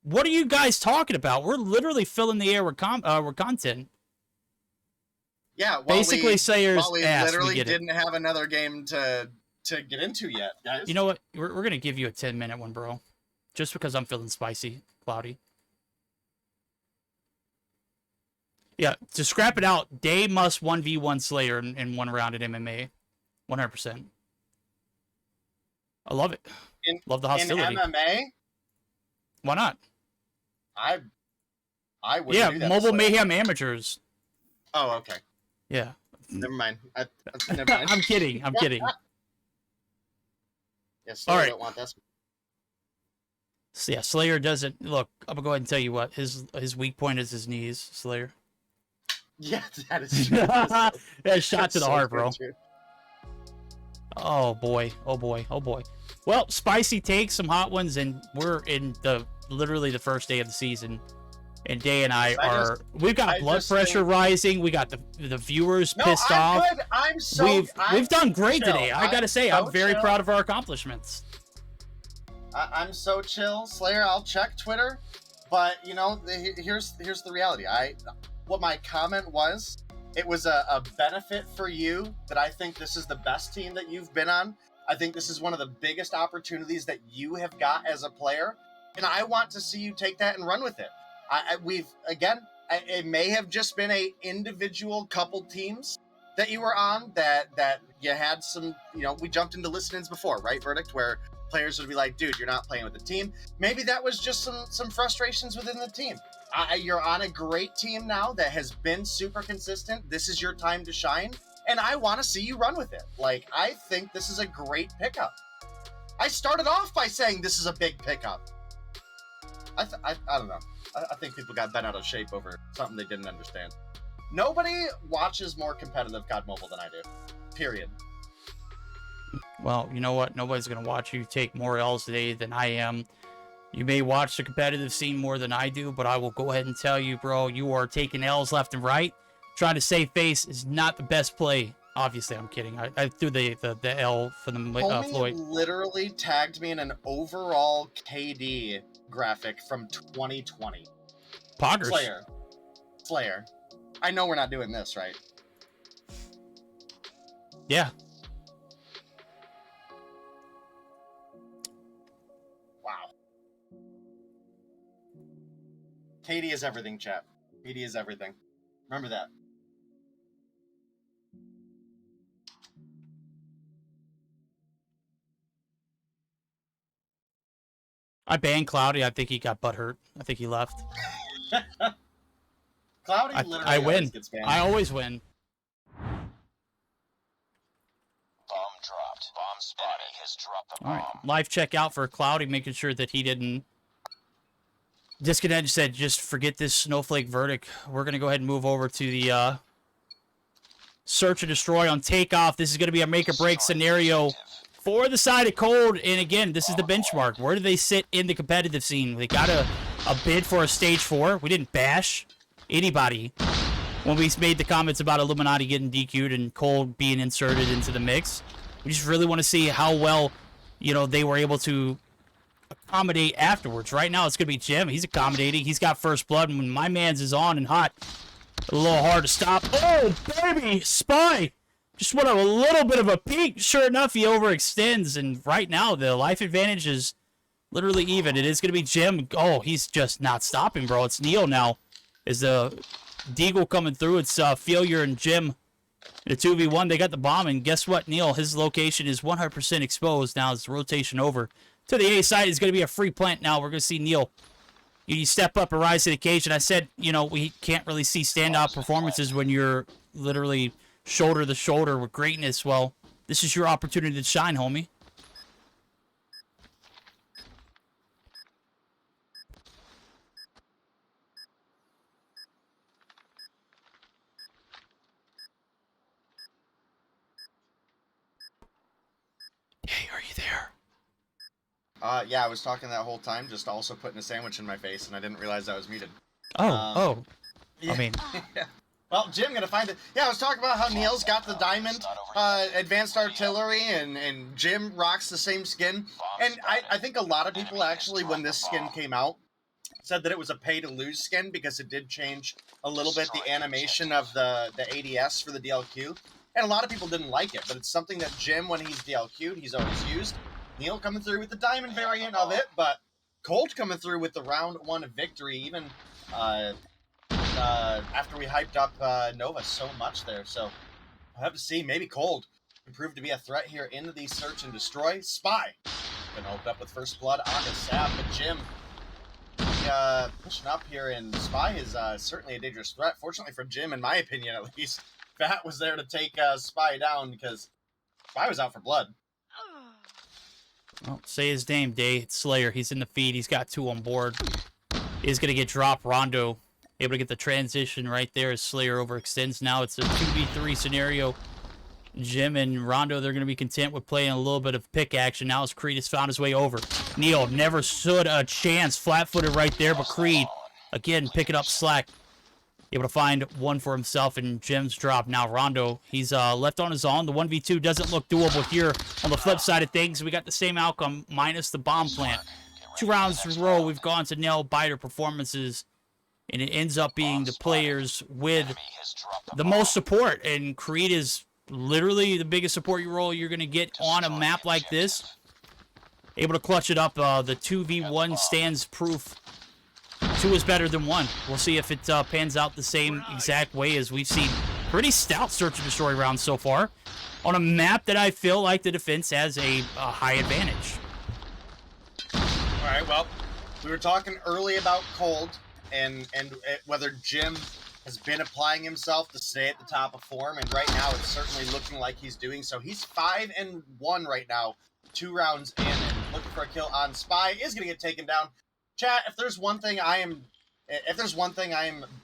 What are you guys talking about? We're literally filling the air with content. Yeah, basically Slayer's while we ass. literally We get didn't have another game to get into yet, guys. You know what? We're going to give you a 10-minute one, bro. Just because I'm feeling spicy, Cloudy. Yeah, to scrap it out, Day must 1v1 Slayer in one round at MMA. 100%. I love it. Love the hostility. In MMA? Why not? I would. Yeah, do that Mobile to Slayer. Mayhem amateurs. Oh, okay. Yeah. Never mind. Never mind. I'm kidding. Yeah, Slayer All right. don't want that. So yeah, Slayer doesn't look. I'm gonna go ahead and tell you what his weak point is his knees. Slayer. Yeah, that is true. Yeah, shot to the heart, bro. True. Oh boy, oh boy, oh boy. Well, spicy takes, some hot ones, and we're in literally the first day of the season. And Day and we've got blood pressure rising. We got the viewers pissed off. Good. We've done great today. I gotta say, so I'm very proud of our accomplishments. I'm so chill, Slayer. I'll check Twitter, but you know, here's the reality. What my comment was, it was a benefit for you that I think this is the best team that you've been on. I think this is one of the biggest opportunities that you have got as a player, and I want to see you take that and run with it. It may have just been a individual couple teams that you were on that you had some, you know, we jumped into listen-ins before, right, Verdict, where players would be like, dude, you're not playing with the team. Maybe that was just some frustrations within the team. You're on a great team now that has been super consistent. This is your time to shine, and I want to see you run with it. Like, I think this is a great pickup. I started off by saying this is a big pickup. I don't know. I think people got bent out of shape over something they didn't understand. Nobody watches more competitive COD Mobile than I do. Period. Well, you know what? Nobody's going to watch you take more L's today than I am. You may watch the competitive scene more than I do, but I will go ahead and tell you, bro, you are taking L's left and right. Trying to save face is not the best play. Obviously, I'm kidding. I threw the L for the Floyd. Literally tagged me in an overall KD graphic from 2020. Poggers. Slayer. I know we're not doing this, right? Yeah. Wow. KD is everything, chat. KD is everything. Remember that. I banned Cloudy. I think he got butthurt. I think he left. Cloudy literally I win. Gets banned. I always win. Bomb dropped. Bomb spotted. Has dropped the bomb. All right. Live check out for Cloudy, making sure that he didn't disconnect. Said, just forget this snowflake verdict. We're going to go ahead and move over to the search and destroy on Takeoff. This is going to be a make or break scenario for the side of Cold. And again, this is the benchmark. Where do they sit in the competitive scene? They got a bid for a stage 4. We didn't bash anybody when we made the comments about Illuminati getting DQ'd and Cold being inserted into the mix. We just really want to see how well, you know, they were able to accommodate afterwards. Right now, it's going to be Jim. He's accommodating. He's got first blood, and when my man's is on and hot, a little hard to stop. Oh, baby, Spy! Just want a little bit of a peek. Sure enough, he overextends, and right now, the life advantage is literally even. It is going to be Jim. Oh, he's just not stopping, bro. It's Neil now. Is the Deagle coming through? It's Failure and Jim. In a 2v1, they got the bomb, and guess what, Neil? His location is 100% exposed. Now it's rotation over to the A side. Is going to be a free plant now. We're going to see Neil. You step up and rise to the occasion. I said, you know, we can't really see standoff performances when you're literally shoulder to shoulder with greatness. Well, this is your opportunity to shine, homie. Hey, are you there? Yeah, I was talking that whole time, just also putting a sandwich in my face, and I didn't realize I was muted. Yeah. I mean... yeah. Well, Jim, gonna find it. Yeah, I was talking about how Neil's got the diamond advanced artillery, and Jim rocks the same skin. And I think a lot of people actually, when this skin came out, said that it was a pay-to-lose skin because it did change a little bit the animation of the ADS for the DLQ. And a lot of people didn't like it, but it's something that Jim, when he's DLQ'd, he's always used. Neil coming through with the diamond variant of it, but Colt coming through with the round 1 victory, even after we hyped up Nova so much there. So I'll have to see. Maybe Cold can prove to be a threat here into the search and destroy. Spy gonna open up with first blood on the Sap, but Jim pushing up here, and Spy is certainly a dangerous threat. Fortunately for Jim, in my opinion at least, Fat was there to take Spy down because Spy was out for blood. Well, say his name, Day. It's Slayer. He's in the feed. He's got 2 on board. He's going to get dropped. Rondo able to get the transition right there as Slayer overextends. Now it's a 2v3 scenario Jim and Rondo, they're going to be content with playing a little bit of pick action now as Creed has found his way over. Neil never stood a chance, flat-footed right there, but Creed, again, picking up slack. Able to find one for himself, and Jim's drop. Now Rondo, he's left on his own. The 1v2 doesn't look doable here. On the flip side of things, we got the same outcome, minus the bomb plant. 2 rounds in a row, we've gone to nail-biter performances, and it ends up being the players with the most support, and Creed is literally the biggest support role you're going to get on a map like this. Able to clutch it up. The 2v1 stands proof 2 is better than 1. We'll see if it pans out the same exact way as we've seen pretty stout search and destroy rounds so far on a map that I feel like the defense has a high advantage. All right, well, we were talking early about Cold and whether Jim has been applying himself to stay at the top of form, and right now it's certainly looking like he's doing so. He's 5-1 right now, 2 rounds in, and looking for a kill on Spy, is going to get taken down. Chat, if there's one thing I am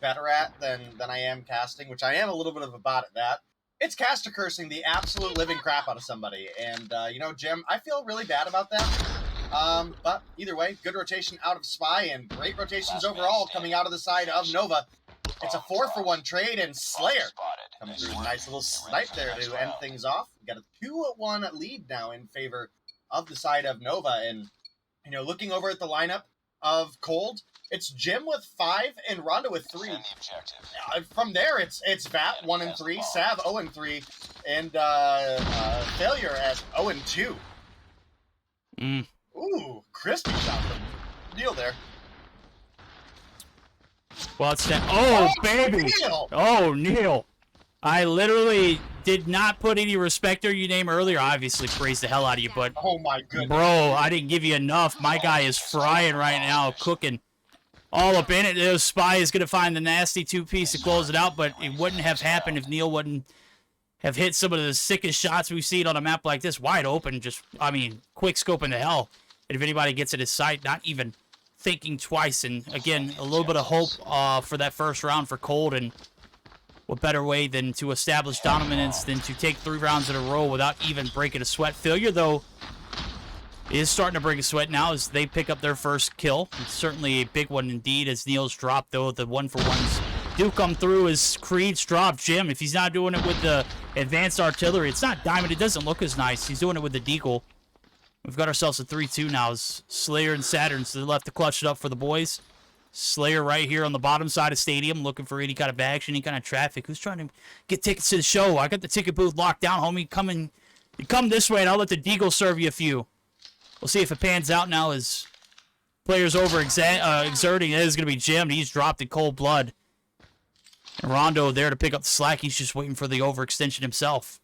better at than I am casting, which I am a little bit of a bot at that, it's caster cursing the absolute living crap out of somebody. And you know, Jim, I feel really bad about that. But either way, good rotation out of Spy and great rotations overall coming out of the side of Nova. It's a 4-for-1 trade, and Slayer coming through. Nice little snipe there to end things off. We got a 2-1 lead now in favor of the side of Nova. And you know, looking over at the lineup of Cold, it's Jim with 5 and Rondo with 3. From there, it's Vat 1-3, Sav 0-3, and Failure at 0-2. Ooh, crispy shot from Neil there. Well, it's that. Oh, baby! Neil. Oh, Neil! I literally did not put any respect to your name earlier. I obviously praised the hell out of you, but oh my goodness, bro, I didn't give you enough. My guy is frying right now, cooking all up in it. This Spy is going to find the nasty 2-piece to close it out, but it wouldn't have happened if Neil wouldn't have hit some of the sickest shots we've seen on a map like this, wide open. Just, I mean, quick scope in the hell. And if anybody gets at his sight, not even thinking twice. And again, a little bit of hope for that first round for Cold, and what better way than to establish dominance than to take 3 rounds in a row without even breaking a sweat. Failure, though, is starting to break a sweat now as they pick up their first kill. It's certainly a big one indeed as Neil's drop, though. The 1-for-1s do come through as Creed's drop. Jim, if he's not doing it with the advanced artillery, it's not diamond. It doesn't look as nice. He's doing it with the deagle. We've got ourselves a 3-2 now as Slayer and Saturn to the left to clutch it up for the boys. Slayer right here on the bottom side of Stadium looking for any kind of action, any kind of traffic. Who's trying to get tickets to the show? I got the ticket booth locked down, homie. Come this way and I'll let the deagle serve you a few. We'll see if it pans out now as players over exerting. It is going to be Jim. He's dropped in cold blood. And Rondo there to pick up the slack. He's just waiting for the overextension himself.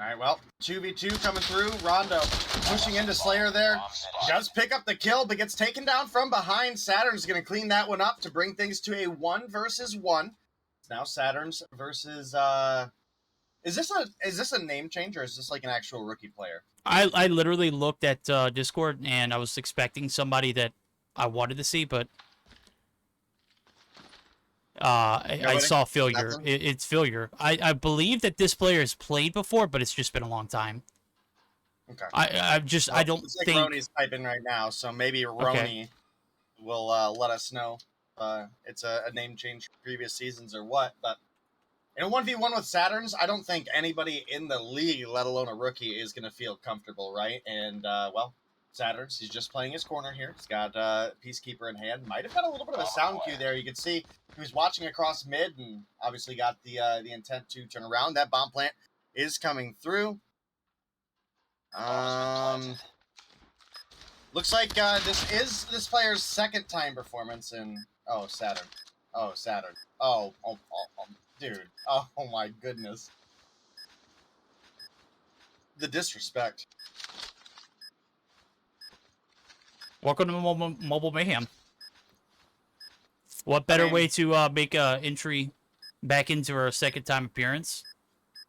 All right, well, 2v2 coming through. Rondo pushing into Slayer there. Does pick up the kill, but gets taken down from behind. Saturn's going to clean that one up to bring things to a 1-versus-1. It's now Saturn's versus... Is this a name change, or is this like an actual rookie player? I literally looked at Discord, and I was expecting somebody that I wanted to see, but... I saw Failure. It's Failure. I believe that this player has played before, but it's just been a long time. Okay. I don't it's like think... Roni's typing right now, so maybe Roni will let us know it's a name change from previous seasons or what. But in a 1v1 with Saturns, I don't think anybody in the league, let alone a rookie, is going to feel comfortable, right? And, well, Saturns, he's just playing his corner here. He's got Peacekeeper in hand. Might have got a little bit of a sound cue there. You can see he was watching across mid and obviously got the intent to turn around. That bomb plant is coming through. Looks like this is this player's second time performance in... Oh, Saturn. Oh, Saturn. Oh, dude. Oh, my goodness. The disrespect. Welcome to Mobile Mayhem. What better way to make an entry back into our second time appearance?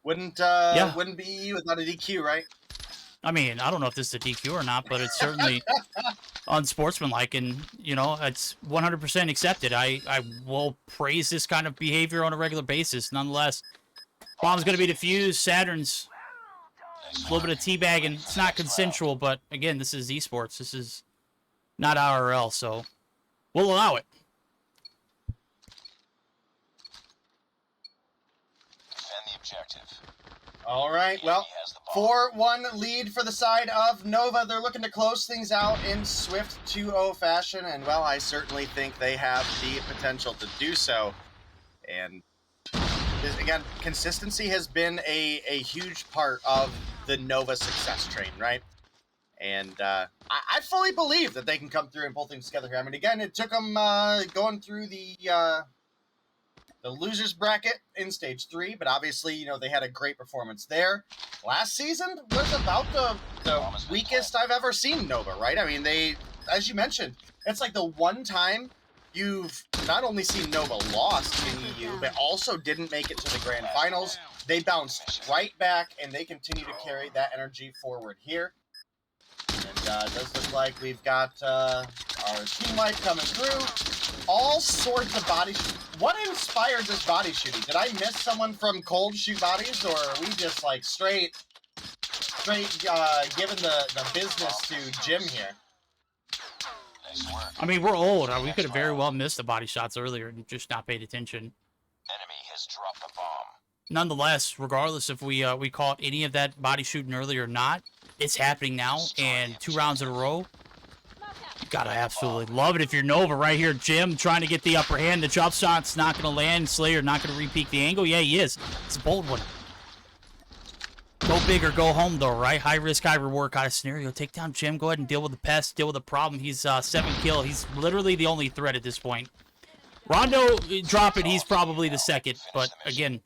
Wouldn't be EU without a DQ, right? I mean, I don't know if this is a DQ or not, but it's certainly unsportsmanlike, and you know, it's 100% accepted. I will praise this kind of behavior on a regular basis. Nonetheless, Bomb's going to be defused. Saturn's a little bit of teabagging. It's not consensual, but again, this is esports. This is not IRL, so we'll allow it. Defend the objective. All right, well, 4-1 lead for the side of Nova. They're looking to close things out in swift 2-0 fashion, and, well, I certainly think they have the potential to do so. And, again, consistency has been a huge part of the Nova success train, right? And I fully believe that they can come through and pull things together here. I mean, again, it took them going through the losers bracket in stage 3, but obviously, you know, they had a great performance there. Last season was about the weakest I've ever seen Nova, right? I mean, they, as you mentioned, it's like the one time you've not only seen Nova lost in EU, but also didn't make it to the grand finals. They bounced right back, and they continue to carry that energy forward here. And it does look like we've got our team wipe coming through. All sorts of body shoot. What inspired this body shooting? Did I miss someone from cold shoot bodies, or are we just like straight giving the business to Jim here? I mean, we're old. We could have very well missed the body shots earlier and just not paid attention. Enemy has dropped the bomb. Nonetheless, regardless if we caught any of that body shooting earlier or not, it's happening now, and 2 rounds in a row. You gotta absolutely love it if you're Nova right here. Jim trying to get the upper hand. The jump shot's not gonna land. Slayer not gonna repeat the angle. Yeah, he is. It's a bold one. Go big or go home, though, right? High risk, high reward kind of scenario. Take down Jim. Go ahead and deal with the pest. Deal with the problem. He's 7 kill. He's literally the only threat at this point. Rondo, drop it. He's probably the second. But, again,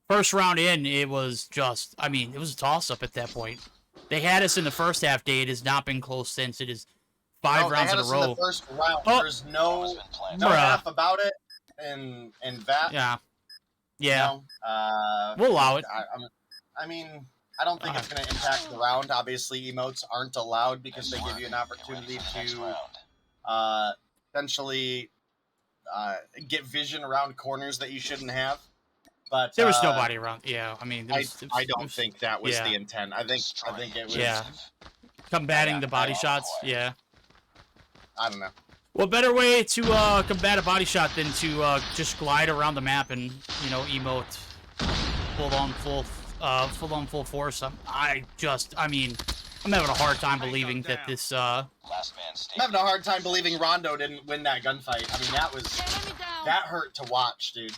first round in, it was just, I mean, it was a toss-up at that point. They had us in the first half day. It has not been close since. It is 5 rounds in a row. In the first round. Oh. There's no half about it in that. Yeah. Yeah. You know, we'll allow it. I mean, I don't think it's going to impact the round. Obviously, emotes aren't allowed because they give you an opportunity to essentially get vision around corners that you shouldn't have. But there was nobody around. Yeah, I mean, I don't think that was the intent. I think it was combating the body shots. Yeah. I don't know. Well, better way to combat a body shot than to just glide around the map and, you know, emote full on full force. I mean, I'm having a hard time believing that this. I'm having a hard time believing Rondo didn't win that gunfight. I mean, that hurt to watch, dude.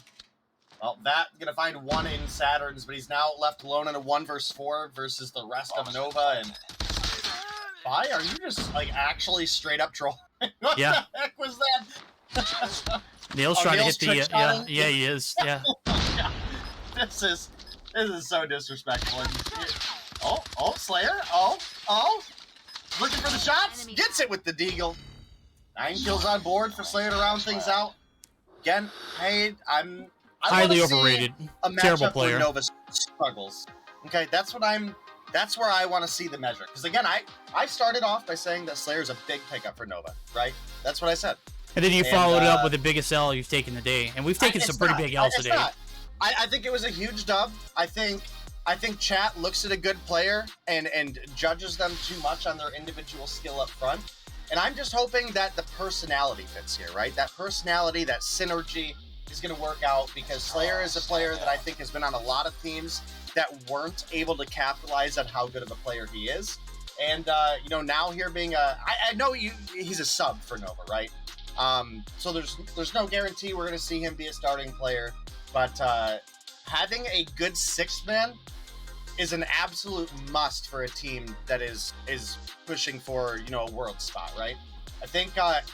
Well, that gonna find one in Saturn's, but he's now left alone in a 1v4 versus the rest of Nova. And Fi, are you just like actually straight up trolling? What the heck was that? Neil's trying to hit the yeah, he is. Yeah. Yeah. This is so disrespectful. Oh, Slayer. Oh. Looking for the shots. Gets it with the deagle. 9 kills on board for Slayer to round things out. Again, hey, highly overrated. Terrible player. Where Nova struggles. Okay, that's where I want to see the measure. Because again, I started off by saying that Slayer's a big pickup for Nova, right? That's what I said. And then you followed it up with the biggest L you've taken today. And we've taken some pretty big L's today. I think it was a huge dub. I think chat looks at a good player and judges them too much on their individual skill up front. And I'm just hoping that the personality fits here, right? That personality, that synergy is going to work out, because Slayer is a player that I think has been on a lot of teams that weren't able to capitalize on how good of a player he is. And, you know, now here being I know he's a sub for Nova, right? So there's no guarantee we're going to see him be a starting player, but having a good 6th man is an absolute must for a team that is pushing for, you know, a world spot, right? I think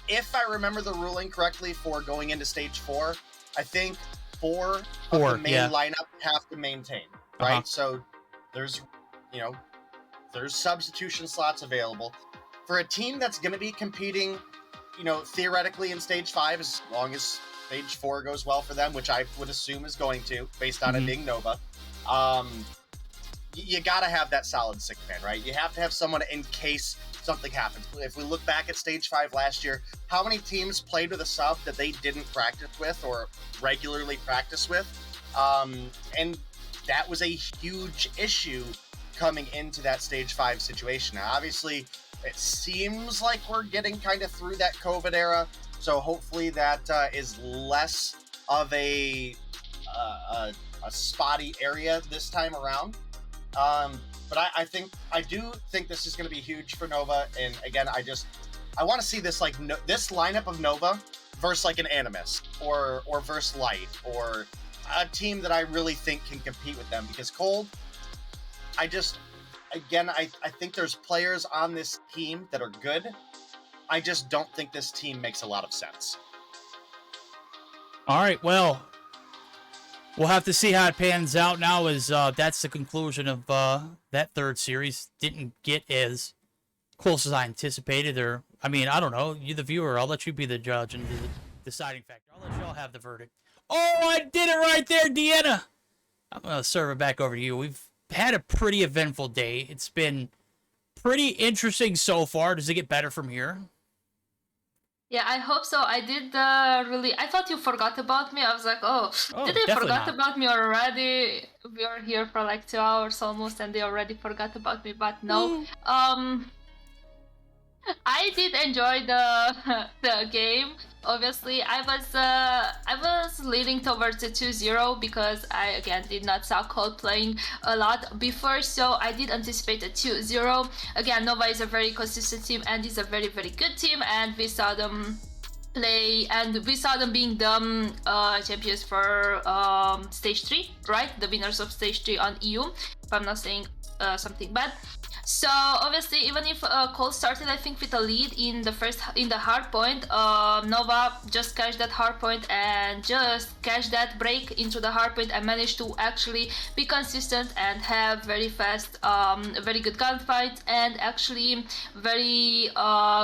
if I remember the ruling correctly for going into stage 4, I think 4 of the main lineup have to maintain, right? So there's substitution slots available for a team that's going to be competing, you know, theoretically in stage 5, as long as stage 4 goes well for them, which I would assume is going to, based on it being Nova. You got to have that solid 6th man, right? You have to have someone in case something happens. If we look back at stage 5 last year, how many teams played with a sub that they didn't practice with or regularly practice with? And that was a huge issue coming into that stage 5 situation. Now, obviously, it seems like we're getting kind of through that COVID era, so hopefully that is less of a spotty area this time around. But I do think this is going to be huge for Nova. And again, I want to see this this lineup of Nova versus like an Animus or versus Light or a team that I really think can compete with them, because Cold, I think there's players on this team that are good. I just don't think this team makes a lot of sense. All right, well, we'll have to see how it pans out now, as that's the conclusion of that third series. Didn't get as close as I anticipated, or, I mean, I don't know. You, the viewer, I'll let you be the judge and the deciding factor. I'll let y'all have the verdict. Oh, I did it right there, Deanna! I'm going to serve it back over to you. We've had a pretty eventful day. It's been pretty interesting so far. Does it get better from here? Yeah, I hope so. I did I thought you forgot about me. I was like, did they forgot about me already? We are here for like 2 hours almost, and they already forgot about me. But no, I did enjoy the game. Obviously, I was leaning towards the 2-0 because I again did not saw Cold playing a lot before, so I did anticipate a 2-0. Again, Nova is a very consistent team and is a very, very good team, and we saw them play, and we saw them being the champions for stage 3, right? The winners of stage 3 on EU, if I'm not saying something bad. So obviously, even if Cold started, I think, with a lead in the hard point, Nova just cashed that hard point and just cashed that break into the hard point and managed to actually be consistent and have very fast, very good gunfights, and actually very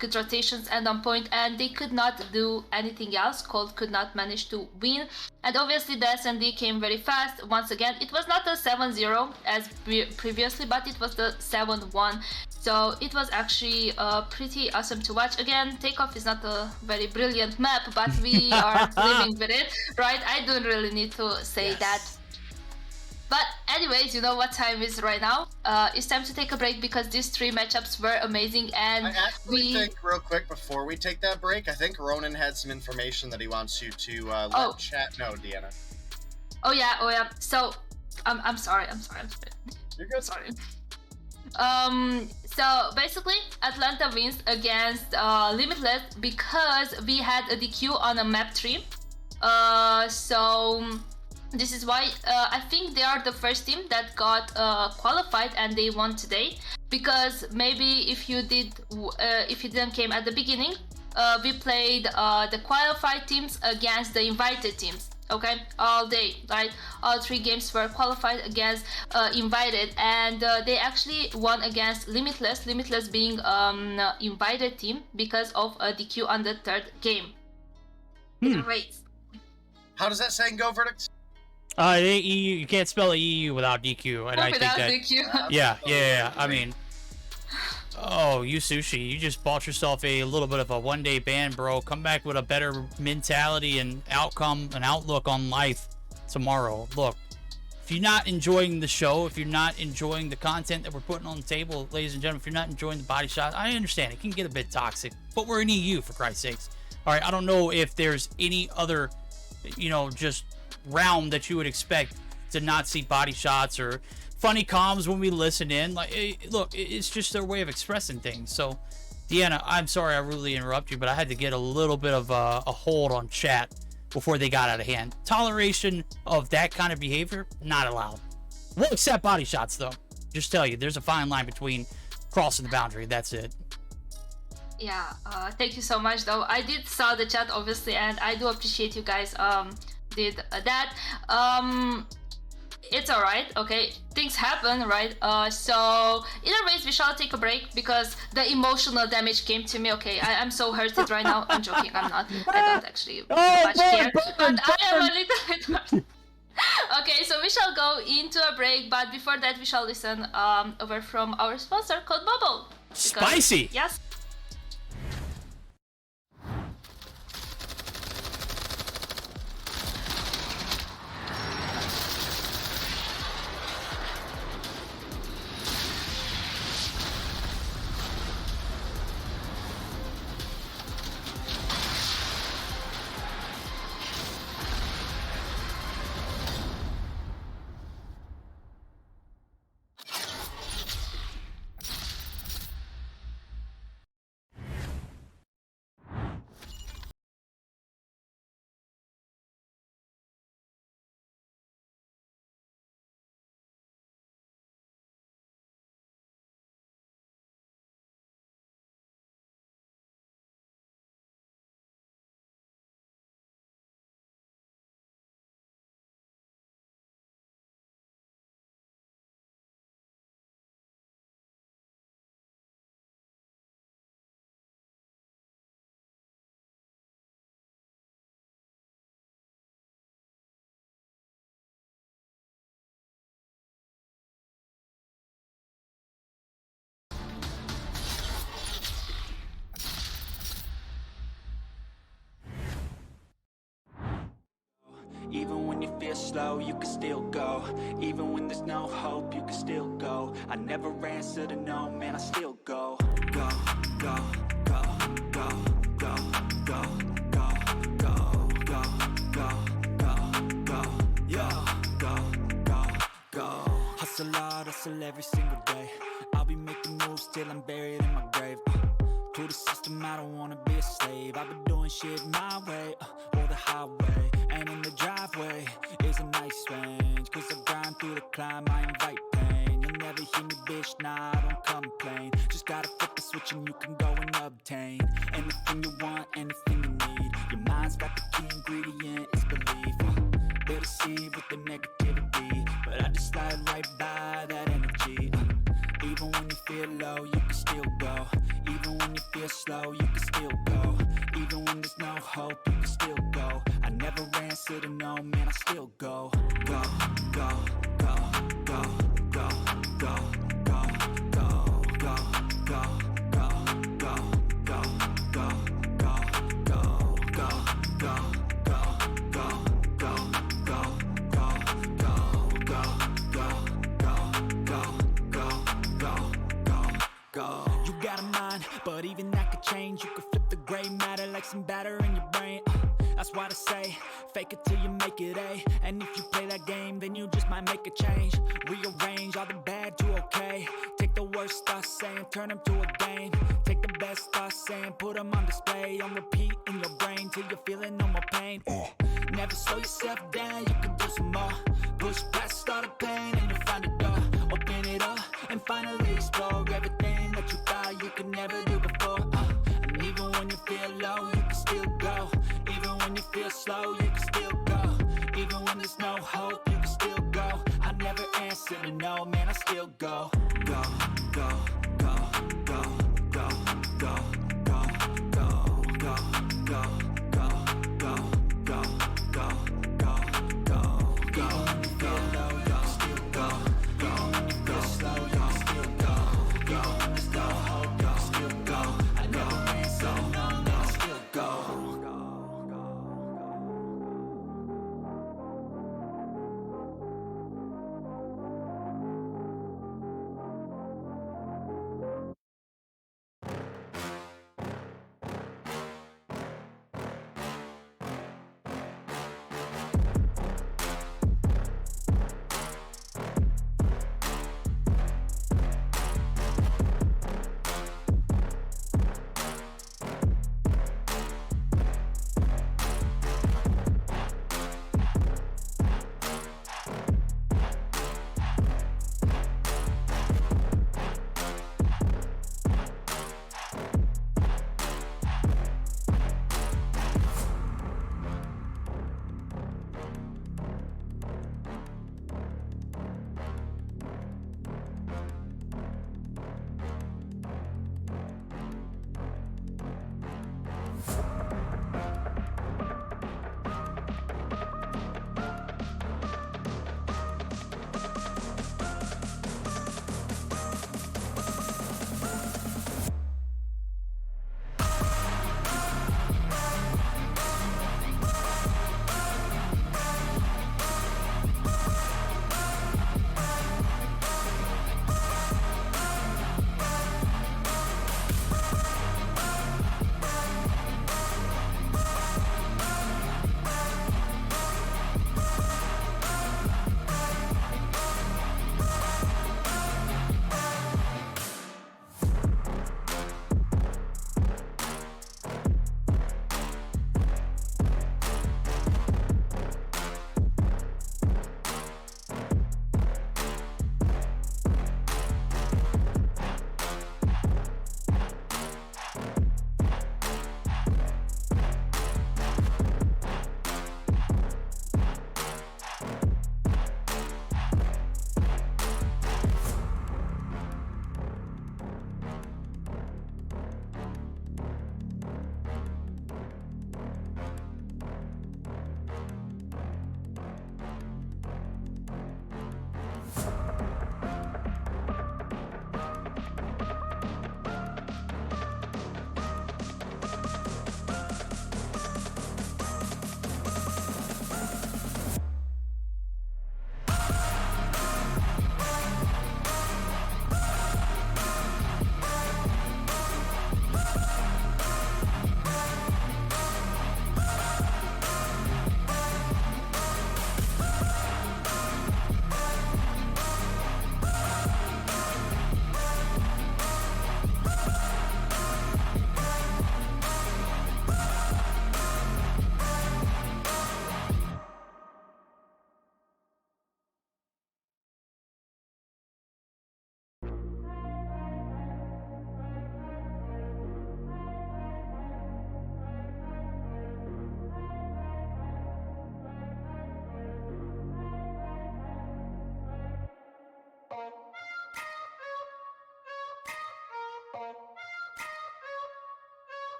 good rotations and on point, and they could not do anything else. Cold could not manage to win. And obviously the SND came very fast. Once again, it was not a 7-0 as previously, but it was the 7-1. So it was actually pretty awesome to watch. Again, Takeoff is not a very brilliant map, but we are living with it, right? I don't really need to say that. But anyways, you know what time is right now. It's time to take a break because these 3 matchups were amazing, and I actually think, real quick, before we take that break, I think Ronan had some information that he wants you to let chat know, Deanna. Oh yeah. So, I'm sorry. You're good. Sorry. So basically, Atlanta wins against Limitless because we had a DQ on a map 3. So this is why I think they are the first team that got qualified and they won today. Because maybe if you didn't came at the beginning, we played the qualified teams against the invited teams. Okay, all day, right? All 3 games were qualified against invited, and they actually won against Limitless. Limitless being invited team because of a DQ on the 3rd game. Great. How does that saying go, Verdict? You can't spell EU without DQ, and I think that. DQ. Yeah. I mean, oh, you Sushi, you just bought yourself a little bit of a 1-day ban, bro. Come back with a better mentality and outcome and outlook on life tomorrow. Look, if you're not enjoying the show, if you're not enjoying the content that we're putting on the table, ladies and gentlemen, if you're not enjoying the body shot, I understand it can get a bit toxic, but we're in EU, for Christ's sakes. All right, I don't know if there's any other, just realm that you would expect to not see body shots or funny comms when we listen in. Look, it's just their way of expressing things. So, Deanna, I'm sorry I really interrupt you, but I had to get a little bit of a hold on chat before they got out of hand. Toleration of that kind of behavior, not allowed. We'll accept body shots, though. Just tell you, there's a fine line between crossing the boundary. That's it. Yeah, thank you so much, though. I did saw the chat, obviously, and I do appreciate you guys did that. It's alright, okay? Things happen, right? So, either ways, we shall take a break because the emotional damage came to me, okay? I'm so hurted right now. I'm joking, I'm not. I don't actually much care. But I am a little bit hurt. Okay, so we shall go into a break, but before that, we shall listen over from our sponsor, Code Bubble. Spicy! Yes. Even when you feel slow, you can still go. Even when there's no hope, you can still go. I never answer to no, man, I still go. Go, go, go, go, go, go, go, go, go, go, go, go, yo, go, go, go. Hustle hard, hustle every single day. I'll be making moves till I'm buried in my grave. To the system, I don't wanna be a slave. I've been doing shit my way, or the highway. And in the driveway is a nice range. Cause I grind through the climb, I invite pain. You'll never hear me, bitch, nah, I don't complain. Just gotta flip the switch and you can go and obtain anything you want, anything you need. Your mind's got the key ingredient, it's belief. They'll deceive with the negativity, but I just slide right by that energy. Even when you feel low, you can still go. Even when you feel slow, you can still go. Even when there's no hope, you can still go. I never answer to no, man, I still go. Go, go, go, go, go, go, go, go, go, go, go, go, go, go, go, go, go, go, go, go. You got a mind, but even that could change. You could flip the gray matter like some batter in your brain. That's why I say, fake it till you make it A. And if you play that game, then you just might make a change. Rearrange all the bad to okay. Take the worst thoughts saying, turn them to a game. Take the best thoughts saying, put them on display. On repeat in your brain till you're feeling no more pain. Never slow yourself down, you can do some more. Push past all the pain and you'll find a door. Open it up and finally explore everything that you thought you could never do before. And even when you feel low, you can still go. Even when you feel slow, you can still go. Even when there's no hope, you can still go. I never answer to no, man, I still go. Go, go, go, go, go, go, go, go, go, go, go, go, go, go, go, go, go. Even when you feel low, you can still go. Even when you feel slow, you can still go. Even when there's no hope, you can still go. I never answer to no, man, I still go.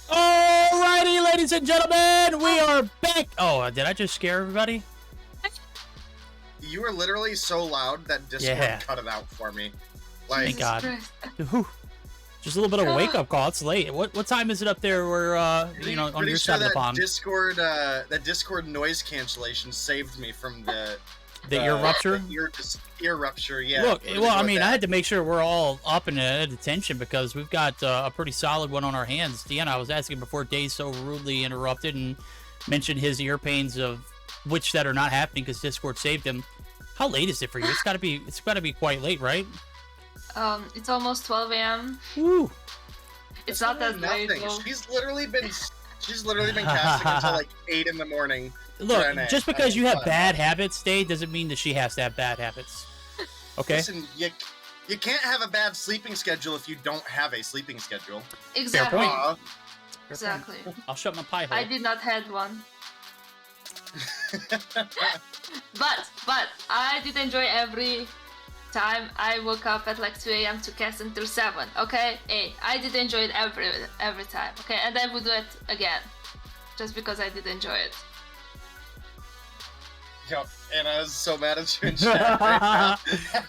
Alrighty, ladies and gentlemen, we are back. Oh, did I just scare everybody? You were literally so loud that Discord cut it out for me. Like, thank God. Whew. Just a little bit of a wake-up call. It's late. What time is it up there where, you know, on your side of the pond? That Discord noise cancellation saved me from the ear rupture? Ear rupture, yeah. Look, well, I mean, I had to make sure we're all up and at attention because we've got a pretty solid one on our hands. Deanna, I was asking before Dave so rudely interrupted and mentioned his ear pains, of which that are not happening because Discord saved him. How late is it for you? It's got to be quite late, right? It's almost 12 a.m. Woo. It's not that late. She's literally been casting until like 8 in the morning. Look, just because you have bad habits, Dave, doesn't mean that she has to have bad habits. Okay? Listen, you can't have a bad sleeping schedule if you don't have a sleeping schedule. Exactly. Fair point. Exactly. I'll shut my pie hole. I did not have one. but I did enjoy every time I woke up at like 2 a.m. to cast until 7. Okay? Hey, I did enjoy it every time. Okay? And I would do it again. Just because I did enjoy it. Yo, Anna's so mad at you in chat right now.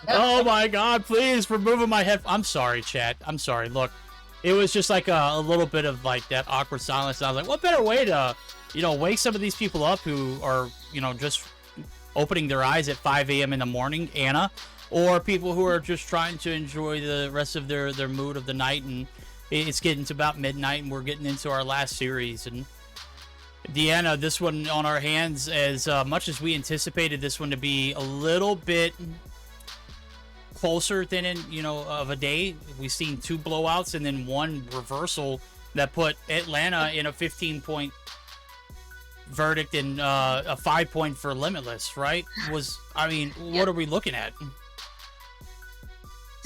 Oh my God, please, for moving my head. I'm sorry, chat. I'm sorry. Look, it was just like a little bit of like that awkward silence. I was like, what better way to, you know, wake some of these people up who are, you know, just opening their eyes at 5 a.m. in the morning, Anna, or people who are just trying to enjoy the rest of their mood of the night. And it's getting to about midnight and we're getting into our last series. And Deanna, this one on our hands, as much as we anticipated this one to be a little bit closer than of a day. We've seen 2 blowouts and then 1 reversal that put Atlanta in a 15-point verdict and a 5-point for Limitless, right? What are we looking at?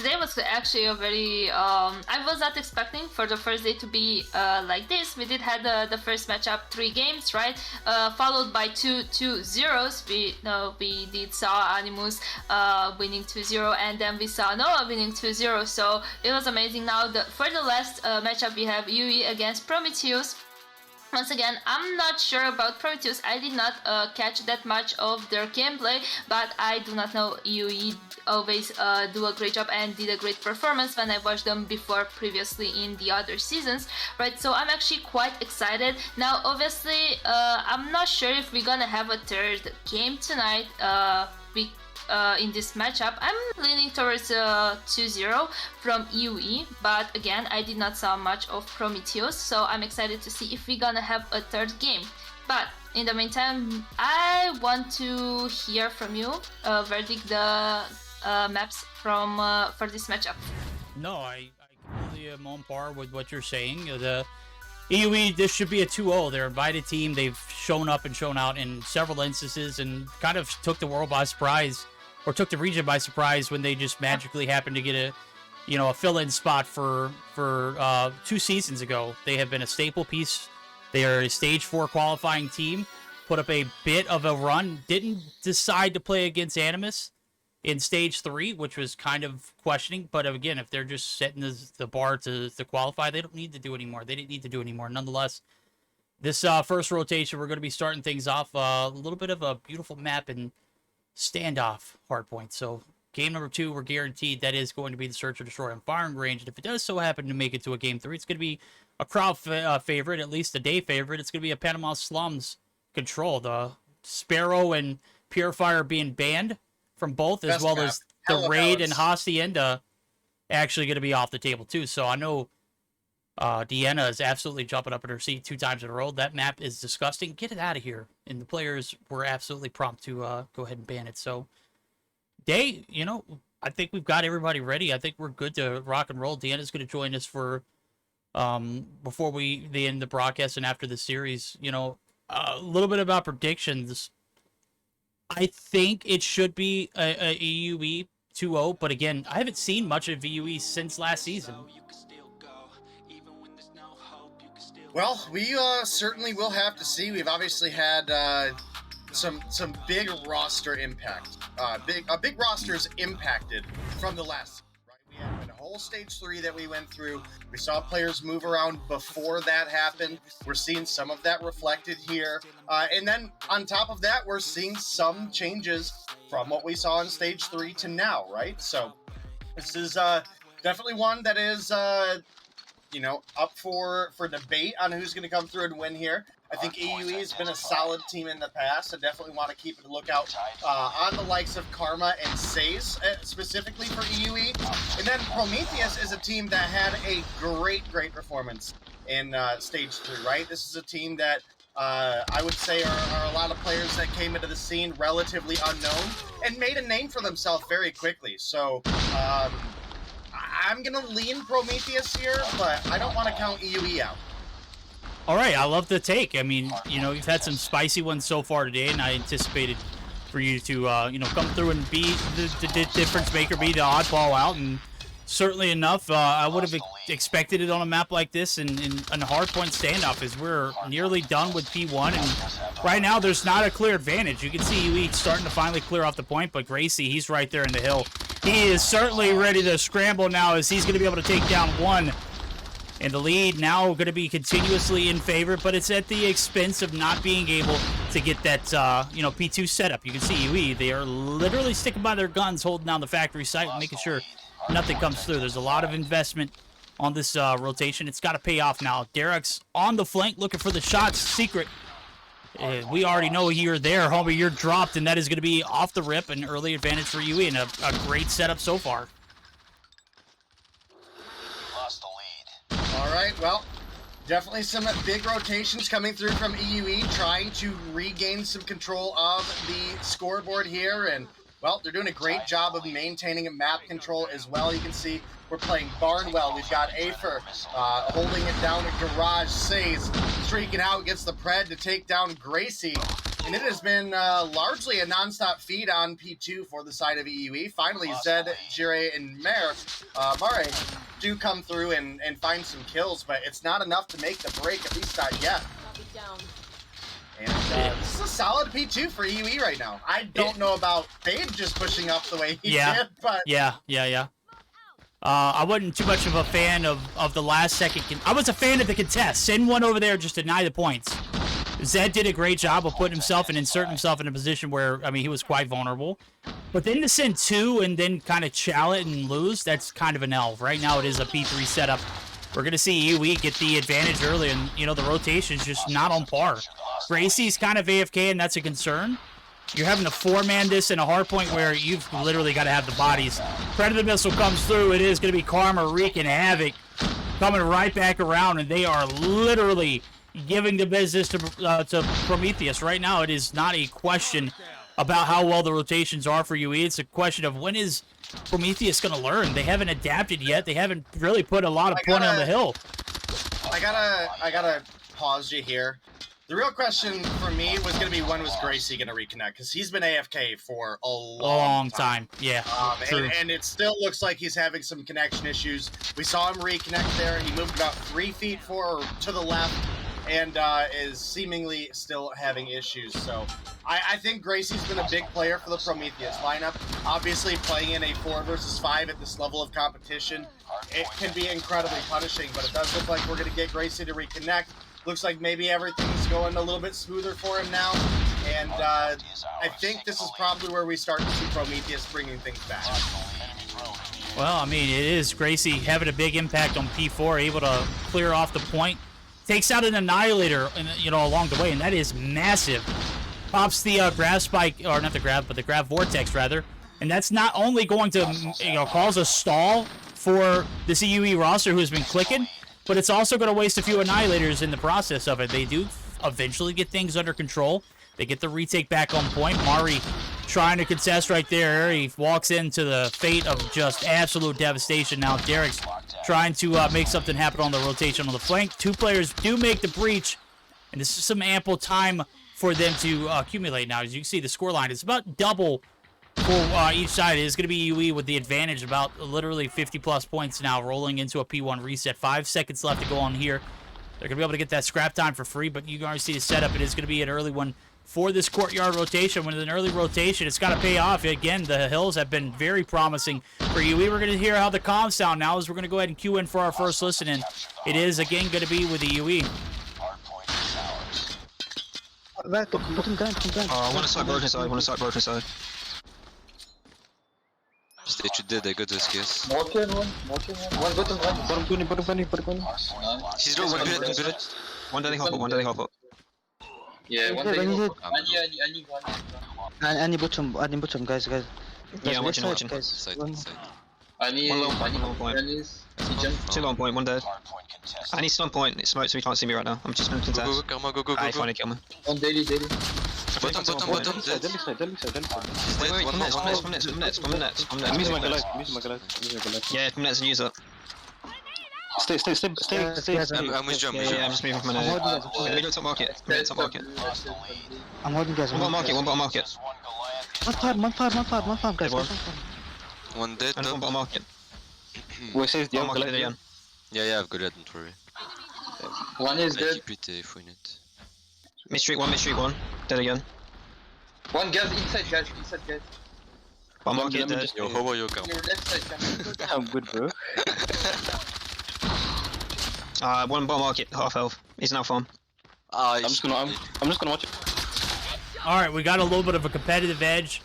today was actually a very I was not expecting for the first day to be like this. We did have the first matchup 3 games, right, followed by 2-0s. We did saw Animus winning 2-0, and then we saw Noah winning 2-0, so it was amazing. Now for the last matchup we have UE against Prometheus. Once again, I'm not sure about Prometheus. I did not catch that much of their gameplay, but I do not know. UE always do a great job and did a great performance when I watched them before previously in the other seasons, right? So I'm actually quite excited. Now, obviously, I'm not sure if we're gonna have a third game tonight. In this matchup, I'm leaning towards 2-0 from UE, but again, I did not saw much of Prometheus, so I'm excited to see if we're gonna have a third game. But in the meantime, I want to hear from you, verdict the maps from for this matchup. No, I completely am on par with what you're saying. The EUE, this should be a 2-0. They're a invited team. They've shown up and shown out in several instances and kind of took the world by surprise, or took the region by surprise when they just magically happened to get a fill-in spot for 2 seasons ago. They have been a staple piece. They are a stage 4 qualifying team, put up a bit of a run, didn't decide to play against Animus in stage 3, which was kind of questioning, but again, if they're just setting the bar to qualify, they don't need to do anymore. They didn't need to do anymore. Nonetheless, this first rotation, we're going to be starting things off a little bit of a beautiful map in Standoff hardpoint. So game number 2, we're guaranteed that is going to be the search or destroy on firing range, and if it does so happen to make it to a game 3, it's going to be a crowd favorite, at least a day favorite. It's going to be a Panama Slums control. The Sparrow and Purifier being banned from both, as well as the Raid and Hacienda actually going to be off the table too. So I know Deanna is absolutely jumping up in her seat 2 times in a row. That map is disgusting. Get it out of here. And the players were absolutely prompt to go ahead and ban it. So, Day, I think we've got everybody ready. I think we're good to rock and roll. Deanna's going to join us for before we end the broadcast and after the series. A little bit about predictions. I think it should be a EUE 2-0, but again, I haven't seen much of EUE since last season. Well, we certainly will have to see. We've obviously had some big roster impact. Big rosters impacted from the last season, right? We had a whole stage 3 that we went through. We saw players move around before that happened. We're seeing some of that reflected here. And then on top of that, we're seeing some changes from what we saw in stage 3 to now, right? So this is definitely one that is up for debate on who's going to come through and win here. I think EUE has been a solid team in the past. I definitely want to keep a lookout on the likes of Karma and Saze, specifically for EUE. And then Prometheus is a team that had a great performance in stage 3, right? This is a team that I would say are a lot of players that came into the scene relatively unknown and made a name for themselves very quickly. So, I'm going to lean Prometheus here, but I don't want to count EUE out. All right, I love the take. I mean, you've had some spicy ones so far today, and I anticipated for you to, come through and be the difference maker, be the oddball out, and certainly enough, I would have expected it on a map like this and a hardpoint standoff, as we're nearly done with P1, and right now there's not a clear advantage. You can see UE starting to finally clear off the point, but Gracie, he's right there in the hill. He is certainly ready to scramble now, as he's going to be able to take down 1. And the lead now going to be continuously in favor, but it's at the expense of not being able to get that, P2 setup. You can see UE, they are literally sticking by their guns, holding down the factory site, making sure nothing comes through. There's a lot of investment on this rotation. It's got to pay off now. Derek's on the flank looking for the shots. Secret. We already know you're there, homie. You're dropped, and that is going to be off the rip. An early advantage for UE and a great setup so far. Lost the lead. All right, well, definitely some big rotations coming through from EUE, trying to regain some control of the scoreboard here, and well, they're doing a great job of maintaining a map control as well. You can see we're playing Barnwell. We've got Afer holding it down at Garage. Saze streaking out, gets the Pred to take down Gracie. and it has been largely a non-stop feed on P2 for the side of EUE. Finally, Zed, Jire, and Mare do come through and find some kills, but it's not enough to make the break, at least not yet. And this is a solid P2 for EUE right now. I don't know about Fade just pushing up the way he did, but... Yeah. I wasn't too much of a fan of the last second. I was a fan of the contest. Send one over there, just deny the points. Zed did a great job of putting himself and inserting himself in a position where, I mean, he was quite vulnerable. But then to send two and then kind of chow it and lose, that's kind of an L. Right now it is a P3 setup. We're going to see EUE get the advantage early, and, you know, the rotation's just not on par. Gracie's kind of AFK, and that's a concern. You're having to four-man this in a hardpoint where you've literally got to have the bodies. Predator missile comes through. It is going to be Karma wreaking havoc, coming right back around, and they are literally giving the business to Prometheus. Right now, it is not a question about how well the rotations are for UE. It's a question of when is Prometheus going to learn. They haven't adapted yet. They haven't really put a lot of point on the hill. I gotta pause you here. The real question for me was going to be, when was Gracie going to reconnect? Because he's been AFK for a long time. Yeah, and it still looks like he's having some connection issues. We saw him reconnect there. He moved about 3 feet forward to the left and is seemingly still having issues. So I think Gracie's been a big player for the Prometheus lineup. Obviously, playing in a 4 versus 5 at this level of competition, it can be incredibly punishing, but it does look like we're going to get Gracie to reconnect. Looks like maybe everything's going a little bit smoother for him now, and I think this is probably where we start to see Prometheus bringing things back. Well, I mean, it is Gracie having a big impact on P4, able to clear off the point. Takes out an Annihilator, you know, along the way, and that is massive. Pops the Grav Spike, or not the Grav, but the Grav Vortex, rather. And that's not only going to, you know, cause a stall for the CUE roster who's been clicking, but it's also going to waste a few Annihilators in the process of it. They do eventually get things under control. They get the retake back on point. Mari trying to contest right there. He walks into the fate of just absolute devastation. Now Derek's trying to make something happen on the rotation on the flank. Two players do make the breach, and this is some ample time for them to accumulate now. As you can see, the scoreline is about double for each side. It is going to be UE with the advantage, about literally 50-plus points now, rolling into a P1 reset. 5 seconds left to go on here. They're going to be able to get that scrap time for free, but you can already see the setup. It is going to be an early one for this courtyard rotation. With an early rotation, it's got to pay off. Again, the hills have been very promising for UE. We're going to hear how the comms sound now as we're going to go ahead and cue in for our first listen, and it is, again, going to be with the UE. Put him down. I want to start broken side. Stay dead, I got this case. One bottom bunny. He's low, one bullet. One daddy hop up. Yeah, one daddy hop up. Any bottom, guys. Yeah, I'm watching. Side. I need one point. Two long point, one dead. I need stun point, it's smoke so he can't see me right now. I'm just moving to Go, Karma, go. I finally kill me. One daily. Bottom, dead. Wait, From nets. Yeah, from nets and use it. Stay. I'm with Jump. Yeah, I'm just moving from net. Middle top market. I'm holding guys. One bottom market. One farm, guys. One dead, And one bottom market. Ouais, c'est Bottom market again. Yeah, I've got it, don't worry. One is dead. Keep it if we need. Mid street one. Dead again. One gas inside, guys. One market dead. Yo, how are you, Karma? Your left side, guys. I'm good, bro. One bottom market, half health. He's now farm. I'm just gonna watch it. Alright, we got a little bit of a competitive edge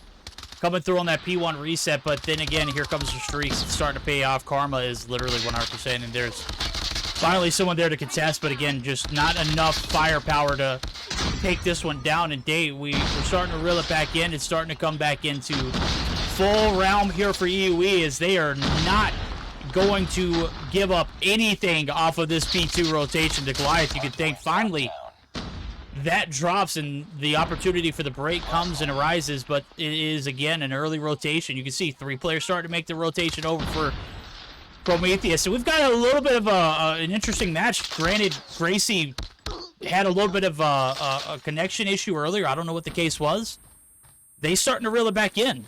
coming through on that P1 reset, but then again, here comes the streaks. It's starting to pay off. Karma is literally 100%, and there's finally someone there to contest, but again, just not enough firepower to take this one down. And we're starting to reel it back in. It's starting to come back into full realm here for EUE, as they are not going to give up anything off of this P2 rotation to Goliath. You could think finally that drops and the opportunity for the break comes and arises, but it is, again, an early rotation. You can see 3 players starting to make the rotation over for Prometheus. So we've got a little bit of an interesting match. Granted, Gracie had a little bit of a connection issue earlier. I don't know what the case was. They starting to reel it back in.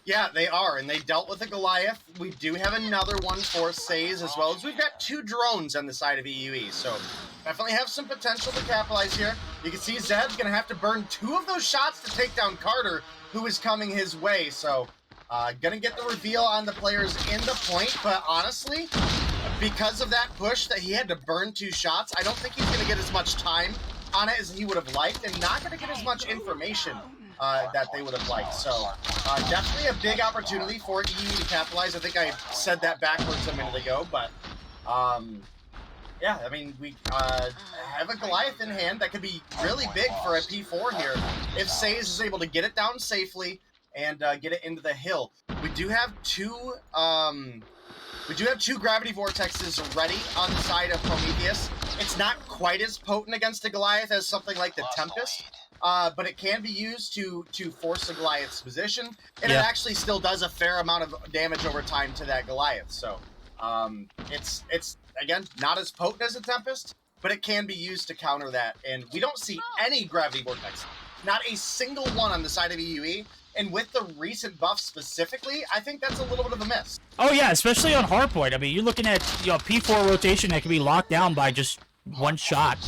Yeah, they are, and they dealt with a Goliath. We do have another one for Says, as well as we've got 2 drones on the side of EUE, so definitely have some potential to capitalize here. You can see Zed's going to have to burn 2 of those shots to take down Carter, who is coming his way, so going to get the reveal on the players in the point, but honestly, because of that push that he had to burn 2 shots, I don't think he's going to get as much time on it as he would have liked, and not going to get as much information that they would have liked. So definitely a big opportunity for EU to capitalize. I think I said that backwards a minute ago, but yeah, I mean, we have a Goliath in hand that could be really big for a P4 here if Says is able to get it down safely and get it into the hill. We do have 2 gravity vortexes ready on the side of Prometheus. It's not quite as potent against a Goliath as something like the Tempest, but it can be used to force a Goliath's position, and it actually still does a fair amount of damage over time to that Goliath. So it's again not as potent as a Tempest, but it can be used to counter that. And we don't see any gravity vortex, not a single one on the side of EUE. And with the recent buff specifically, I think that's a little bit of a miss. Oh yeah, especially on hardpoint. I mean, you're looking at P4 rotation that can be locked down by just 1 shot.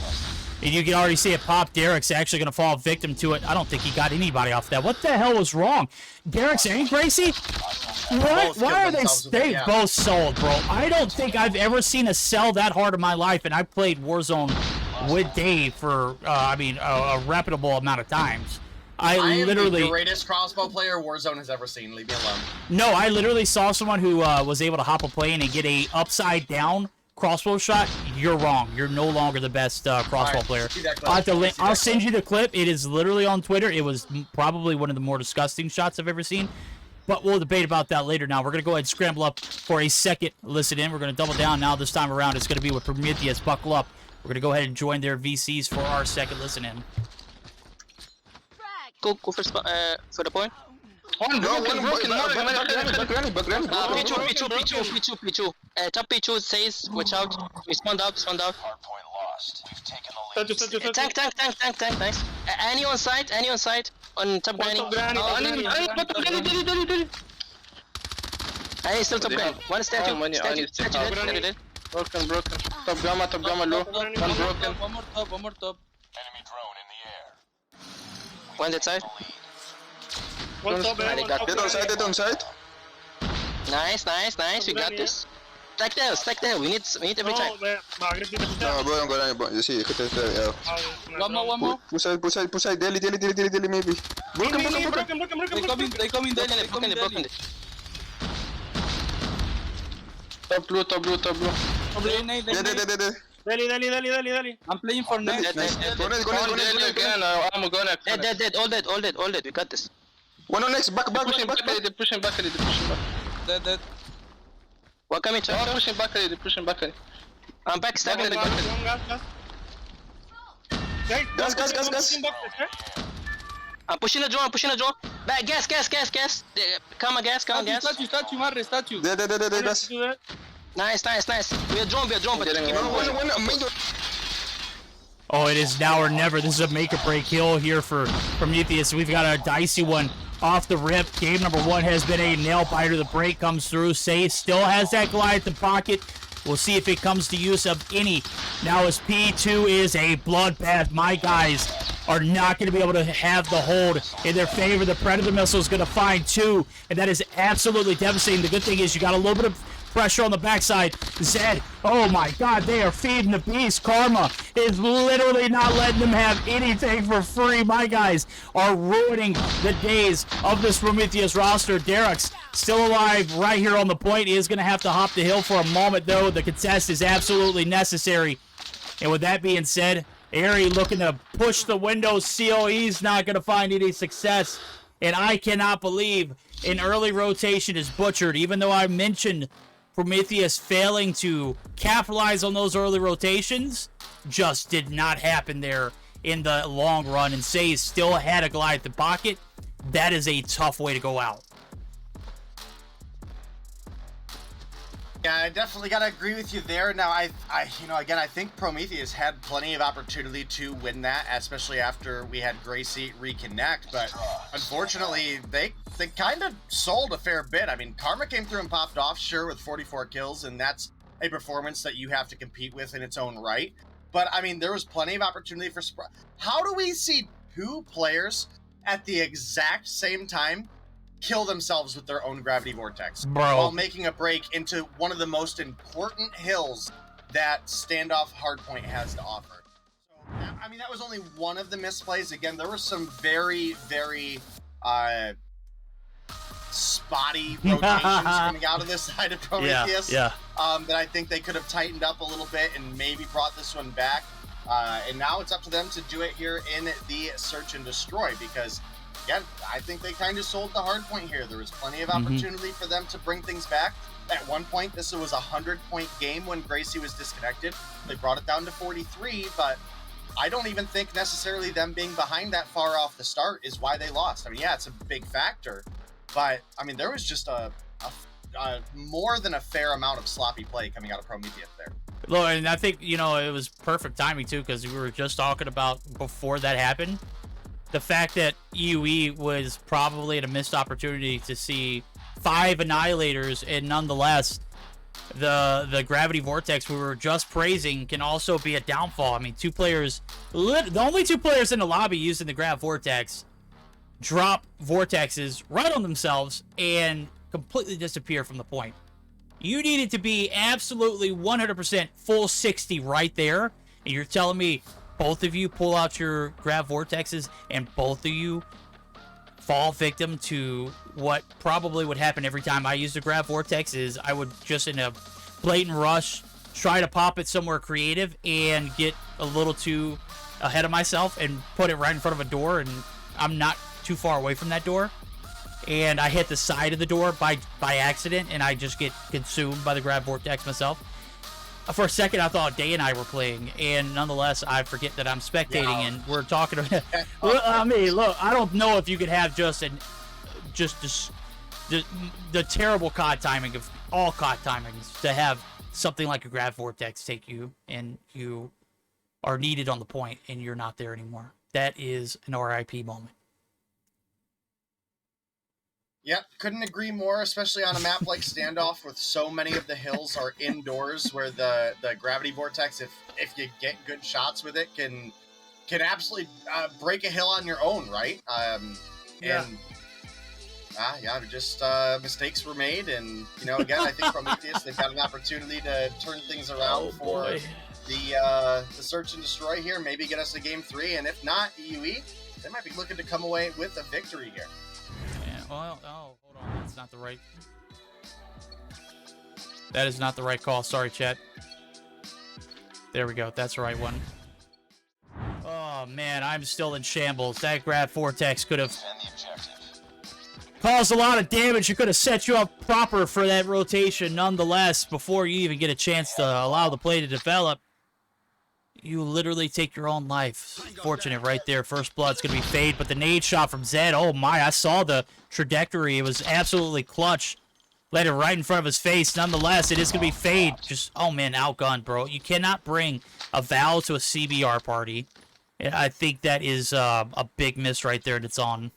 And you can already see it pop. Derek's actually going to fall victim to it. I don't think he got anybody off that. What the hell was wrong? Derek's and Gracie? What? Why are they both sold, bro? I don't think I've ever seen a sell that hard in my life, and I've played Warzone with Dave for, a reputable amount of times. I am literally the greatest crossbow player Warzone has ever seen. Leave me alone. No, I literally saw someone who was able to hop a plane and get a upside down crossbow shot. You're wrong. You're no longer the best crossbow player. I'll send you the clip. It is literally on Twitter. It was probably one of the more disgusting shots I've ever seen. But we'll debate about that later. Now we're gonna go ahead and scramble up for a second listen in. We're gonna double down now. This time around, it's gonna be with Prometheus. Buckle up. We're gonna go ahead and join their VCs for our second listen in. Go for the point. One broken. P2. Top P2 says, watch out. We spawned out. Hardpoint lost. We've taken the lead. Tank, nice. Any on site, on top granny. Hey, still top granny. One statue. Dead. Broken. Top gamma low. One broken. One more top. Enemy drone in the air. One dead side. One top, Dead on side. Nice. We got this. Stack there. We need every time. Bro, I'm going. You see, One more. Push side. Daily, maybe. Broken. They coming. Broken. Top blue. Dali. I'm playing for next. Go again. I'm going. Dead. All dead. We got this. One on next. Back. They're pushing back. Dead. What coming? They're pushing back. I'm back. Stabbing the Gas. I'm pushing a drone. Back. Gas. Come on, gas. Statue. Gas. Nice. We are drone, but Oh, it is now or never. This is a make or break kill here for Prometheus. We've got a dicey one off the rip. Game number 1 has been a nail biter. The break comes through. Say still has that Goliath in pocket. We'll see if it comes to use of any. Now as P2 is a bloodbath, my guys are not going to be able to have the hold in their favor. The Predator missile is going to find 2, and that is absolutely devastating. The good thing is you got a little bit of pressure on the backside. Zed, oh my god, they are feeding the beast. Karma is literally not letting them have anything for free. My guys are ruining the days of this Prometheus roster. Derek's still alive right here on the point. He is going to have to hop the hill for a moment, though. The contest is absolutely necessary. And with that being said, Airy looking to push the window seal. He's not going to find any success. And I cannot believe an early rotation is butchered, even though I mentioned Prometheus failing to capitalize on those early rotations. Just did not happen there in the long run. And Say still had a Goliath in pocket. That is a tough way to go out. Yeah, I definitely gotta agree with you there. Now, again, I think Prometheus had plenty of opportunity to win that, especially after we had Gracie reconnect. But unfortunately, they kind of sold a fair bit. I mean, Karma came through and popped off, sure, with 44 kills, and that's a performance that you have to compete with in its own right. But I mean, there was plenty of opportunity for. How do we see two players at the exact same time kill themselves with their own gravity vortex while making a break into one of the most important hills that Standoff hardpoint has to offer? So, I mean, that was only one of the misplays. Again, there were some very, very spotty rotations coming out of this side of Prometheus that I think they could have tightened up a little bit and maybe brought this one back. And now it's up to them to do it here in the Search and Destroy, because again, I think they kind of sold the hard point here. There was plenty of opportunity for them to bring things back. At one point, this was a 100-point game when Gracie was disconnected. They brought it down to 43, but I don't even think necessarily them being behind that far off the start is why they lost. I mean, yeah, it's a big factor, but I mean, there was just a more than a fair amount of sloppy play coming out of Prometheus there. Look, and I think, you know, it was perfect timing too, because we were just talking about before that happened, the fact that EUE was probably at a missed opportunity to see 5 annihilators, and nonetheless, the gravity vortex we were just praising can also be a downfall. I mean, the only 2 players in the lobby using the grav vortex drop vortexes right on themselves and completely disappear from the point. You needed to be absolutely 100% full 60 right there, and you're telling me both of you pull out your grav vortexes and both of you fall victim to what probably would happen every time I used a grav vortex is I would just in a blatant rush try to pop it somewhere creative and get a little too ahead of myself and put it right in front of a door, and I'm not too far away from that door, and I hit the side of the door by accident, and I just get consumed by the grav vortex myself. For a second, I thought Day and I were playing, and nonetheless, I forget that I'm spectating, and we're talking about. I mean, look, I don't know if you could have the terrible COD timing of all COD timings to have something like a grav vortex take you, and you are needed on the point, and you're not there anymore. That is an RIP moment. Yep, couldn't agree more, especially on a map like Standoff with so many of the hills are indoors, where the gravity vortex, if you get good shots with it, can absolutely break a hill on your own, right? Just mistakes were made, and you know, again, I think Prometheus, they've got an opportunity to turn things around for the Search and Destroy here, maybe get us a game 3, and if not, EUE, they might be looking to come away with a victory here. Well, hold on. That's not the right. That is not the right call. Sorry, chat. There we go. That's the right one. Oh, man. I'm still in shambles. That grav vortex could have caused a lot of damage. It could have set you up proper for that rotation. Nonetheless, before you even get a chance to allow the play to develop, you literally take your own life. Fortunate right there. First blood's going to be Fade, but the nade shot from Zed, oh my, I saw the trajectory. It was absolutely clutch. Let it right in front of his face. Nonetheless, it is going to be Fade. Just, oh man, outgunned, bro. You cannot bring a Val to a CBR party. I think that is a big miss right there, and it's on.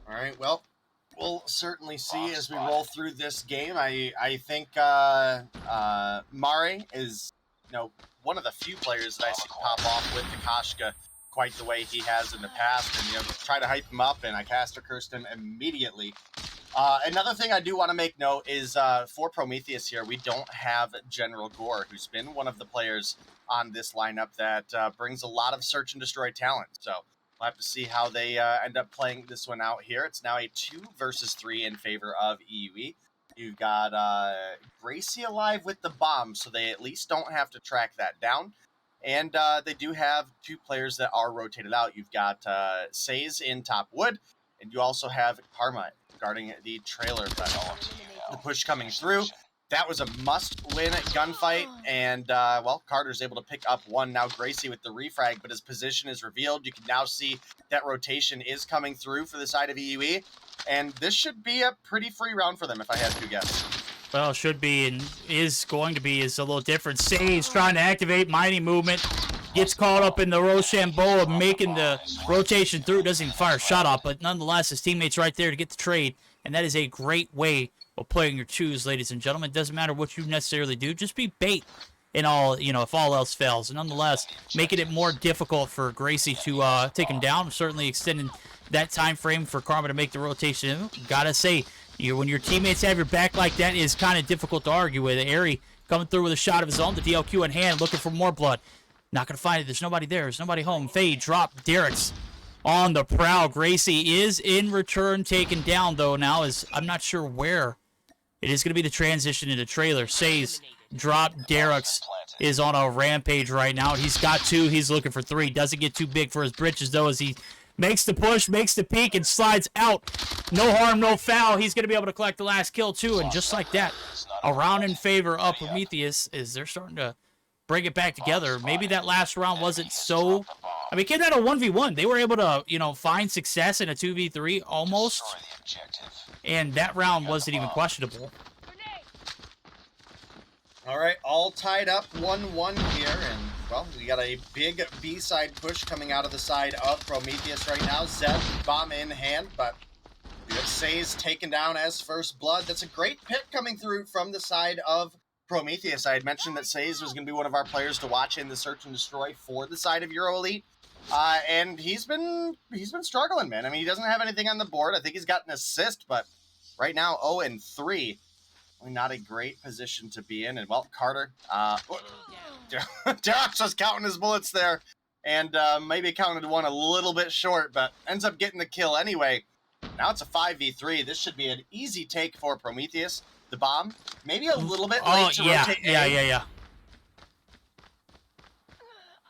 All right, well, we'll certainly see as we roll through this game. I think Mare is, you know, one of the few players that I see pop off with the Koshka quite the way he has in the past, and you know, try to hype him up, and I caster cursed him immediately. Another thing I do want to make note is for Prometheus here, we don't have General Gore, who's been one of the players on this lineup that brings a lot of Search and Destroy talent. So we'll have to see how they end up playing this one out here. It's now a 2 versus 3 in favor of EUE. You've got Gracie alive with the bomb, so they at least don't have to track that down. And they do have 2 players that are rotated out. You've got Says in top wood, and you also have Karma guarding the trailer. But the push coming through. That was a must-win gunfight, and, well, Carter's able to pick up one. Now Gracie with the refrag, but his position is revealed. You can now see that rotation is coming through for the side of EUE. and this should be a pretty free round for them if I had to guess. Well, should be and is going to be is a little different. Sage trying to activate mighty movement. Gets caught up in the Rochambeau of making the rotation through. Doesn't even fire a shot off, but nonetheless, his teammate's right there to get the trade. And that is a great way of playing your twos, ladies and gentlemen. It doesn't matter what you necessarily do. Just be bait in all, you know, if all else fails. And nonetheless, making it more difficult for Gracie to take him down. Certainly extending that time frame for Karma to make the rotation. Gotta say, when your teammates have your back like that, it is kind of difficult to argue with. Airy coming through with a shot of his own. The DLQ in hand, looking for more blood. Not going to find it. There's nobody there. There's nobody home. Fade, drop. Derek's on the prowl. Gracie is in return taken down, though, now. I'm not sure where. It is going to be the transition into trailer. Says, drop. Derek's is on a rampage right now. He's got 2. He's looking for 3. Doesn't get too big for his britches, though, as he makes the push, makes the peek, and slides out. No harm, no foul. He's going to be able to collect the last kill, too. And just like that, a round in favor of Prometheus as they're starting to bring it back together. Maybe that last round wasn't so... I mean, it came down to 1v1. They were able to, you know, find success in a 2v3 almost. And that round wasn't even questionable. All right, all tied up 1-1 here. And, well, we got a big B-side push coming out of the side of Prometheus right now. Zed, bomb in hand, but we have Says taken down as first blood. That's a great pick coming through from the side of Prometheus. I had mentioned that Says was going to be one of our players to watch in the search and destroy for the side of EuroElite. And he's been struggling, man. I mean, he doesn't have anything on the board. I think he's got an assist, but right now 0-3. Not a great position to be in. And, well, Carter, Derek's just counting his bullets there, and maybe counted one a little bit short, but ends up getting the kill anyway. Now it's a 5v3. This should be an easy take for Prometheus. The bomb, maybe a little bit late to rotate. Yeah.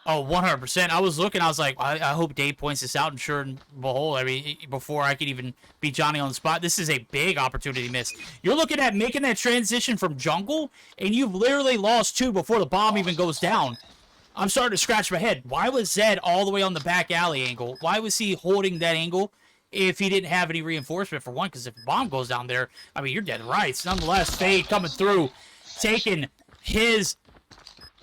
Oh, 100%. I was looking, I was like, I hope Dave points this out, and sure and behold, I mean, before I could even beat Johnny on the spot, this is a big opportunity missed. You're looking at making that transition from jungle, and you've literally lost 2 before the bomb even goes down. I'm starting to scratch my head. Why was Zed all the way on the back alley angle? Why was he holding that angle if he didn't have any reinforcement, for one? Because if the bomb goes down there, I mean, you're dead right. Nonetheless, Fade coming through, taking his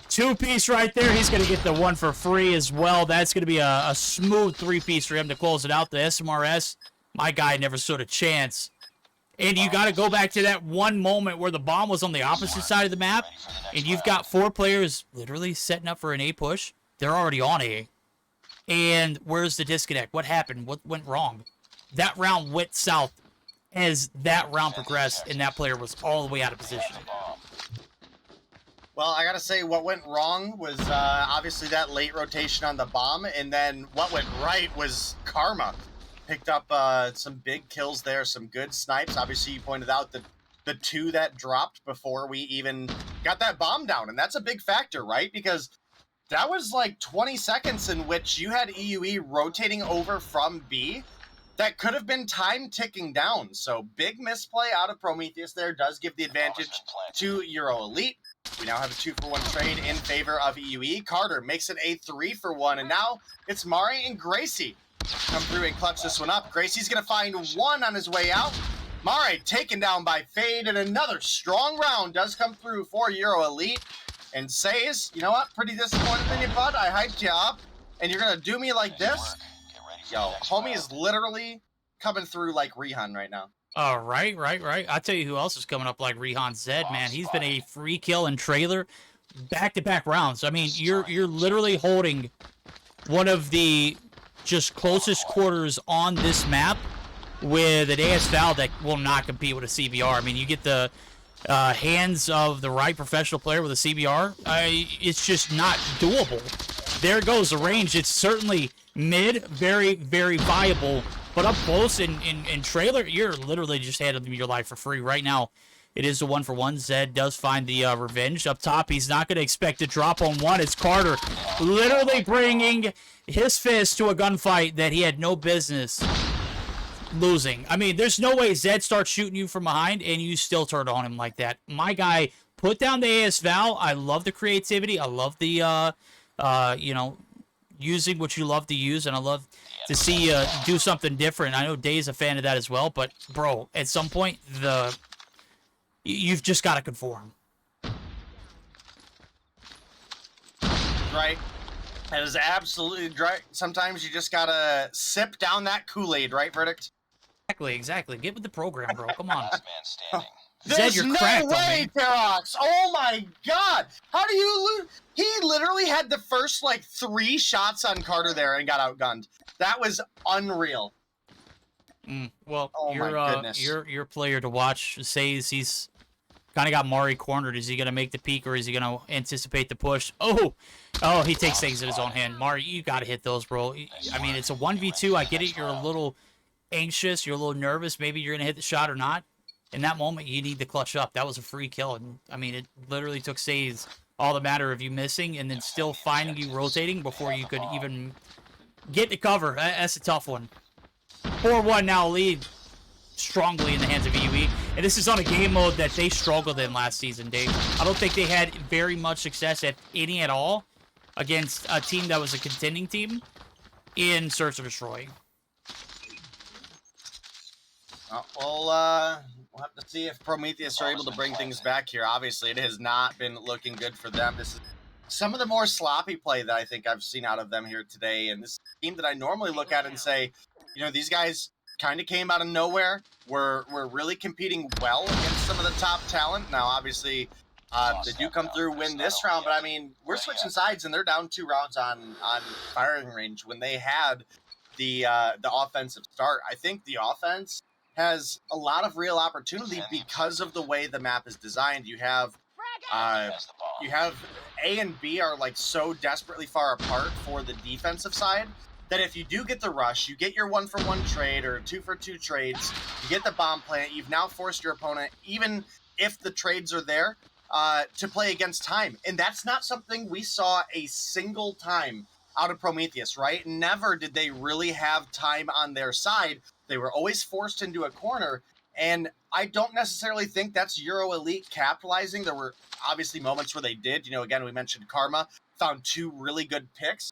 2-piece right there. He's going to get the 1 for free as well. That's going to be a smooth 3-piece for him to close it out. The SMRS, my guy never stood a chance. And you got to go back to that one moment where the bomb was on the opposite side of the map, and you've got 4 players literally setting up for an A push. They're already on A. And where's the disconnect? What happened? What went wrong? That round went south as that round progressed, and that player was all the way out of position. Well, I gotta say, what went wrong was obviously that late rotation on the bomb, and then what went right was Karma. Picked up some big kills there, some good snipes. Obviously, you pointed out the 2 that dropped before we even got that bomb down, and that's a big factor, right? Because that was like 20 seconds in which you had EUE rotating over from B. That could have been time ticking down. So big misplay out of Prometheus there does give the advantage to EuroElite. We now have a 2-for-1 trade in favor of EUE. Carter makes it a 3-for-1, and now it's Mari and Gracie come through and clutch this one up. Gracie's going to find 1 on his way out. Mari taken down by Fade, and another strong round does come through for EuroElite. And Says, you know what? Pretty disappointed in you, bud. I hyped you up, and you're going to do me like this? Yo, homie is literally coming through like Rehan right now. Right. I'll tell you who else is coming up like Rehan Zed, man. He's been a free kill and trailer back-to-back rounds. I mean, you're literally holding one of the just closest quarters on this map with an AS Val that will not compete with a CBR. I mean, you get the hands of the right professional player with a CBR. It's just not doable. There goes the range. It's certainly mid, very, very viable. But up close in trailer, you're literally just handing your life for free. Right now, it is a 1-for-1. Zed does find the revenge. Up top, he's not going to expect to drop on 1. It's Carter literally bringing his fist to a gunfight that he had no business losing. I mean, there's no way Zed starts shooting you from behind and you still turn on him like that. My guy put down the AS Val. I love the creativity. I love the, using what you love to use, and I love to see you do something different. I know Day's a fan of that as well, but bro, at some point you've just got to conform. Right. That is absolutely right. Sometimes you just gotta sip down that Kool-Aid, right, Verdict? Exactly. Get with the program, bro. Come on. There's Zed, you're no cracked on way, me. Terox! Oh my god! How do you lose? He literally had the first, like, 3 shots on Carter there and got outgunned. That was unreal. Well, oh my goodness. your player to watch says he's kind of got Mari cornered. Is he going to make the peek, or is he going to anticipate the push? Oh, he takes things in his own hand. Mari, you got to hit those, bro. I mean, it's a 1v2. I get it. You're a little anxious. You're a little nervous. Maybe you're going to hit the shot or not. In that moment, you need to clutch up. That was a free kill. And I mean, it literally took Says all the matter of you missing and then still finding you rotating before you could even get to cover. That's a tough one. 4-1 now lead strongly in the hands of EUE. And this is on a game mode that they struggled in last season, Dave. I don't think they had very much success, at any at all, against a team that was a contending team in Search and Destroy. We'll have to see if Prometheus are able to bring things back here. Obviously, it has not been looking good for them. This is some of the more sloppy play that I think I've seen out of them here today. And this team that I normally look at and say, you know, these guys kind of came out of nowhere. We're really competing well against some of the top talent. Now, obviously, they do come through, win this round. But, I mean, we're switching sides, and they're down 2 rounds on firing range when they had the offensive start. I think the offense has a lot of real opportunity because of the way the map is designed. You have A and B are like so desperately far apart for the defensive side that if you do get the rush, you get your 1-for-1 trade or 2-for-2 trades, you get the bomb plant, you've now forced your opponent, even if the trades are there, to play against time. And that's not something we saw a single time out of Prometheus, right? Never did they really have time on their side. They were always forced into a corner, and I don't necessarily think that's EuroElite capitalizing. There were obviously moments where they did. You know, again, we mentioned Karma, found 2 really good picks.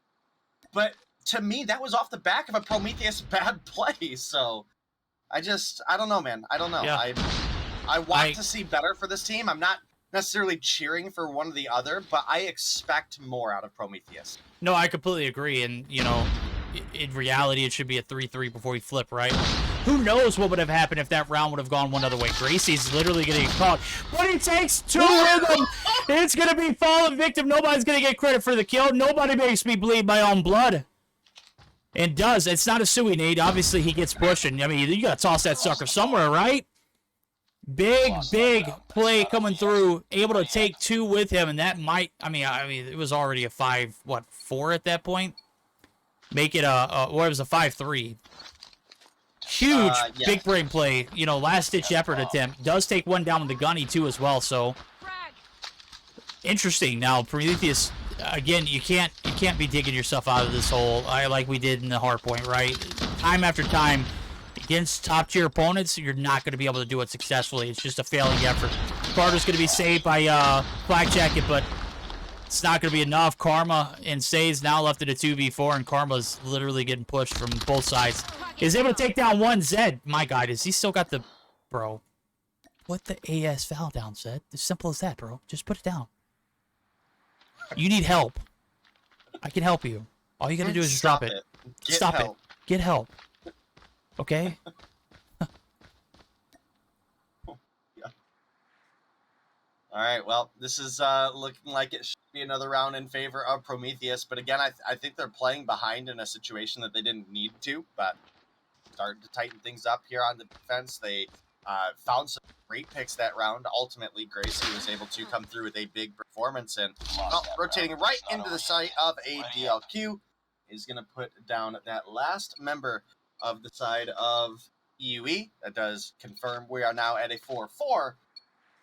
But to me, that was off the back of a Prometheus bad play. So I don't know, man. I don't know. Yeah. I want to see better for this team. I'm not necessarily cheering for one or the other, but I expect more out of Prometheus. No, I completely agree. And, you know, in reality, it should be a 3-3 before we flip, right? Who knows what would have happened if that round would have gone one other way. Gracie's literally going to get caught. But he takes 2 of them. It's going to be fallen victim. Nobody's going to get credit for the kill. Nobody makes me bleed my own blood. And does. It's not a suey, Nate. Obviously, he gets pushed. And, I mean, you got to toss that sucker somewhere, right? Big play coming through. Able to take 2 with him. And that might, I mean, it was already a 5-4 at that point. Make it it was a 5-3. Huge big brain play. You know, last-ditch effort attempt. Does take 1 down with the gunny, too, as well. So, interesting. Now, Prometheus, again, you can't be digging yourself out of this hole like we did in the hardpoint, right? Time after time, against top-tier opponents, you're not going to be able to do it successfully. It's just a failing effort. Carter's going to be saved by Black Jacket, but it's not going to be enough. Karma and Say's now left at a 2v4, and Karma's literally getting pushed from both sides. Is able to take down 1 Zed. My God, is he still got the... Bro. What the AS foul down, Zed? As simple as that, bro. Just put it down. You need help. I can help you. All you got to do is just drop it. Stop it. Get help. Okay? All right, well, this is looking like it should be another round in favor of Prometheus. But again, I think they're playing behind in a situation that they didn't need to, but starting to tighten things up here on the defense. They found some great picks that round. Ultimately, Gracie was able to come through with a big performance, and rotating right into the site of a DLQ is going to put down that last member of the side of EUE. That does confirm we are now at a 4-4,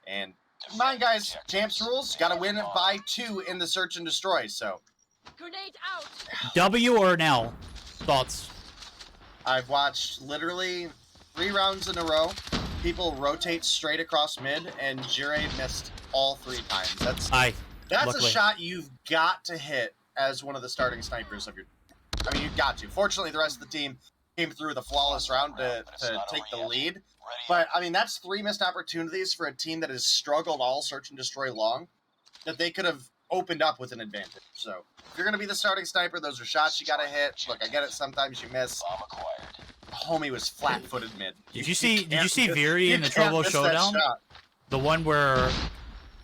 and come on, guys. Champs rules. Got to win by 2 in the search and destroy. So, Grenade out. W or an L? Thoughts? I've watched literally 3 rounds in a row. People rotate straight across mid, and Jure missed all 3 times. That's luckily a shot you've got to hit as one of the starting snipers of your. I mean, you've got to. Fortunately, the rest of the team came through with a flawless round to take the lead. But I mean, that's 3 missed opportunities for a team that has struggled all search and destroy long, that they could have opened up with an advantage. So if you're gonna be the starting sniper, those are shots you gotta hit. Look, I get it. Sometimes you miss. Homie was flat-footed mid. Did you see Viri in the Trovo Showdown? The one where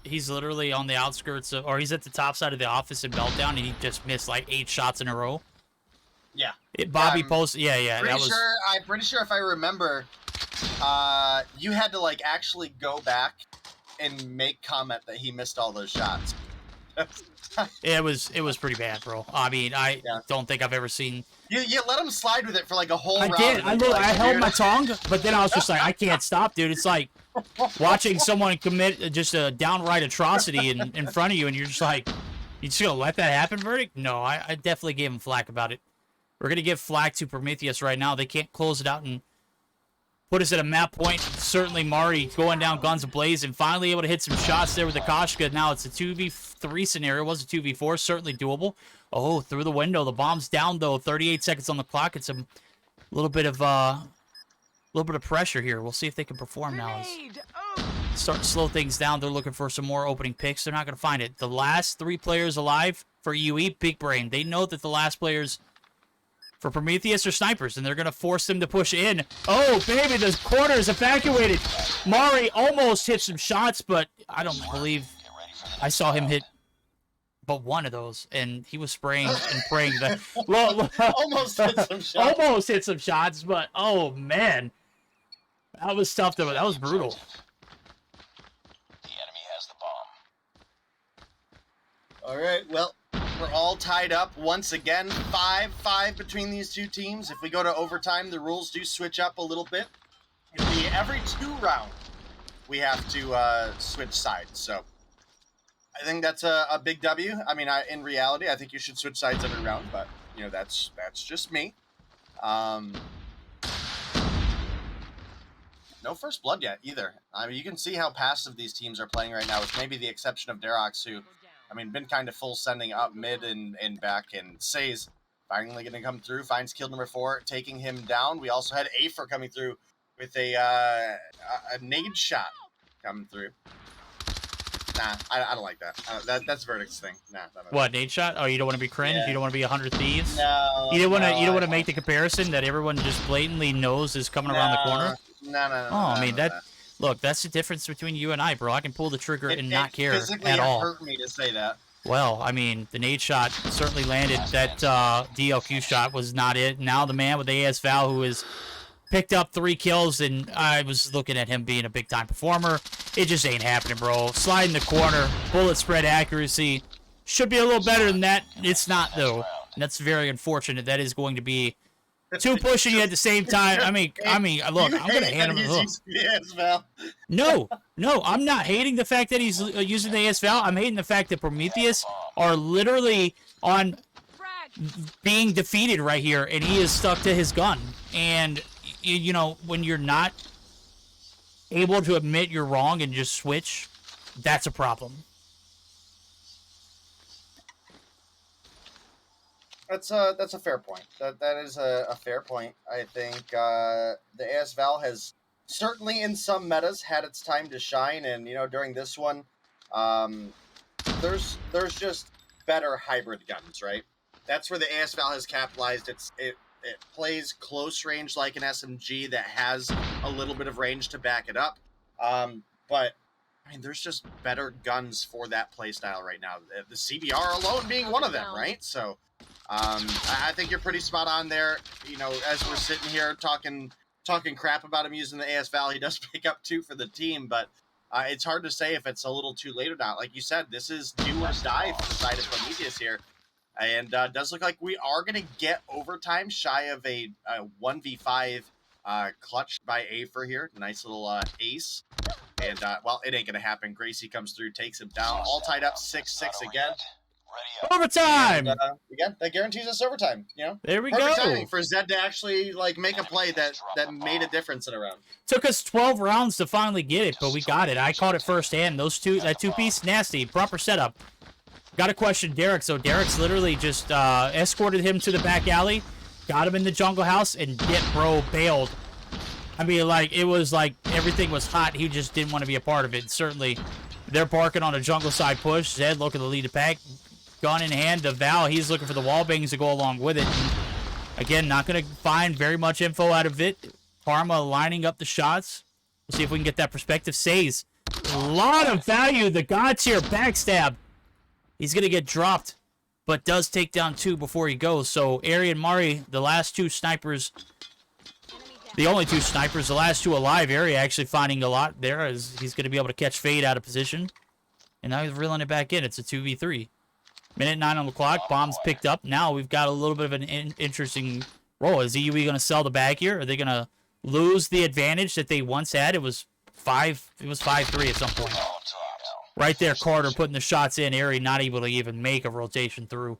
he's literally on the outskirts of, or he's at the top side of the office in Meltdown, and he just missed like 8 shots in a row. Yeah. Bobby posted. Yeah. I'm pretty sure if I remember, you had to like actually go back and make comment that he missed all those shots. It was pretty bad, bro. I mean, I don't think I've ever seen. You let him slide with it for like a whole round. I did. I held my tongue, but then I was just like, I can't stop, dude. It's like watching someone commit just a downright atrocity in front of you, and you're just like, you just gonna let that happen, Verdict? No, I definitely gave him flack about it. We're gonna give flack to Prometheus right now. They can't close it out and put us at a map point. Certainly Mari going down guns ablaze and finally able to hit some shots there with the Koshka. Now it's a 2v3 scenario. It was a 2v4. Certainly doable. Oh, through the window. The bomb's down, though. 38 seconds on the clock. It's a little bit of pressure here. We'll see if they can perform now. Start to slow things down. They're looking for some more opening picks. They're not going to find it. The last 3 players alive for UE, big brain. They know that the last players for Prometheus are snipers, and they're going to force them to push in. Oh, baby, the corner is evacuated. Mari almost hit some shots, but I don't believe I saw him hit but one of those, and he was spraying and praying that almost hit some shots. Almost hit some shots, but oh man, that was tough. That was brutal. The enemy has the bomb. All right, well, we're all tied up once again. 5-5 between these two teams. If we go to overtime, the rules do switch up a little bit. It'll be every 2 rounds we have to switch sides. So I think that's a big W. I mean, in reality, I think you should switch sides every round, but you know, that's just me. No first blood yet either. I mean, you can see how passive these teams are playing right now, with maybe the exception of Derox, who, I mean, been kind of full sending up mid and back, and Say's finally going to come through, finds kill number 4, taking him down. We also had Afer coming through with a nade shot coming through. Nah, I don't like that. That's Verdict's thing. Nah. What, nade shot? Oh, you don't want to be cringe? Yeah. You don't want to be 100 Thieves? No. You don't want to make the comparison that everyone just blatantly knows is coming around the corner? No. Oh, I mean, look, that's the difference between you and I, bro. I can pull the trigger and not care at all. It hurt me to say that. Well, I mean, the nade shot certainly landed. That DLQ shot was not it. Now the man with the AS Val, who has picked up 3 kills, and I was looking at him being a big-time performer. It just ain't happening, bro. Slide in the corner, bullet spread accuracy. Should be a little better than that. It's not, though. And that's very unfortunate. That is going to be 2 pushing you at the same time. I mean, look, I'm going to hand him a No, I'm not hating the fact that he's using the AS Val. I'm hating the fact that Prometheus are literally on being defeated right here, and he is stuck to his gun. And, you know, when you're not able to admit you're wrong and just switch, that's a problem. That's a fair point. That is a fair point. I think the AS Val has certainly in some metas had its time to shine, and you know, during this one, there's just better hybrid guns, right? That's where the AS Val has capitalized. It plays close range like an SMG that has a little bit of range to back it up. But I mean, there's just better guns for that playstyle right now. The CBR alone being one of them, right? So I think you're pretty spot on there. You know, as we're sitting here talking crap about him using the AS Val, he does pick up 2 for the team, but it's hard to say if it's a little too late or not. Like you said, this is do or die for the side of Prometheus here. And does look like we are going to get overtime shy of a 1v5 clutch by Afer here. Nice little ace. And, well, it ain't going to happen. Gracie comes through, takes him down. All tied up 6-6 again. Overtime! And, again, that guarantees us overtime, you know? There we Perfect go. timing for Zed to actually, like, make a play that made a difference in a round. Took us 12 rounds to finally get it, but we got it. I caught it firsthand. That 2-piece, nasty. Proper setup. got to question Derek. So Derek's literally just escorted him to the back alley, got him in the jungle house, and bro bailed. I mean, like, it was like everything was hot. He just didn't want to be a part of it. Certainly, they're barking on a jungle side push. Zed looking to lead the pack. Gun in hand to Val. He's looking for the wall bangs to go along with it. And again, not going to find very much info out of it. Karma lining up the shots. We'll see if we can get that perspective. Says a lot of value. The God's here. Backstab. He's going to get dropped, but does take down 2 before he goes. So, Ari and Mari, the last 2 snipers, the only 2 snipers, the last 2 alive. Ari actually finding a lot there as he's going to be able to catch Fade out of position. And now he's reeling it back in. It's a 2v3. Minute 9 on the clock. Bombs picked up. Now we've got a little bit of an interesting roll. Is EUE going to sell the bag here? Are they going to lose the advantage that they once had? It was 5-3 at some point. Right there, Carter putting the shots in. Ari not able to even make a rotation through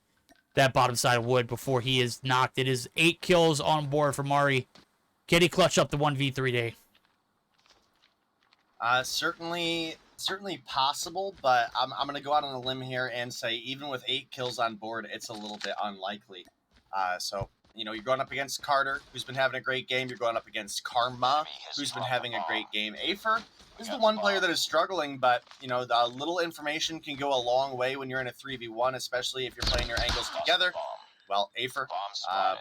that bottom side of wood before he is knocked. It is 8 kills on board for Mari. Can he clutch up the 1v3 day? Certainly possible, but I'm going to go out on a limb here and say even with 8 kills on board, it's a little bit unlikely. So, you know, you're going up against Carter, who's been having a great game. You're going up against Karma, who's been having a great game. Afer is the one player that is struggling, but, you know, the little information can go a long way when you're in a 3v1, especially if you're playing your angles together. Well, Afer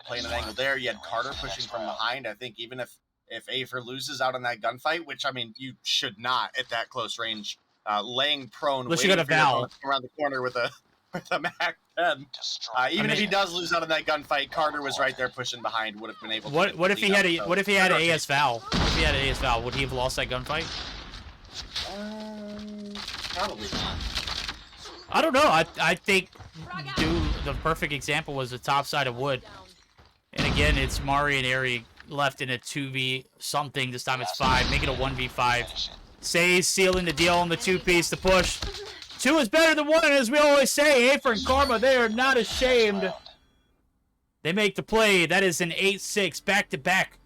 playing an angle there. You had Carter pushing from behind. I think even if Afer loses out on that gunfight, which, I mean, you should not at that close range, laying prone, unless you got a Val around the corner with a Mac 10. Even if he does lose out on that gunfight, Carter was right there pushing behind. Would have been able. What if he had a What if he had an AS Val? If he had an AS Val, would he have lost that gunfight? Probably not. I don't know. I think the perfect example was the top side of wood, and again, it's Mari and Ari left in a 2v something. This time it's 5. Make it a 1v5. Say's sealing the deal on the 2-piece. The push. 2 is better than 1, as we always say. Afer and Karma, they are not ashamed. They make the play. That is an 8-6 back-to-back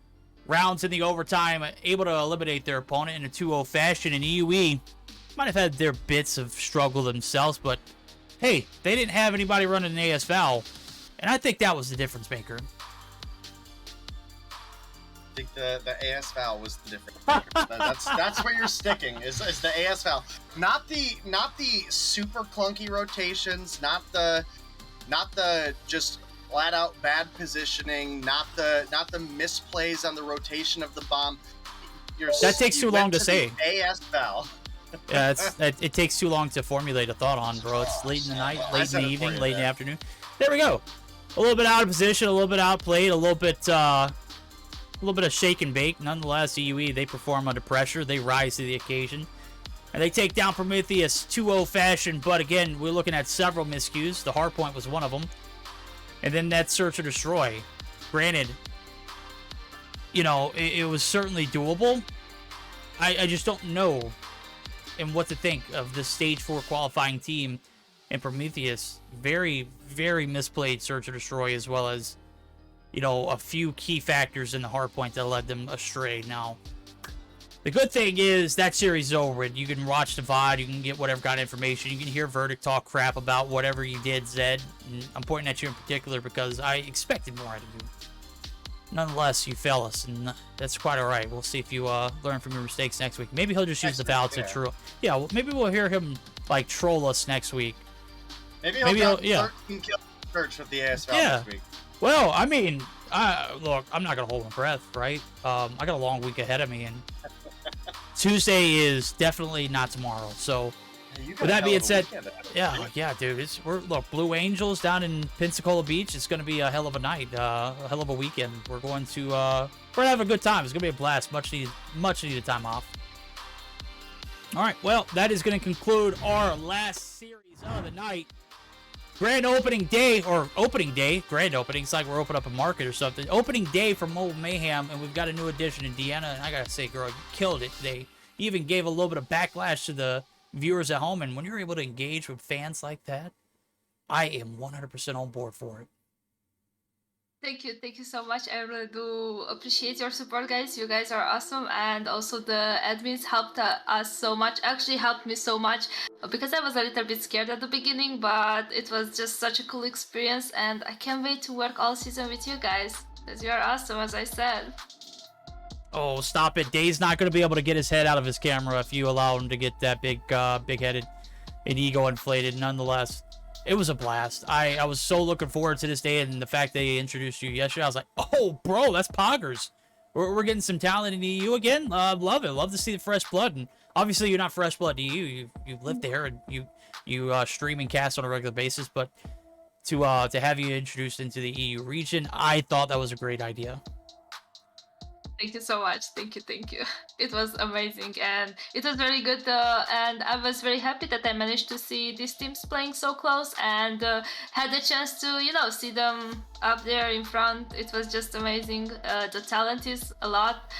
rounds in the overtime. Able to eliminate their opponent in a 2-0 fashion. And EUE might have had their bits of struggle themselves, but hey, they didn't have anybody running an AS Val. And I think that was the difference maker. I think the AS Val was the difference maker. That's where you're sticking is the AS Val, not the super clunky rotations, not the just flat out bad positioning, not the misplays on the rotation of the bomb. That takes too long to say. AS Val. Yeah, it takes too long to formulate a thought on, bro. It's late in the night, late in the evening, late in the afternoon. There we go. A little bit out of position, a little bit outplayed, a little bit of shake and bake. Nonetheless, EUE, they perform under pressure. They rise to the occasion. And they take down Prometheus 2-0 fashion. But again, we're looking at several miscues. The hardpoint was one of them. And then that search or destroy. Granted, you know, it was certainly doable. I just don't know and what to think of the Stage 4 qualifying team and Prometheus. Very, very misplayed search or destroy, as well as, you know, a few key factors in the hardpoint that led them astray. Now, the good thing is that series is over. You can watch the VOD, you can get whatever kind of information, you can hear Verdict talk crap about whatever you did, Zed. And I'm pointing at you in particular because I expected more out of you. Nonetheless, you fail us, and that's quite alright. We'll see if you learn from your mistakes next week. Maybe he'll just use the Val to troll. Yeah, well, maybe we'll hear him, like, troll us next week. Maybe he'll yeah. 13 kills search with the AS Val yeah. this week. Well, I mean, look, I'm not going to hold my breath, right? I got a long week ahead of me, and Tuesday is definitely not tomorrow. So, with that being said, yeah, dude, look, Blue Angels down in Pensacola Beach. It's going to be a hell of a night, a hell of a weekend. We're going to have a good time. It's going to be a blast. Much needed time off. All right, well, that is going to conclude our last series of the night. Grand opening day, grand opening. It's like we're opening up a market or something. Opening day for Mobile Mayhem, and we've got a new addition in Deanna, and I gotta say, girl, you killed it today. You even gave a little bit of backlash to the viewers at home, and when you're able to engage with fans like that, I am 100% on board for it. Thank you so much. I really do appreciate your support, guys. You guys are awesome, and also the admins helped us so much. Actually, helped me so much because I was a little bit scared at the beginning, but it was just such a cool experience, and I can't wait to work all season with you guys because you are awesome, as I said. Oh, stop it! Dave's not going to be able to get his head out of his camera if you allow him to get that big-headed and ego inflated. Nonetheless. It was a blast. I was so looking forward to this day, and the fact they introduced you yesterday, I was like, oh, bro, that's Poggers. We're getting some talent in EU again. Love it. Love to see the fresh blood. And obviously, you're not fresh blood to EU. You live there, and you stream and cast on a regular basis. But to have you introduced into the EU region, I thought that was a great idea. Thank you so much. Thank you. It was amazing, and it was very good. And I was very happy that I managed to see these teams playing so close, and had the chance to, see them up there in front. It was just amazing. The talent is a lot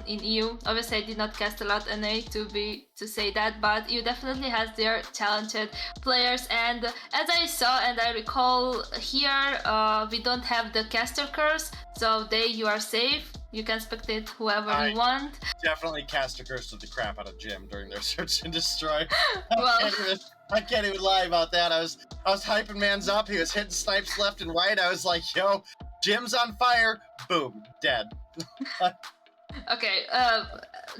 in EU. Obviously, I did not cast a lot NA to say that, but EU definitely has their talented players. And as I saw and I recall here, we don't have the caster curse, so you are safe. You can spectate whoever you want. Definitely cast a curse to the crap out of Jim during their search and destroy. Well, I can't even lie about that. I was hyping mans up. He was hitting snipes left and right. I was like, yo, Jim's on fire. Boom, dead. Okay,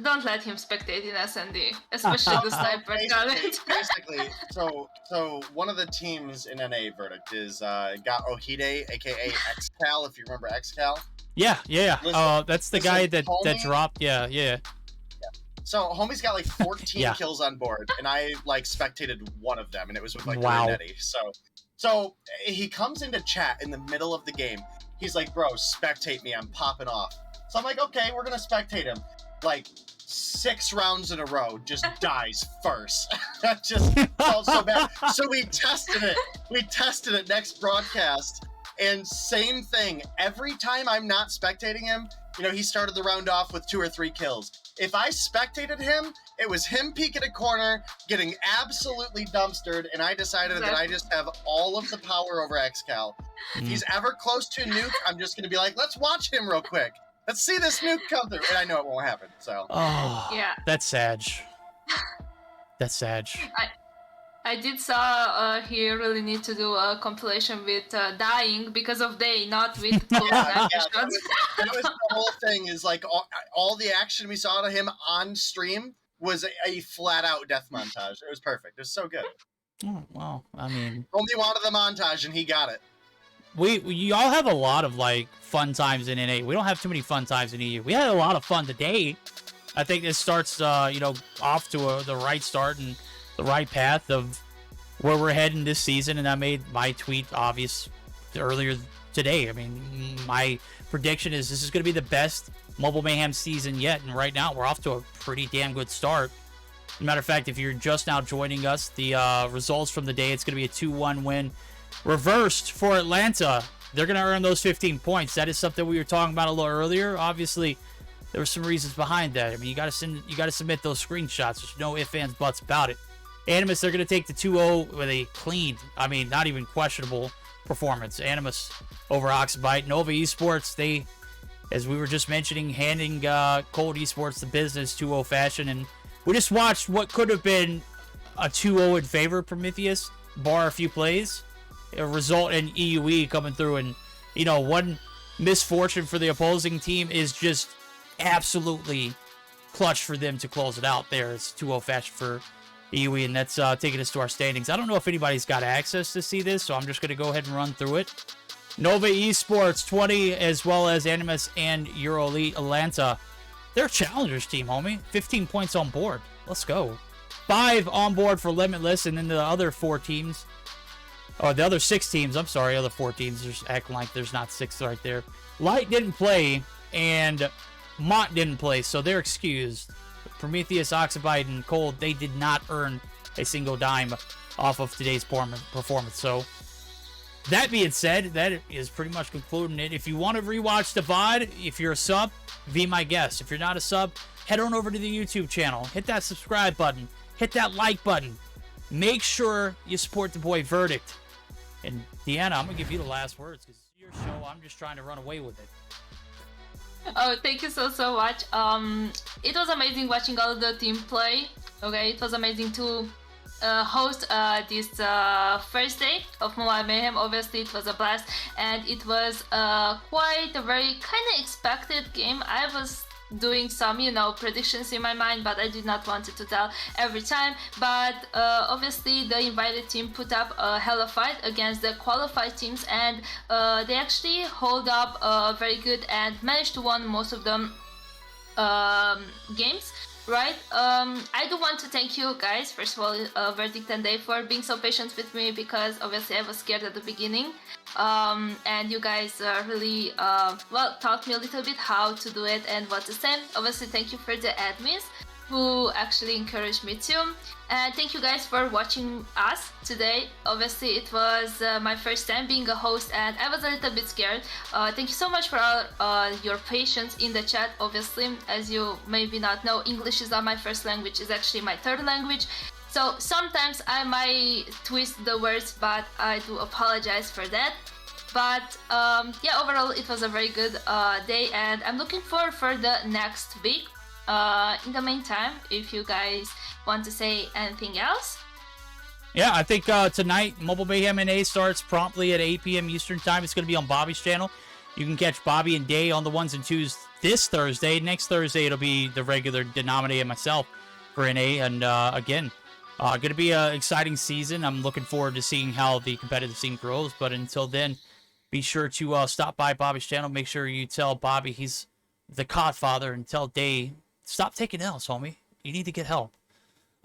don't let him spectate in SND, especially the sniper talent. Basically, so one of the teams in NA Verdict is got Ohide, aka XCal, if you remember XCal. Yeah. Listen, that's the guy that dropped. Yeah. So homie's got like 14 kills on board, and I like spectated one of them, and it was with like Renetti. So he comes into chat in the middle of the game. He's like, "Bro, spectate me. I'm popping off." So I'm like, "Okay, we're gonna spectate him." Like 6 rounds in a row, just dies first. That just felt so bad. So we tested it next broadcast. And same thing, every time I'm not spectating him, he started the round off with 2 or 3 kills. If I spectated him, it was him peeking a corner, getting absolutely dumpstered, and I decided that I just have all of the power over XCal. If he's ever close to a nuke, I'm just going to be like, let's watch him real quick. Let's see this nuke come through. And I know it won't happen, so. Oh, yeah. That's sad. That's sad. I did saw he really need to do a compilation with dying because of day, not with close that was the whole thing. Is like all the action we saw to him on stream was a flat out death montage. It was perfect. It was so good. Oh, well, I mean, only wanted the montage and he got it. We all have a lot of like fun times in NA. We don't have too many fun times in EU. We had a lot of fun today. I think this starts off to the right start and the right path of where we're heading this season, and I made my tweet obvious earlier today. I mean, my prediction is this is going to be the best Mobile Mayhem season yet, and right now we're off to a pretty damn good start. As a matter of fact, if you're just now joining us, the results from the day, it's going to be a 2-1 win reversed for Atlanta. They're going to earn those 15 points. That is something we were talking about a little earlier. Obviously, there were some reasons behind that. I mean, you got to submit those screenshots. There's no ifs, ands, buts about it. Animus, they're going to take the 2-0 with a clean, I mean, not even questionable performance. Animus over AxiByte. Nova Esports, they, as we were just mentioning, handing Cold Esports the business 2-0 fashion. And we just watched what could have been a 2-0 in favor of Prometheus, bar a few plays. A result in EUE coming through. And, one misfortune for the opposing team is just absolutely clutch for them to close it out there. It's 2-0 fashion for EUE, and that's taking us to our standings. I don't know if anybody's got access to see this, so I'm just going to go ahead and run through it. Nova Esports 20, as well as Animus and EuroElite Atlanta. They're a challengers team, homie. 15 points on board. Let's go. 5 on board for Limitless, and then the other 4 teams. Oh, the other 6 teams. I'm sorry, other 4 teams. There's acting like there's not 6 right there. Light didn't play, and MONT didn't play, so they're excused. Prometheus, AxiByte, and Cold, they did not earn a single dime off of today's performance. So, that being said, that is pretty much concluding it. If you want to rewatch the VOD, if you're a sub, be my guest. If you're not a sub, head on over to the YouTube channel. Hit that subscribe button. Hit that like button. Make sure you support the boy Verdict. And Deanna, I'm going to give you the last words because you're show. I'm just trying to run away with it. Oh, thank you so much. It was amazing watching all of the team play. Okay, it was amazing to host this first day of Mobile Mayhem. Obviously, it was a blast, and it was quite a very kind of expected game. I was doing some, predictions in my mind, but I did not want it to tell every time. But obviously, the invited team put up a hell of a fight against the qualified teams, and they actually hold up very good and managed to win most of them games. Right, I do want to thank you guys, first of all, Verdict and Dave, for being so patient with me, because obviously I was scared at the beginning, and you guys really, taught me a little bit how to do it and what to say. Obviously, thank you for the admins who actually encouraged me too, and thank you guys for watching us today. Obviously, it was my first time being a host, and I was a little bit scared. Thank you so much for all your patience in the chat. Obviously, as you maybe not know, English is not my first language, it's actually my third language, so sometimes I might twist the words, but I do apologize for that. But yeah, overall it was a very good day, and I'm looking forward for the next week. In the meantime, if you guys want to say anything else. Yeah, I think tonight Mobile Mayhem NA starts promptly at 8 p.m. Eastern Time. It's going to be on Bobby's channel. You can catch Bobby and Day on the 1s and 2s this Thursday. Next Thursday, it'll be the regular denominator and myself for NA. And again, going to be an exciting season. I'm looking forward to seeing how the competitive scene grows. But until then, be sure to stop by Bobby's channel. Make sure you tell Bobby he's the Codfather, and tell Day, stop taking L's, homie. You need to get help.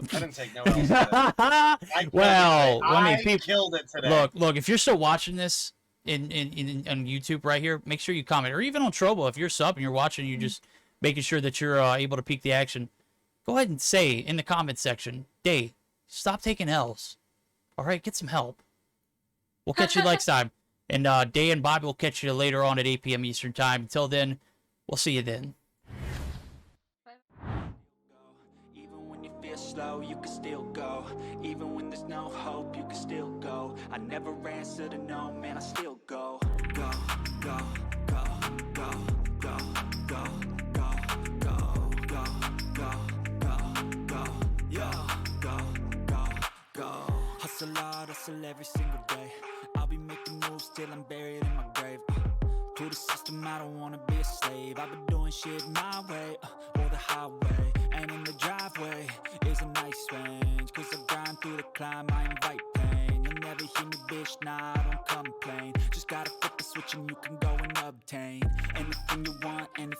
I didn't take no L's today. Well, I mean, people killed it today. Look. If you're still watching this on YouTube right here, make sure you comment, or even on Trovo. If you're sub and you're watching, you're just making sure that you're able to peek the action. Go ahead and say in the comment section, Day, stop taking L's. All right, get some help. We'll catch you next time, and Day and Bobby will catch you later on at 8 p.m. Eastern Time. Until then, we'll see you then. Slow, you can still go. Even when there's no hope, you can still go. I never answer to no, man, I still go. Go, go, go, go, go, go, go, go, go, go, go, go, go, go, go. Hustle hard, hustle every single day. I'll be making moves till I'm buried in my grave. To the system, I don't wanna be a slave. I've been doing shit my way, or the highway. And in the driveway is a nice range, cause I grind through the climb, I invite pain. You'll never hear me, bitch, nah, I don't complain. Just gotta flip the switch and you can go and obtain anything you want, anything